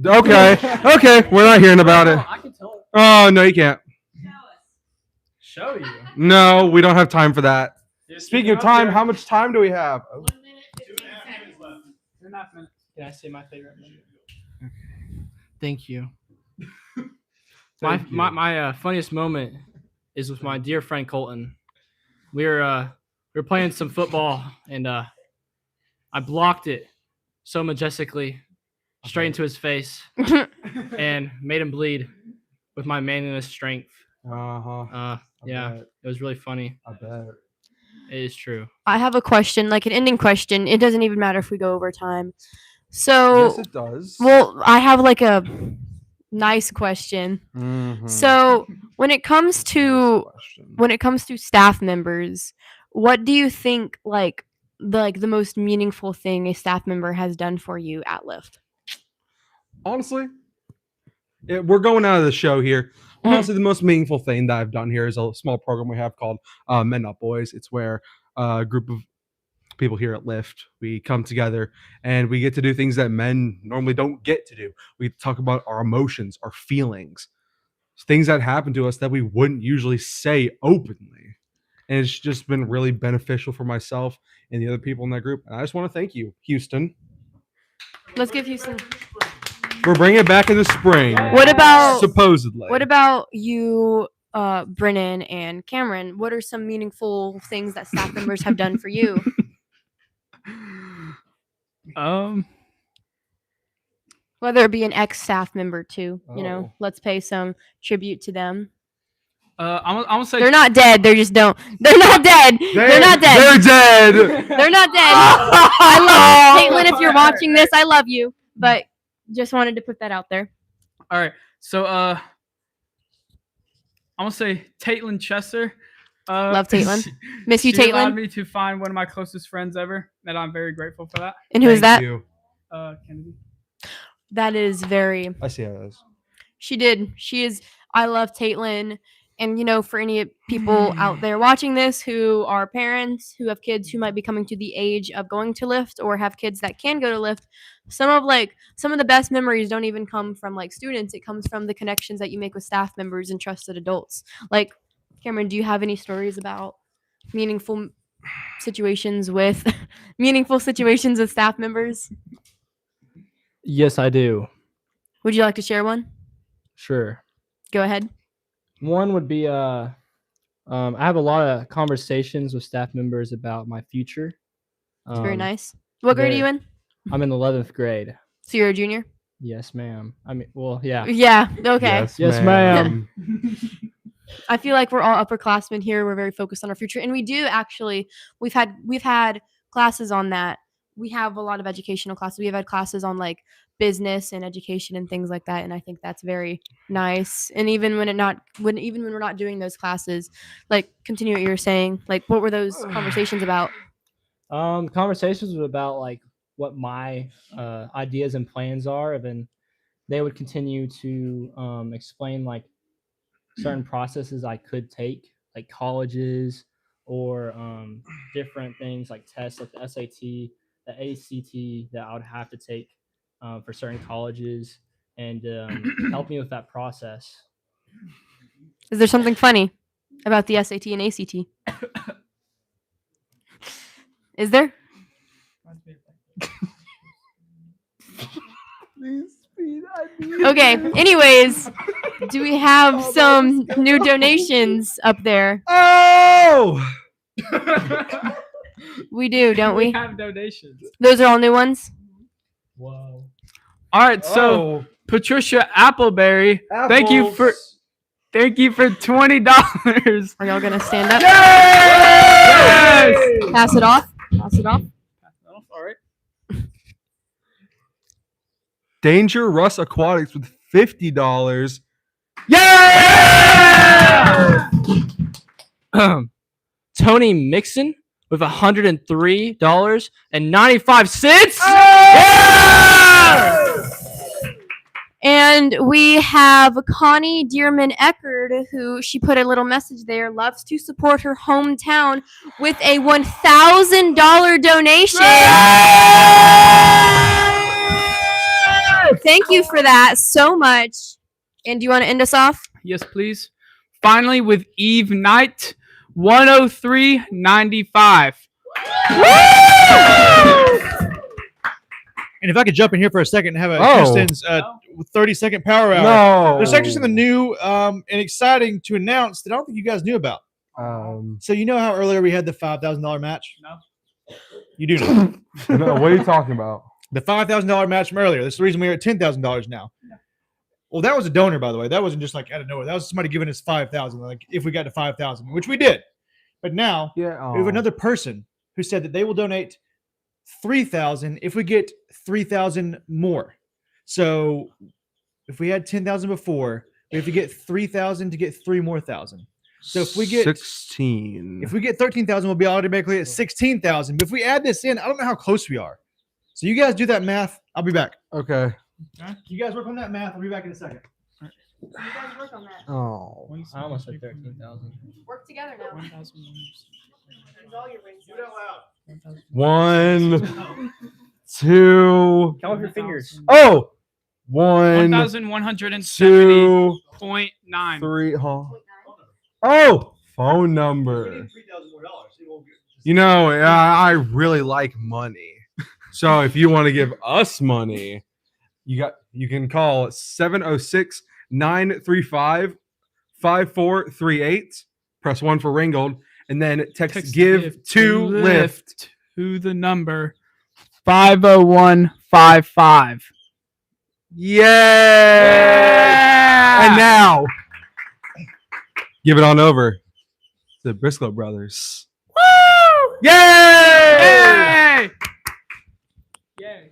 Okay. Okay, we're not hearing about it. I can tell. Oh, no, you can't. Show you. No, we don't have time for that. Speaking of time, how much time do we have? Oh. 2.5 minutes left. 2.5 minutes. Can I say my favorite moment? Thank you. Thank you. My funniest moment is with my dear friend Colton. We were playing some football, and I blocked it so majestically straight into his face and made him bleed with my manliness strength. Uh-huh. Yeah, bet. it was really funny. I bet. It is true. I have a question, like an ending question. It doesn't even matter if we go over time. So, Yes, it does. well, I have like a nice question. Mhm. So, when it comes to Question. staff members, what do you think like the most meaningful thing a staff member has done for you at Lyft? Honestly, we're going out of the show here. Honestly, the most meaningful thing that I've done here is a small program we have called Men Not Boys. It's where a group of people here at Lyft, we come together and we get to do things that men normally don't get to do. We talk about our emotions, our feelings, things that happen to us that we wouldn't usually say openly. And it's just been really beneficial for myself and the other people in that group. And I just want to thank you, Houston, Let's give Houston. for bringing it back in the spring. What about supposedly? What about you Brennan and Cameron, what are some meaningful things that staff members have done for you? Whether it be an ex-staff member too, let's pay some tribute to them. I'm gonna say They're not dead. They're just don't. They're not dead. They're not dead. They're dead. They're not dead. I love Caitlin. If you're watching this, I love you. But just wanted to put that out there. All right. So I'm gonna say Caitlin Chesser. Love Caitlin. Miss you, She allowed Caitlin. me to find one of my closest friends ever, and I'm very grateful for that. And who is that? You. Kennedy. That is very. I see how it is. She did. She is. I love Caitlin. And, for any people out there watching this who are parents, who have kids who might be coming to the age of going to Lyft or have kids that can go to Lyft, some of the best memories don't even come from students. It comes from the connections that you make with staff members and trusted adults. Like, Cameron, do you have any stories about meaningful situations with staff members? Yes, I do. Would you like to share one? Sure. Go ahead. One would be I have a lot of conversations with staff members about my future. It's very nice. What grade are you in? I'm in the 11th grade. So you're a junior? Yes, ma'am. I mean, well, yeah. Yeah. Okay. Yes, ma'am. I feel like we're all upperclassmen here. We're very focused on our future, and we do actually. We've had classes on that. We have a lot of educational classes. We've had classes on business and education and things like that, and I think that's very nice. And even when we're not doing those classes, continue what you were saying. What were those conversations about? Conversations were about what my ideas and plans are, and then they would continue to explain certain processes I could take, like colleges or different things like tests like the SAT, the ACT that I would have to take for certain colleges, and help me with that process. Is there something funny about the SAT and ACT? Is there? Okay. Anyways, do we have some new donations up there? Oh! We do, don't we? We have donations. Those are all new ones? Whoa. All right. So Patricia Appleberry, thank you for $20. Are y'all gonna stand up? Yes! Pass it off. Pass it off. All right. Danger Russ Aquatics with $50. Yeah! Tony Mixon with $103.95. Yeah! And we have Connie Dearman Eckerd, who she put a little message there, loves to support her hometown with a $1,000 donation. Thank you for that so much. And do you want to end us off? Yes, please. Finally, with Eve Knight, $103.95. And if I could jump in here for a second and have a Houston's 30-second power hour. No. There's actually something new and exciting to announce that I don't think you guys knew about. So you know how earlier we had the $5,000 match? No. You do know. No, what are you talking about? The $5,000 match from earlier. That's the reason we're at $10,000 now. Well, that was a donor, by the way. That wasn't just out of nowhere. That was somebody giving us $5,000, if we got to $5,000, which we did. But now we have another person who said that they will donate $3,000 if we get $3,000 more. So if we had $10,000 before, we have to get $3,000 to get $3,000 more. So if we get 16, if we get $13,000, we'll be automatically at $16,000. But if we add this in, I don't know how close we are. So you guys do that math. I'll be back. okay. You guys work on that math. I'll be back in a second. You guys work on that. Oh, I almost said 13,000. Work together now. Use all your brains. Do it out loud. 1, 2. Count with your fingers. Oh, 1, 1,170.9. 3. Huh? Oh, phone number. You know, I really like money. So if you want to give us money, you can call 706-935-4545. 5438. Press 1 for Ringgold. And then text, Give give to lift. to the number 50155. Yay! And now, give it on over to the Briscoe brothers. Woo! Yay! Yay!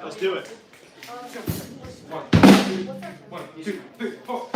Let's do it. 1, 2, 3, 4.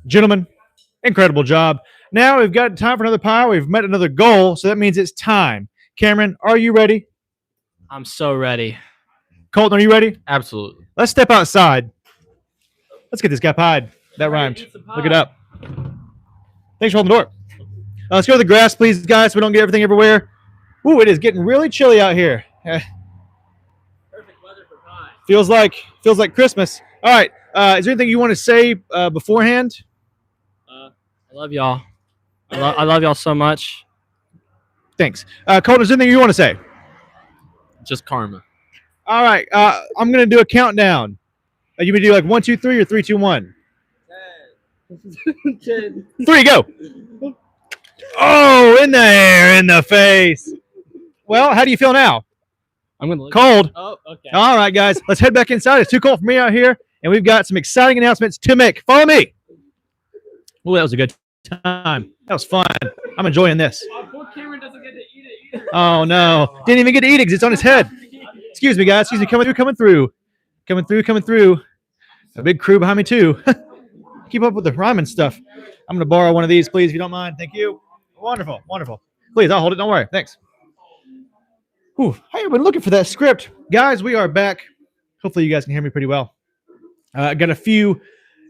Gentlemen, Incredible job. Now we've got time for another pie. We've met another goal, so that means it's time. Cameron, are you ready? I'm so ready. Colton, are you ready? Absolutely. Let's step outside. Let's get this guy pied. That rhymed. Look it up. Thanks for holding the door. Let's go to the grass, please, guys, so we don't get everything everywhere. Ooh, it is getting really chilly out here. Perfect weather for pie. Feels like Christmas. All right. Is there anything you want to say beforehand? I love y'all. I love y'all so much. Thanks. Colton, is there anything you want to say? Just karma. All right. I'm going to do a countdown. You gonna do like 1, 2, 3 or 3, 2, 1? 10. 3, go. Oh, in the hair, in the face. Well, how do you feel now? I'm gonna look Cold. Oh, okay. All right, guys. Let's head back inside. It's too cold for me out here, and we've got some exciting announcements to make. Follow me. Oh, that was a good time. That was fun. I'm enjoying this. Poor Cameron doesn't get to eat it either. Oh, no. Didn't even get to eat it because it's on his head. Excuse me, guys. Excuse me. Coming through. A big crew behind me, too. Keep up with the rhyming stuff. I'm going to borrow one of these, please, if you don't mind. Thank you. Wonderful. Please, I'll hold it. Don't worry. Thanks. Whew. Hey, I've been looking for that script. Guys, we are back. Hopefully, you guys can hear me pretty well. I got a few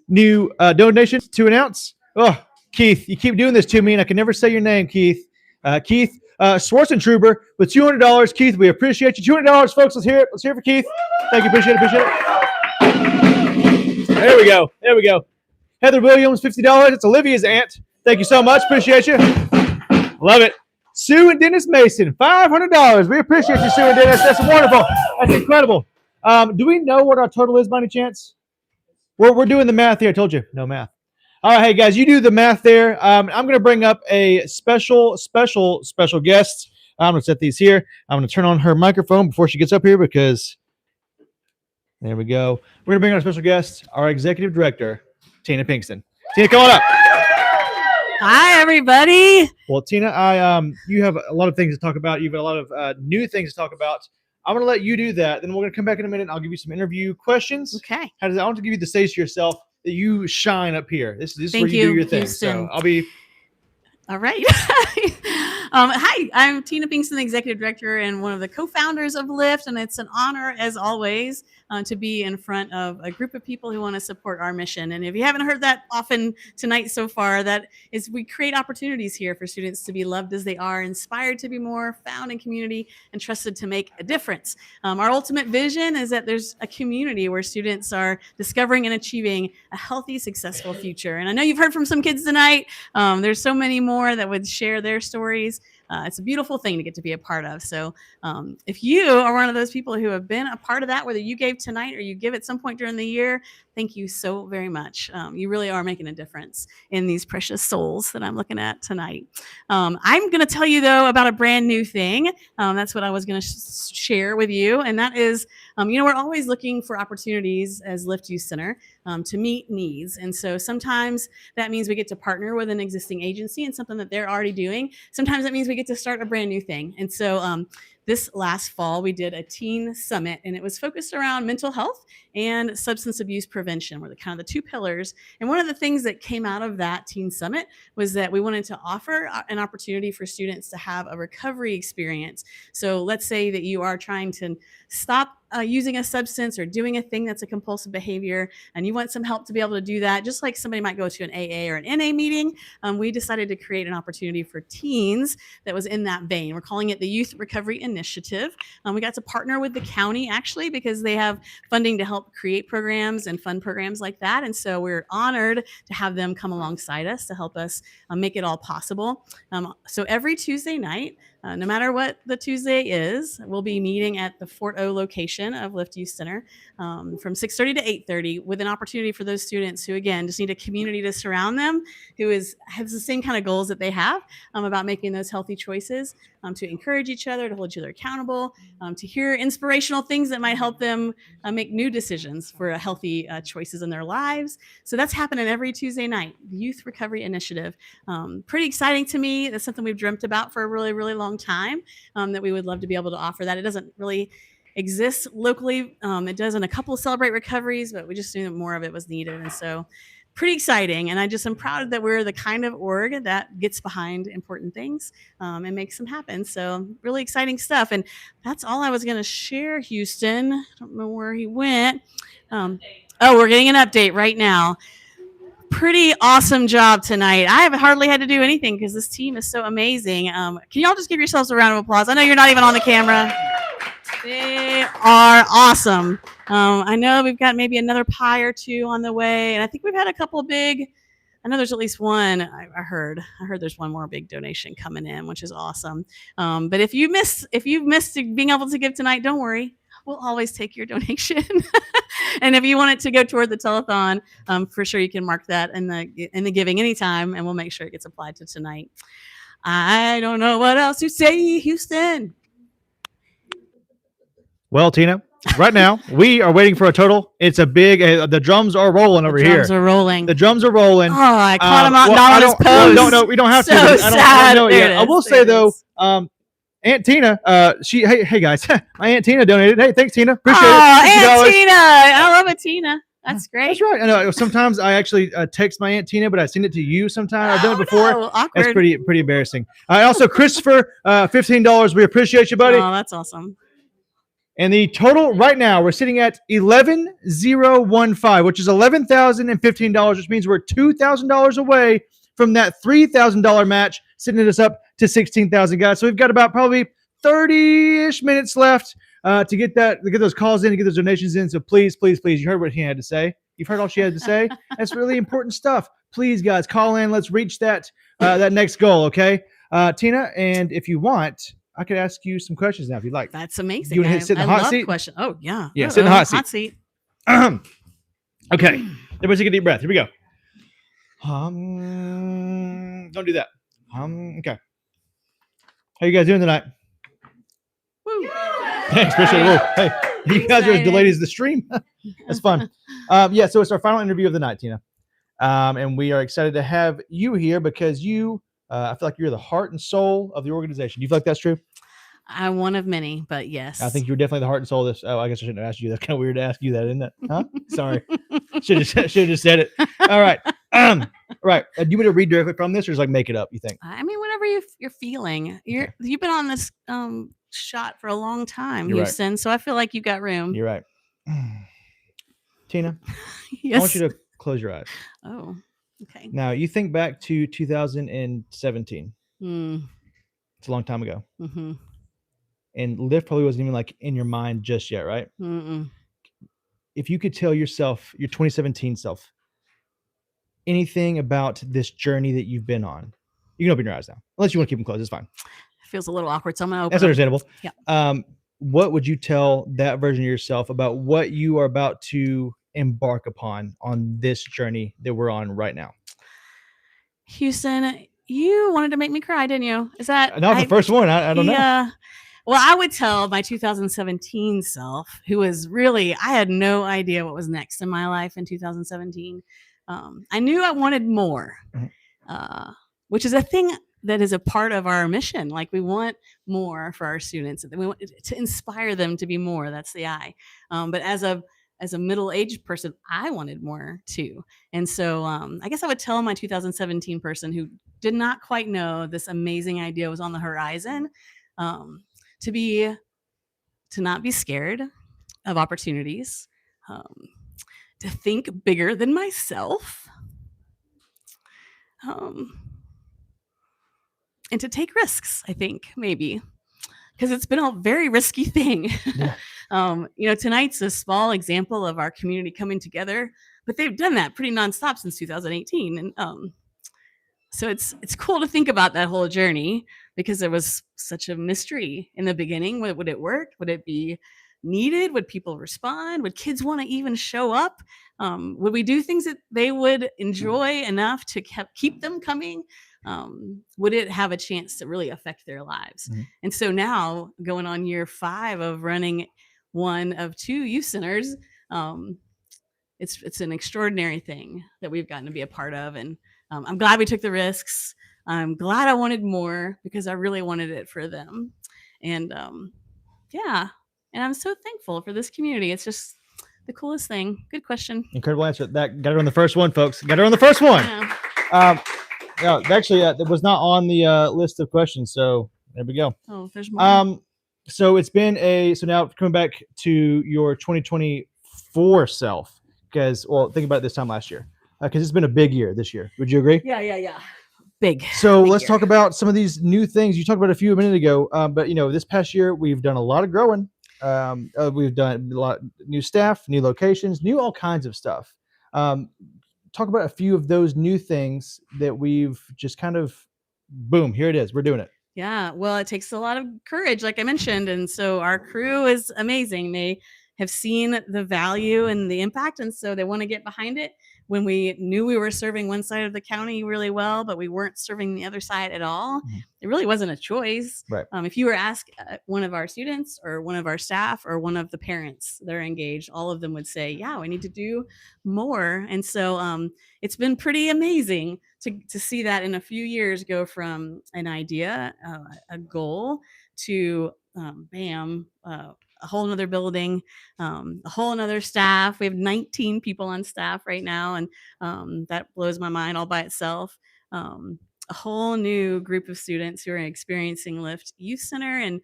new donations to announce. Oh, Keith, you keep doing this to me, and I can never say your name, Keith. Keith Schwarzentruber with $200. Keith, we appreciate you. $200, folks. Let's hear it. Let's hear it for Keith. Thank you. Appreciate it. There we go. Heather Williams, $50. It's Olivia's aunt. Thank you so much. Appreciate you. Love it. Sue and Dennis Mason, $500. We appreciate you, Sue and Dennis. That's wonderful. That's incredible. Do we know what our total is by any chance? We're doing the math here. I told you, no math. All right, hey, guys, you do the math there. I'm going to bring up a special guest. I'm going to set these here. I'm going to turn on her microphone before she gets up here because there we go. We're going to bring on a special guest, our executive director, Tina Pinkston. Tina, come on up. Hi, everybody. Well, Tina, you have a lot of things to talk about. You have a lot of new things to talk about. I'm going to let you do that. Then we're going to come back in a minute and I'll give you some interview questions. Okay. I want to give you the stage to yourself that you shine up here. This is where you do your thing. Houston. So I'll be. All right. Hi, I'm Tina Pinkston, the Executive Director and one of the co-founders of Lyft, and it's an honor, as always, to be in front of a group of people who want to support our mission. And if you haven't heard that often tonight so far, that is we create opportunities here for students to be loved as they are, inspired to be more, found in community, and trusted to make a difference. Our ultimate vision is that there's a community where students are discovering and achieving a healthy, successful future. And I know you've heard from some kids tonight. There's so many more that would share their stories. It's a beautiful thing to get to be a part of. So if you are one of those people who have been a part of that, whether you gave tonight or you give at some point during the year, thank you so very much. You really are making a difference in these precious souls that I'm looking at tonight. I'm going to tell you, though, about a brand new thing. That's what I was going to share with you. And that is, we're always looking for opportunities as Lyft Youth Center to meet needs. And so sometimes that means we get to partner with an existing agency and something that they're already doing. Sometimes that means we get to start a brand new thing. And so this last fall, we did a teen summit, and it was focused around mental health and substance abuse prevention were the kind of the two pillars. And one of the things that came out of that teen summit was that we wanted to offer an opportunity for students to have a recovery experience. So let's say that you are trying to stop using a substance or doing a thing that's a compulsive behavior, and you want some help to be able to do that, just like somebody might go to an AA or an NA meeting. We decided to create an opportunity for teens that was in that vein. We're calling it the Youth Recovery Initiative. We got to partner with the county, actually, because they have funding to help create programs and fund programs like that. And so we're honored to have them come alongside us to help us make it all possible. So every Tuesday night, no matter what the Tuesday is, we'll be meeting at the Fort O location of Lyft Youth Center from 6:30 to 8:30 with an opportunity for those students who, again, just need a community to surround them, who has the same kind of goals that they have about making those healthy choices, to encourage each other, to hold each other accountable, to hear inspirational things that might help them make new decisions for healthy choices in their lives. So that's happening every Tuesday night, the Youth Recovery Initiative. Pretty exciting to me. That's something we've dreamt about for a really, really long time, that we would love to be able to offer that. It doesn't really exist locally. It does in a couple of Celebrate Recoveries, but we just knew that more of it was needed. And so pretty exciting. And I just am proud that we're the kind of org that gets behind important things and makes them happen. So really exciting stuff. And that's all I was going to share, Houston. I don't know where he went. We're getting an update right now. Pretty awesome job tonight. I haven't hardly had to do anything because this team is so amazing. Can y'all just give yourselves a round of applause? I know you're not even on the camera. They are awesome. I know we've got maybe another pie or two on the way, and I think we've had a couple big. I know there's at least one. I heard there's one more big donation coming in, which is awesome. But if you've missed being able to give tonight, don't worry. We'll always take your donation. And if you want it to go toward the telethon, for sure you can mark that in the giving anytime, and we'll make sure it gets applied to tonight. I don't know what else to say, Houston. Well, Tina, right now we are waiting for a total. It's a big. The drums are rolling over here. The drums are rolling. The drums are rolling. Oh, I caught him not on his post. No, we don't have to. So I sad. don't know There yet. it I will is. say though, Aunt Tina, hey guys, my Aunt Tina donated. Hey, thanks Tina, appreciate it. Aunt Tina, I love it, Tina. That's great. That's right. I know. Sometimes I actually text my Aunt Tina, but I send it to you. Sometimes I've done it before. No, awkward. That's pretty embarrassing. Also, Christopher, $15. We appreciate you, buddy. Oh, that's awesome. And the total right now, we're sitting at $11,015, which is $11,015, which means we're $2,000 away from that $3,000 match, sending us up to 16,000 guys. So we've got about probably 30-ish minutes left to get those calls in, to get those donations in. So please, you heard what he had to say. You've heard all she had to say. That's really important stuff. Please, guys, call in. Let's reach that next goal, okay? Tina, and if you want, I could ask you some questions now if you'd like. That's amazing. You want to sit in the hot seat? Question. Oh, yeah. Yeah, sit in the hot seat. Hot seat. Okay. Everybody take a deep breath. Here we go. Don't do that. Okay. How you guys doing tonight? Woo. Thanks, appreciate it. Whoa. Hey, you guys are as delayed as the stream. That's fun. So it's our final interview of the night, Tina. And we are excited to have you here because you I feel like you're the heart and soul of the organization. Do you feel like that's true? I'm one of many, but yes. I think you're definitely the heart and soul of this. Oh, I guess I shouldn't have asked you. That's kind of weird to ask you that, isn't it? Huh? Sorry. Should have just said it. All right. Right. Do you want me to read directly from this or just like make it up, you think? I mean, whatever you're feeling. You've been on this shot for a long time, You're Houston. right. So I feel like you got room. You're right. Tina, Yes. I want you to close your eyes. Oh, okay. Now, you think back to 2017. Mm. It's a long time ago. Mm-hmm. And Lyft probably wasn't even like in your mind just yet, right? Mm-mm. If you could tell yourself, your 2017 self, anything about this journey that you've been on, you can open your eyes now. Unless you want to keep them closed, it's fine. It feels a little awkward, so I'm gonna open. That's them. understandable. Yeah. What would you tell that version of yourself about what you are about to embark upon on this journey that we're on right now? Houston, you wanted to make me cry, didn't you? Is that Not the first one. I don't know. Yeah. Well, I would tell my 2017 self, who was really, I had no idea what was next in my life in 2017. I knew I wanted more, which is a thing that is a part of our mission. Like we want more for our students. We want to inspire them to be more. That's the I. But as a middle-aged person, I wanted more too. And so I guess I would tell my 2017 person who did not quite know this amazing idea was on the horizon, to not be scared of opportunities, to think bigger than myself, and to take risks, I think, maybe. Because it's been a very risky thing. Yeah. Tonight's a small example of our community coming together, but they've done that pretty nonstop since 2018. And so it's cool to think about that whole journey because there was such a mystery in the beginning. Would it work? Would it be needed? Would people respond? Would kids want to even show up? Would we do things that they would enjoy enough to keep them coming? Would it have a chance to really affect their lives? Mm-hmm. And so now, going on year 5 of running one of 2 youth centers, it's an extraordinary thing that we've gotten to be a part of. And I'm glad we took the risks. I'm glad I wanted more because I really wanted it for them. And and I'm so thankful for this community. It's just the coolest thing. Good question. Incredible answer. That got it on the first one, folks. Got it on the first one. Yeah. Yeah, actually, that was not on the list of questions. So there we go. Oh, there's more. So it's been so now coming back to your 2024 self, because think about it this time last year, because it's been a big year this year. Would you agree? Yeah. Big. So big let's year. talk about some of these new things. You talked about a few a minute ago, but this past year we've done a lot of growing. We've done a lot new staff, new locations, new all kinds of stuff. Talk about a few of those new things that we've just kind of, boom, here it is. We're doing it. Yeah, well, it takes a lot of courage, like I mentioned. And so our crew is amazing. They have seen the value and the impact. And so they want to get behind it. When we knew we were serving one side of the county really well, but we weren't serving the other side at all, it really wasn't a choice. Right. If you were asked one of our students or one of our staff or one of the parents that are engaged, all of them would say, yeah, we need to do more. And so it's been pretty amazing to see that in a few years go from an idea, a goal, to a whole nother building, a whole nother staff. We have 19 people on staff right now, and that blows my mind all by itself. A whole new group of students who are experiencing Lift Youth Center, and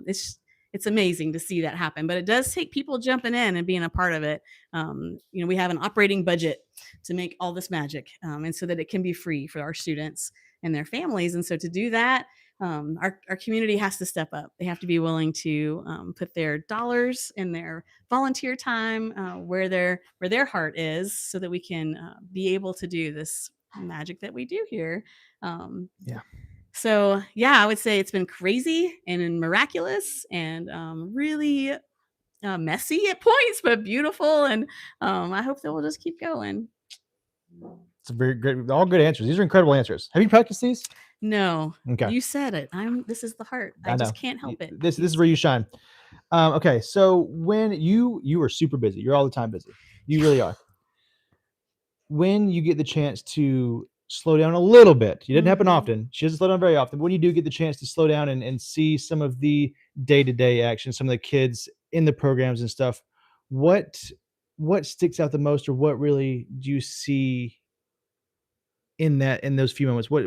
it's amazing to see that happen. But it does take people jumping in and being a part of it. We have an operating budget to make all this magic, and so that it can be free for our students and their families. And so to do that, our community has to step up. They have to be willing to put their dollars and their volunteer time where their heart is, so that we can be able to do this magic that we do here. Yeah. So yeah, I would say it's been crazy and miraculous and really messy at points, but beautiful. And I hope that we'll just keep going. It's a very great, all good answers. These are incredible answers. Have you practiced these? No. Okay. You said it. This is the heart. I just can't help it. This is where you shine. Okay, so when you are super busy, you're all the time busy. You really are. When you get the chance to slow down a little bit, it doesn't happen often. She doesn't slow down very often. But when you do get the chance to slow down and see some of the day-to-day action, some of the kids in the programs and stuff, what sticks out the most, or what really do you see in those few moments? What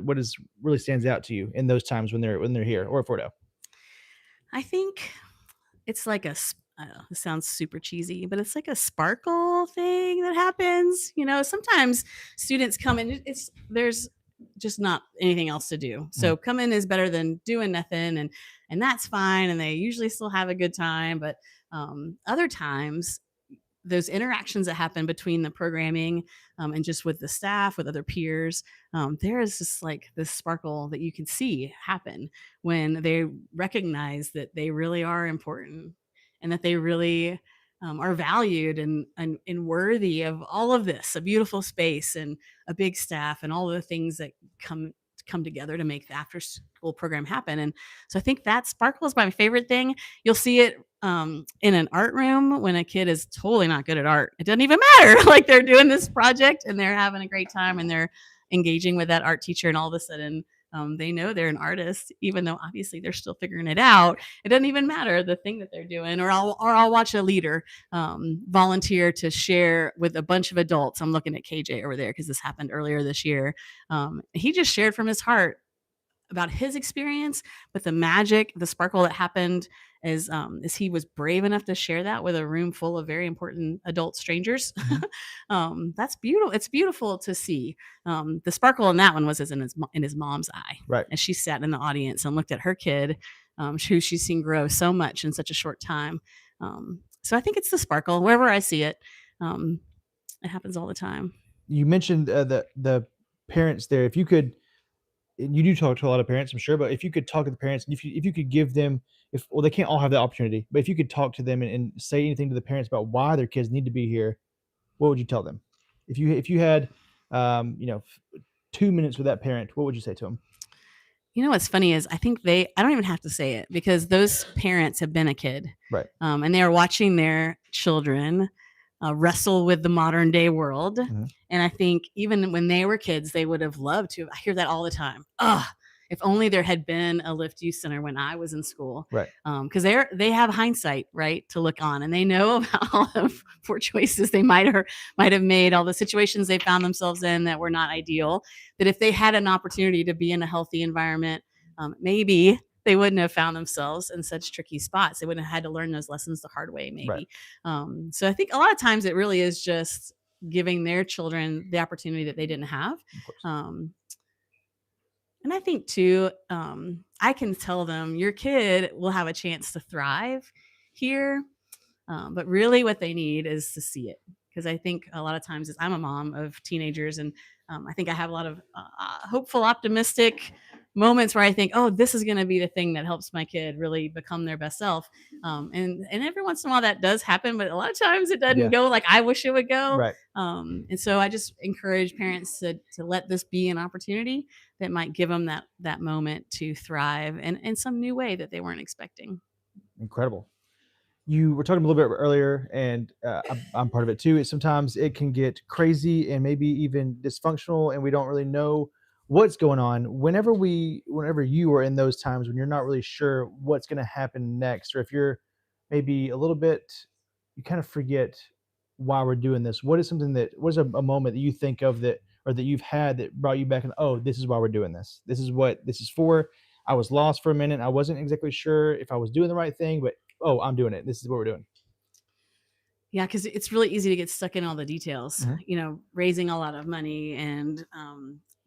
really stands out to you in those times when they're here or at Fordo? I think it's like it sounds super cheesy, but it's like a sparkle thing that happens. Sometimes students come in, there's just not anything else to do. So coming is better than doing nothing, and that's fine. And they usually still have a good time. But other times, those interactions that happen between the programming and just with the staff, with other peers, there is just like this sparkle that you can see happen when they recognize that they really are important and that they really are valued and worthy of all of this, a beautiful space and a big staff and all the things that come together to make the after school program happen. And so I think that sparkle is my favorite thing. You'll see it in an art room when a kid is totally not good at art. It doesn't even matter. Like, they're doing this project and they're having a great time and they're engaging with that art teacher, and all of a sudden they know they're an artist, even though obviously they're still figuring it out. It doesn't even matter the thing that they're doing. Or I'll watch a leader volunteer to share with a bunch of adults. I'm looking at KJ over there because this happened earlier this year. He just shared from his heart about his experience, but the magic, the sparkle that happened is he was brave enough to share that with a room full of very important adult strangers. That's beautiful. It's beautiful to see. The sparkle in that one was in his mom's eye, right? And she sat in the audience and looked at her kid, who she's seen grow so much in such a short time. So I think it's the sparkle wherever I see it. It happens all the time. You mentioned the parents there. If you could, you do talk to a lot of parents, I'm sure, but if you could talk to the parents, if you could give them, they can't all have that opportunity, but if you could talk to them and say anything to the parents about why their kids need to be here, what would you tell them? If you had 2 minutes with that parent, what would you say to them? What's funny is I think I don't even have to say it, because those parents have been a kid, right? And they are watching their children wrestle with the modern day world. And I think even when they were kids, they would have loved to. I hear that all the time. if only there had been a Lyft Youth Center when I was in school. Right. Because they have hindsight, right, to look on, and they know about all the poor choices they might have made, all the situations they found themselves in that were not ideal. That if they had an opportunity to be in a healthy environment, maybe they wouldn't have found themselves in such tricky spots. They wouldn't have had to learn those lessons the hard way, maybe. Right. So I think a lot of times it really is just giving their children the opportunity that they didn't have. And I think too, I can tell them your kid will have a chance to thrive here. But really what they need is to see it. Because I think a lot of times I'm a mom of teenagers, and I think I have a lot of hopeful, optimistic moments where I think, oh, this is going to be the thing that helps my kid really become their best self. And every once in a while that does happen, but a lot of times it doesn't go like I wish it would go. Right. And so I just encourage parents to let this be an opportunity that might give them that moment to thrive in some new way that they weren't expecting. Incredible. You were talking a little bit earlier, and I'm part of it too. Sometimes it can get crazy and maybe even dysfunctional, and we don't really know what's going on. Whenever you are in those times when you're not really sure what's going to happen next, or if you're maybe a little bit, you kind of forget why we're doing this. What is a moment that you think of that, or that you've had that brought you back and, oh, this is why we're doing this. This is what this is for. I was lost for a minute. I wasn't exactly sure if I was doing the right thing, but oh, I'm doing it. This is what we're doing. Yeah, because it's really easy to get stuck in all the details, raising a lot of money and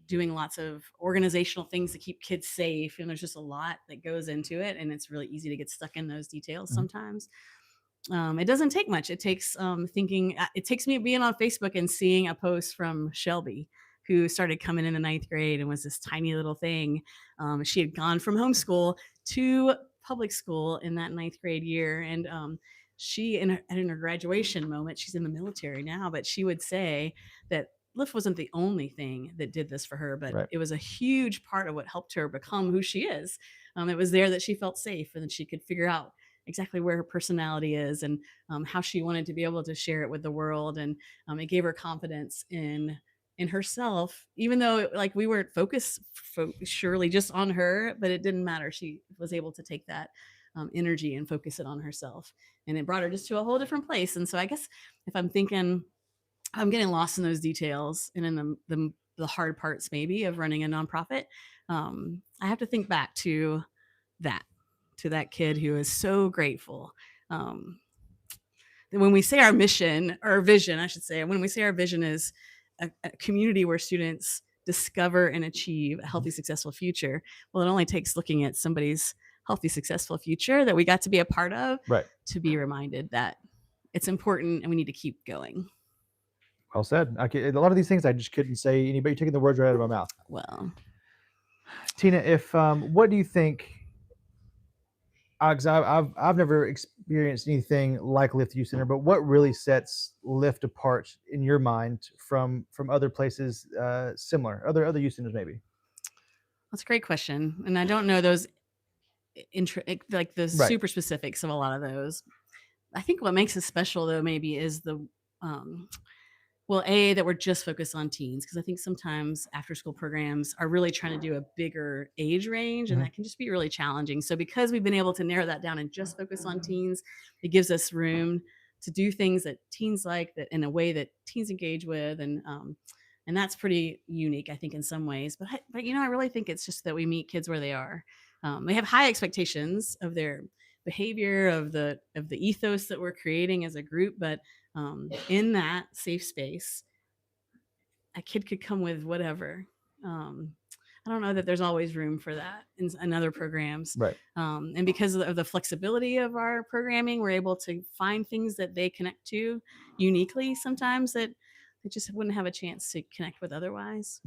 doing lots of organizational things to keep kids safe. And there's just a lot that goes into it. And it's really easy to get stuck in those details sometimes. It doesn't take much. It takes thinking. It takes me being on Facebook and seeing a post from Shelby, who started coming in the 9th grade and was this tiny little thing. She had gone from homeschool to public school in that 9th grade year. And she, in her graduation moment, she's in the military now, but she would say that Lyft wasn't the only thing that did this for her, but it was a huge part of what helped her become who she is. It was there that she felt safe, and that she could figure out exactly where her personality is, and how she wanted to be able to share it with the world. And it gave her confidence in herself, even though like we weren't focused surely just on her, but it didn't matter. She was able to take that energy and focus it on herself, and it brought her just to a whole different place. And so I guess if I'm thinking I'm getting lost in those details and in the hard parts maybe of running a nonprofit, I have to think back to that kid who is so grateful. When we say our mission, or vision, I should say, when we say our vision is a community where students discover and achieve a healthy, successful future, well, it only takes looking at somebody's healthy, successful future that we got to be a part of to be reminded that it's important and we need to keep going. Well said. A lot of these things I just couldn't say. Anybody taking the words right out of my mouth. Well, Tina, if what do you think? Because I've never experienced anything like Lyft Youth Center, but what really sets Lyft apart in your mind from other places similar, other youth centers maybe? That's a great question, and I don't know those like the super specifics of a lot of those. I think what makes it special though maybe is the that we're just focused on teens, because I think sometimes after school programs are really trying to do a bigger age range, and that can just be really challenging. So because we've been able to narrow that down and just focus on teens, it gives us room to do things that teens like, that in a way that teens engage with, and that's pretty unique, I think, in some ways. But I really think it's just that we meet kids where they are. They have high expectations of their behavior, of the ethos that we're creating as a group, but in that safe space, a kid could come with whatever. I don't know that there's always room for that in other programs. And because of the flexibility of our programming, we're able to find things that they connect to uniquely sometimes that they just wouldn't have a chance to connect with otherwise.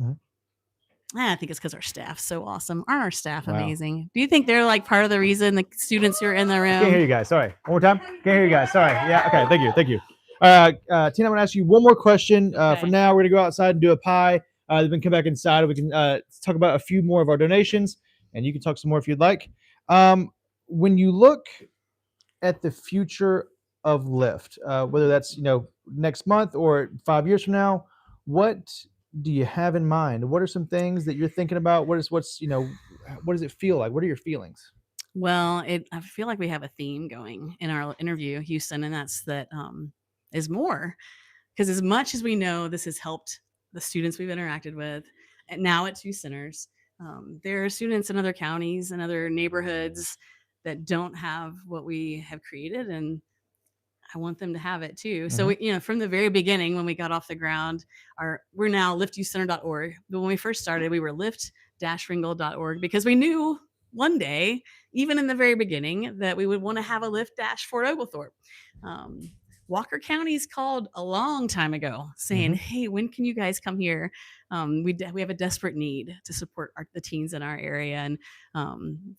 I think it's because our staff's so awesome. Aren't our staff amazing? Do you think they're like part of the reason the students who are in the room? Can't hear you guys. Sorry. One more time. Can't hear you guys. Sorry. Yeah. Okay. Thank you. Thank you. Tina, I'm going to ask you one more question. For now, we're going to go outside and do a pie. Then we can come back inside. We can talk about a few more of our donations, and you can talk some more if you'd like. When you look at the future of Lyft, whether that's next month or 5 years from now, what do you have in mind? What are some things that you're thinking about? what does it feel like? What are your feelings? Well, I feel like we have a theme going in our interview, Houston, and that's that is more. Because as much as we know this has helped the students we've interacted with, and now at two centers, there are students in other counties and other neighborhoods that don't have what we have created, and I want them to have it too. So, from the very beginning, when we got off the ground, we're now liftyouthcenter.org. But when we first started, we were lift-ringgold.org because we knew one day, even in the very beginning, that we would want to have a Lift-Fort Oglethorpe. Walker County's called a long time ago saying, hey, when can you guys come here? We have a desperate need to support the teens in our area. And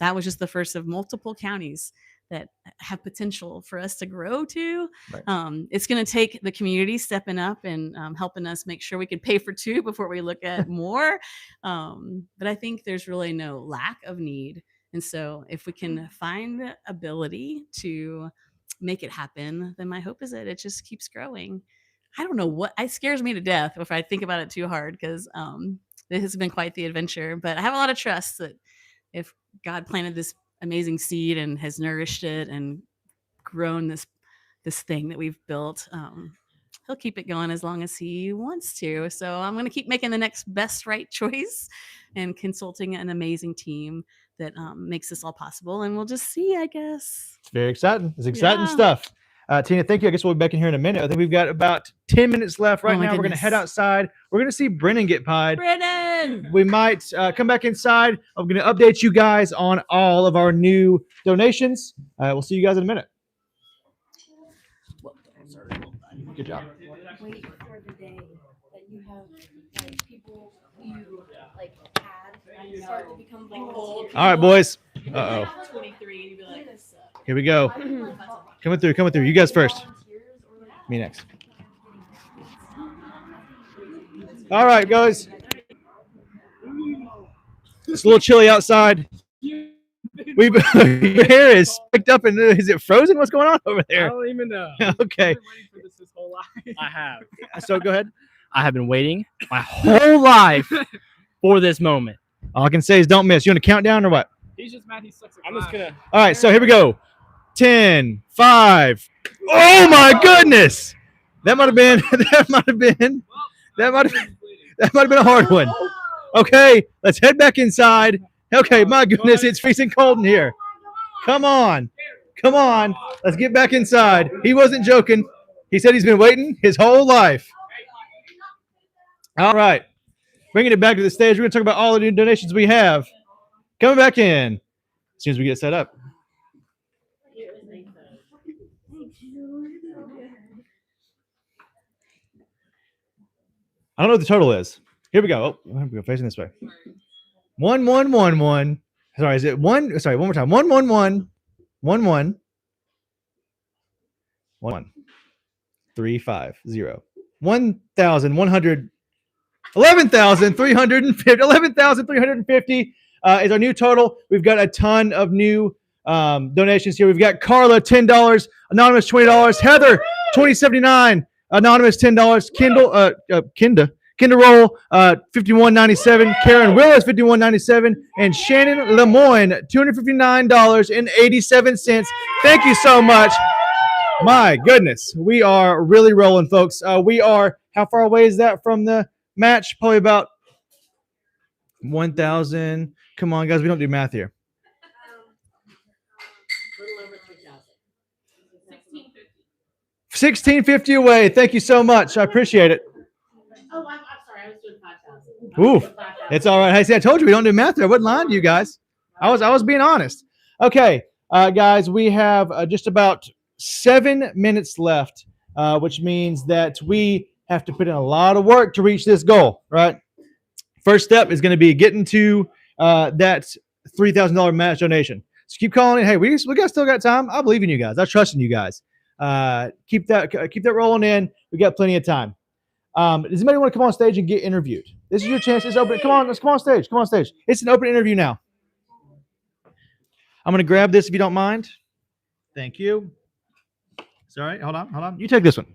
that was just the first of multiple counties that have potential for us to grow to. Right. It's going to take the community stepping up and helping us make sure we can pay for two before we look at more. But I think there's really no lack of need. And so if we can find the ability to make it happen, then my hope is that it just keeps growing. I don't know what it scares me to death if I think about it too hard, because it has been quite the adventure. But I have a lot of trust that if God planted this amazing seed and has nourished it and grown this thing that we've built, he'll keep it going as long as he wants to. So I'm going to keep making the next best right choice and consulting an amazing team that makes this all possible. And we'll just see, I guess. It's very exciting. It's exciting stuff. Tina, thank you. I guess we'll be back in here in a minute. I think we've got about 10 minutes left right now. We're going to head outside. We're going to see Brennan get pied. Brennan! We might come back inside. I'm going to update you guys on all of our new donations. We'll see you guys in a minute. Good job. Wait for the day that you have people you had start to become old. All right, boys. 23 and you'd be like, here we go. Coming through. You guys first. Me next. All right, guys. It's a little chilly outside. Your hair is picked up and is it frozen? What's going on over there? I don't even know. Okay. I have. So go ahead. I have been waiting my whole life for this moment. All I can say is don't miss. You want to count down or what? He's just mad he sucks at I'm just gonna. All right, so here we go. 10, 5. Oh my goodness! That might have been a hard one. Okay, let's head back inside. Okay, my goodness, it's freezing cold in here. Come on. Let's get back inside. He wasn't joking. He said he's been waiting his whole life. All right, bringing it back to the stage. We're going to talk about all the new donations we have. Coming back in as soon as we get set up. I don't know what the total is. Here we go. Oh, I'm going facing this way. 1111. Sorry, is it one? Sorry, one more time. 111 11 11 350 1,100 11,350 11,350 is our new total. We've got a ton of new donations here. We've got Carla $10, anonymous $20, Heather $20.79, anonymous $10, Kinder Roll $51.97, Karen Willis $51.97, and Shannon Lemoyne $259.87. Thank you so much. My goodness, we are really rolling, folks. We are, how far away is that from the match? Probably about 1,000. Come on, guys, we don't do math here. little over 3,000. 1650 away. Thank you so much. I appreciate it. Oh, I'm sorry. I was doing 5,000. Ooh, it's all right. Hey, see, I told you we don't do math there. I wasn't lying to you guys. I was being honest. Okay, guys, we have just about 7 minutes left, which means that we have to put in a lot of work to reach this goal, right? First step is going to be getting to that $3,000 match donation. So keep calling in. Hey, we still got time. I believe in you guys. I trust in you guys. Keep that rolling in. We got plenty of time. Does anybody want to come on stage and get interviewed? This is your chance. It's open. Come on, let's come on stage. Come on stage. It's an open interview now. I'm going to grab this if you don't mind. Thank you. Sorry, hold on. You take this one.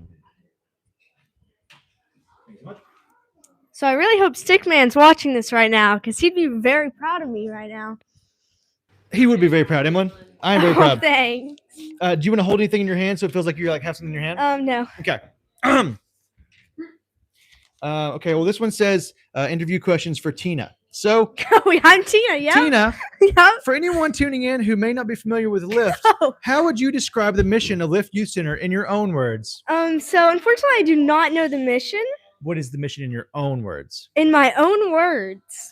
So I really hope Stickman's watching this right now because he'd be very proud of me right now. He would be very proud. Emlyn, I am very Oh, proud. thanks. Do you want to hold anything in your hand so it feels like you like have something in your hand? No. Okay. Okay. Well, this one says interview questions for Tina. So I'm Tina. Yeah. Tina, Yep. for anyone tuning in who may not be familiar with Lyft, how would you describe the mission of Lyft Youth Center in your own words? So unfortunately, I do not know the mission. What is the mission in your own words? In my own words,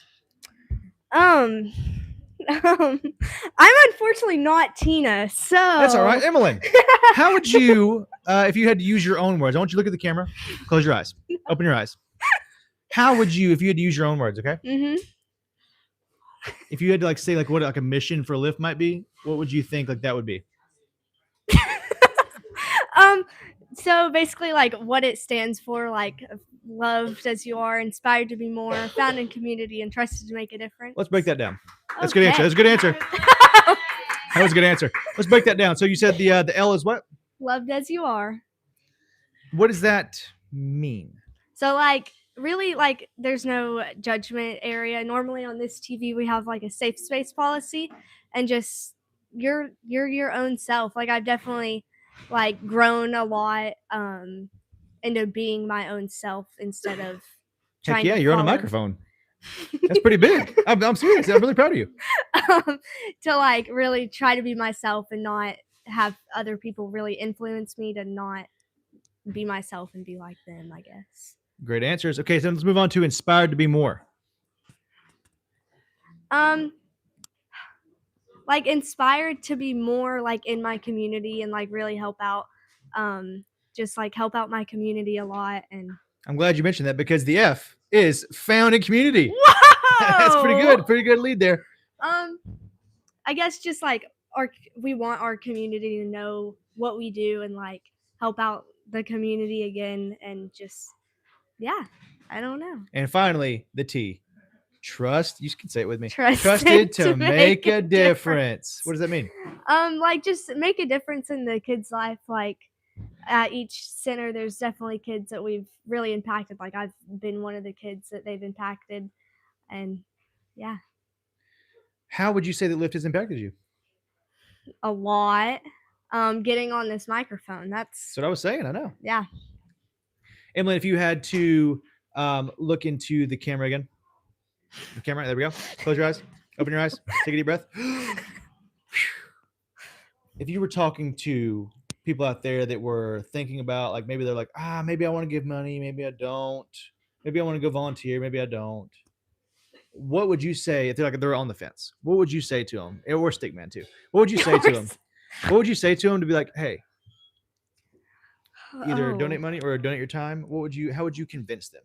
I'm unfortunately not Tina. So That's all right, Emlyn. How would you, if you had to use your own words? I want you to look at the camera. Close your eyes. Open your eyes. How would you, if you had to use your own words? Okay. Mhm. If you had to say what a mission for Lyft might be, what would you think that would be? So basically, what it stands for, loved as you are, inspired to be more, found in community, and trusted to make a difference. Let's break that down. That's a good answer. That's a good answer. That was a good answer. Let's break that down. So you said the L is what? Loved as you are. What does that mean? So really there's no judgment area. Normally on this TV we have a safe space policy, and just you're your own self. I've definitely grown a lot into being my own self instead of Heck trying yeah, to you're on a follow- microphone. That's pretty big. I'm serious. I'm really proud of you. To really try to be myself and not have other people really influence me to not be myself and be like them, I guess. Great answers. Okay, so let's move on to inspired to be more. Inspired to be more in my community and really help out, just help out my community a lot. And I'm glad you mentioned that because the F is found in community. Whoa! That's pretty good. Pretty good lead there. I guess just we want our community to know what we do and help out the community again, and just I don't know. And finally, the T. Trust. You can say it with me. Trusted to make a difference. What does that mean? Just make a difference in the kid's life. At each center, there's definitely kids that we've really impacted. I've been one of the kids that they've impacted, and yeah. How would you say that Lyft has impacted you? A lot. Getting on this microphone. That's what I was saying. I know. Yeah. Emily, if you had to look into the camera again. The camera. There we go. Close your eyes. Open your eyes. Take a deep breath. If you were talking to people out there that were thinking about maybe they're maybe I want to give money, maybe I don't. Maybe I want to go volunteer, maybe I don't. What would you say if they're on the fence? What would you say to them? Or Stickman too. What would you say to them? What would you say to them to be hey, either donate money or donate your time? How would you convince them?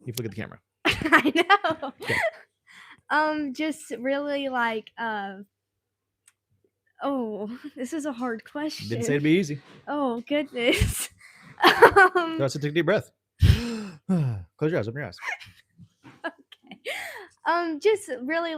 You look at the camera. I know. Okay. Just really this is a hard question. Didn't say it'd be easy. Oh goodness. So take a deep breath. Close your eyes. Open your eyes. Okay. Just really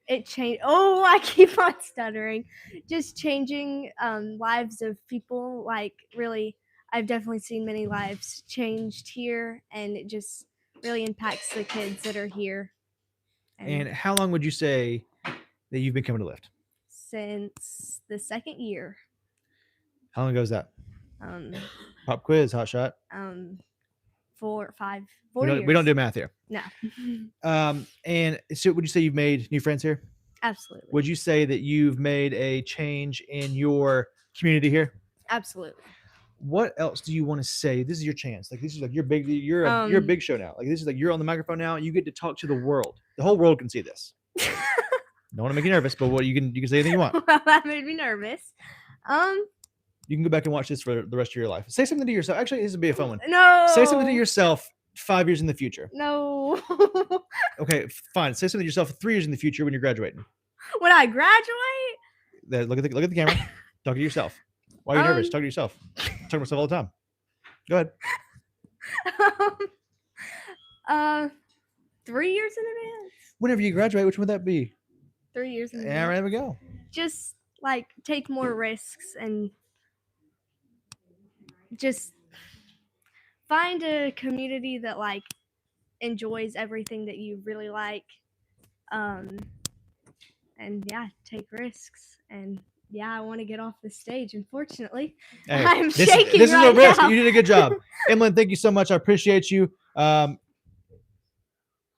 it changed. Oh, I keep on stuttering. Just changing lives of people. Really, I've definitely seen many lives changed here, and it just really impacts the kids that are here. And how long would you say that you've been coming to Lyft? Since the second year. How long ago is that? 4 Pop quiz, hot shot. 4 years. We don't do math here. No. And so would you say you've made new friends here? Absolutely. Would you say that you've made a change in your community here? Absolutely. What else do you want to say? This is your chance. This is you're big. You're a big show now. This is you're on the microphone now. You get to talk to the world. The whole world can see this. Don't want to make you nervous, but you can say anything you want. Well, that made me nervous. You can go back and watch this for the rest of your life. Say something to yourself. Actually, this would be a fun one. No. Say something to yourself 5 years in the future. No. Okay, fine. Say something to yourself 3 years in the future when you're graduating. When I graduate? Look at the camera. Talk to yourself. Why are you nervous? Talk to yourself. Talk to myself all the time. Go ahead. 3 years in advance. Whenever you graduate, which would that be? 3 years in advance. Yeah, there we go. Just take more risks and just find a community that like enjoys everything that you really like, and yeah, take risks. And yeah, I want to get off the stage. Unfortunately, Hey, I'm this, shaking this is right a risk. now. You did a good job. Emlyn, thank you so much. I appreciate you.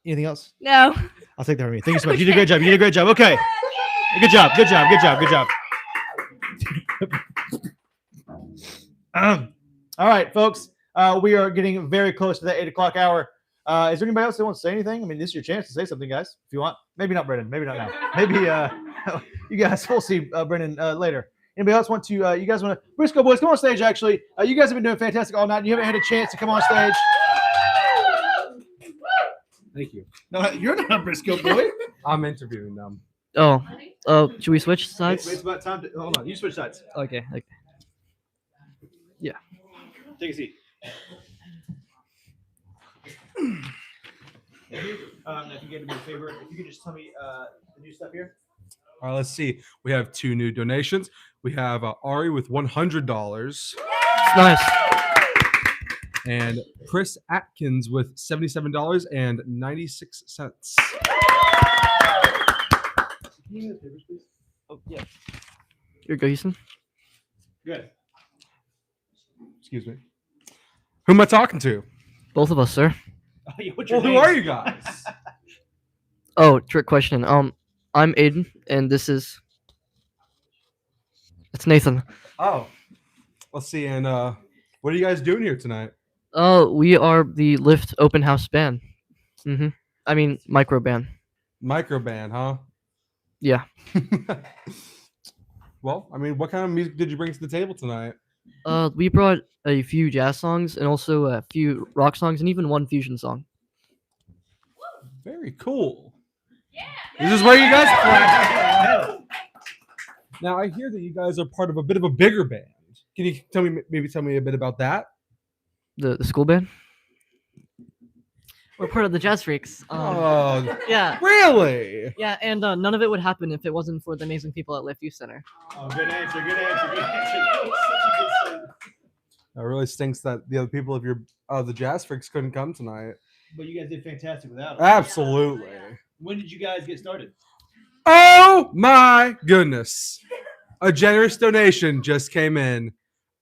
Anything else? No. I'll take that from you. Thank you so much. You did a great job. You did a great job. Okay. Good job. Good job. Good job. Good job. All right, folks. We are getting very close to that 8 o'clock hour. Is there anybody else that wants to say anything? I mean, this is your chance to say something, guys, if you want. Maybe not Brendan. Maybe not now. Maybe you guys, we'll see Brendan later. Anybody else want to, you guys want to, Briscoe boys, come on stage, actually. You guys have been doing fantastic all night. You haven't had a chance to come on stage. Thank you. No, you're not a Briscoe boy. I'm interviewing them. Oh, should we switch sides? It's about time to, hold on. You switch sides. Okay. Yeah. Take a seat. If you get me a favor, if you could just tell me the new stuff here. All right, let's see. We have 2 new donations. We have Ari with $100. Nice. And Chris Atkins with $77.96. Oh, yeah. Here you go, Houston. Good. Excuse me. Who am I talking to? Both of us, sir. Well, who are you guys? Oh, trick question. I'm Aiden, and it's Nathan. Oh, let's see. And what are you guys doing here tonight? We are the Lyft open house band. I mean, micro band. Micro band, huh? Yeah. Well, I mean, what kind of music did you bring to the table tonight? We brought a few jazz songs and also a few rock songs and even one fusion song. Very cool. This is where you guys play. Now, I hear that you guys are part of a bit of a bigger band. Can you tell me a bit about that? The school band? We're part of the Jazz Freaks. Oh, yeah. Really? Yeah, and none of it would happen if it wasn't for the amazing people at Lyft Youth Center. Oh, good answer. Good answer. Good answer. It really stinks that the other people of the Jazz Freaks couldn't come tonight. But you guys did fantastic without it. Absolutely. When did you guys get started? Oh my goodness. A generous donation just came in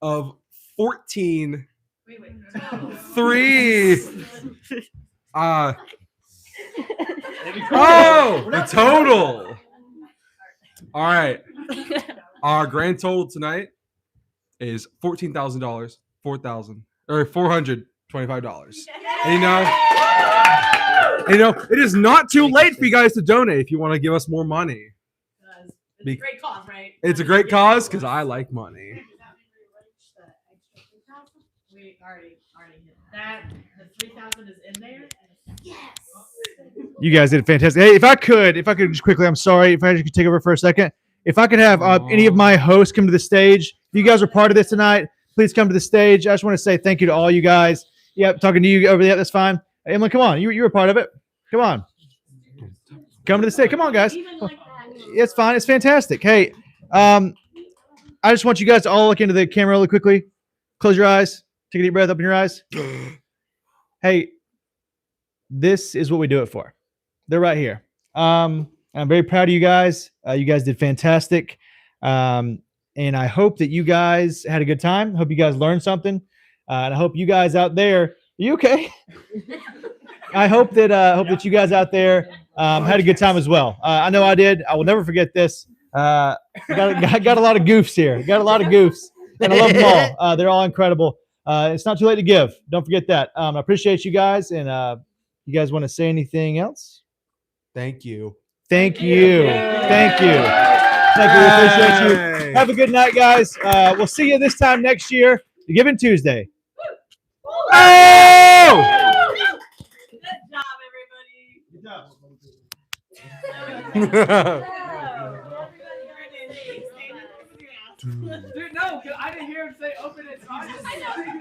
of 14. Three. Oh, the total. All right. Our grand total tonight is $14,000, $425. And it is not too late for you guys to donate if you want to give us more money. It's a great cause, right? It's a great cause because I like money. We already hit that. The 3,000 is in there. Yes. You guys did fantastic. Hey, if I could just quickly, I'm sorry if I could take over for a second. If I could have any of my hosts come to the stage. If you guys are part of this tonight, please come to the stage. I just want to say thank you to all you guys. Yep, talking to you over there, that's fine. Emily, come on. You were part of it. Come on. Come to the stage. Come on, guys. It's fine. It's fantastic. Hey, I just want you guys to all look into the camera really quickly. Close your eyes. Take a deep breath. Open your eyes. Hey, this is what we do it for. They're right here. I'm very proud of you guys. You guys did fantastic. And I hope that you guys had a good time. Hope you guys learned something. And I hope you guys out there, are you okay? I hope that you guys out there had a good time as well. I know I did. I will never forget this. Got a lot of goofs here. Got a lot of goofs. And I love them all. They're all incredible. It's not too late to give. Don't forget that. I appreciate you guys. And you guys want to say anything else? Thank you. Thank you. Thank you. Thank you. We appreciate you. Have a good night, guys. We'll see you this time next year. The Giving Tuesday. Oh! Good job, everybody. Good job. Dude, no, 'cause I didn't hear him say open it. So I know.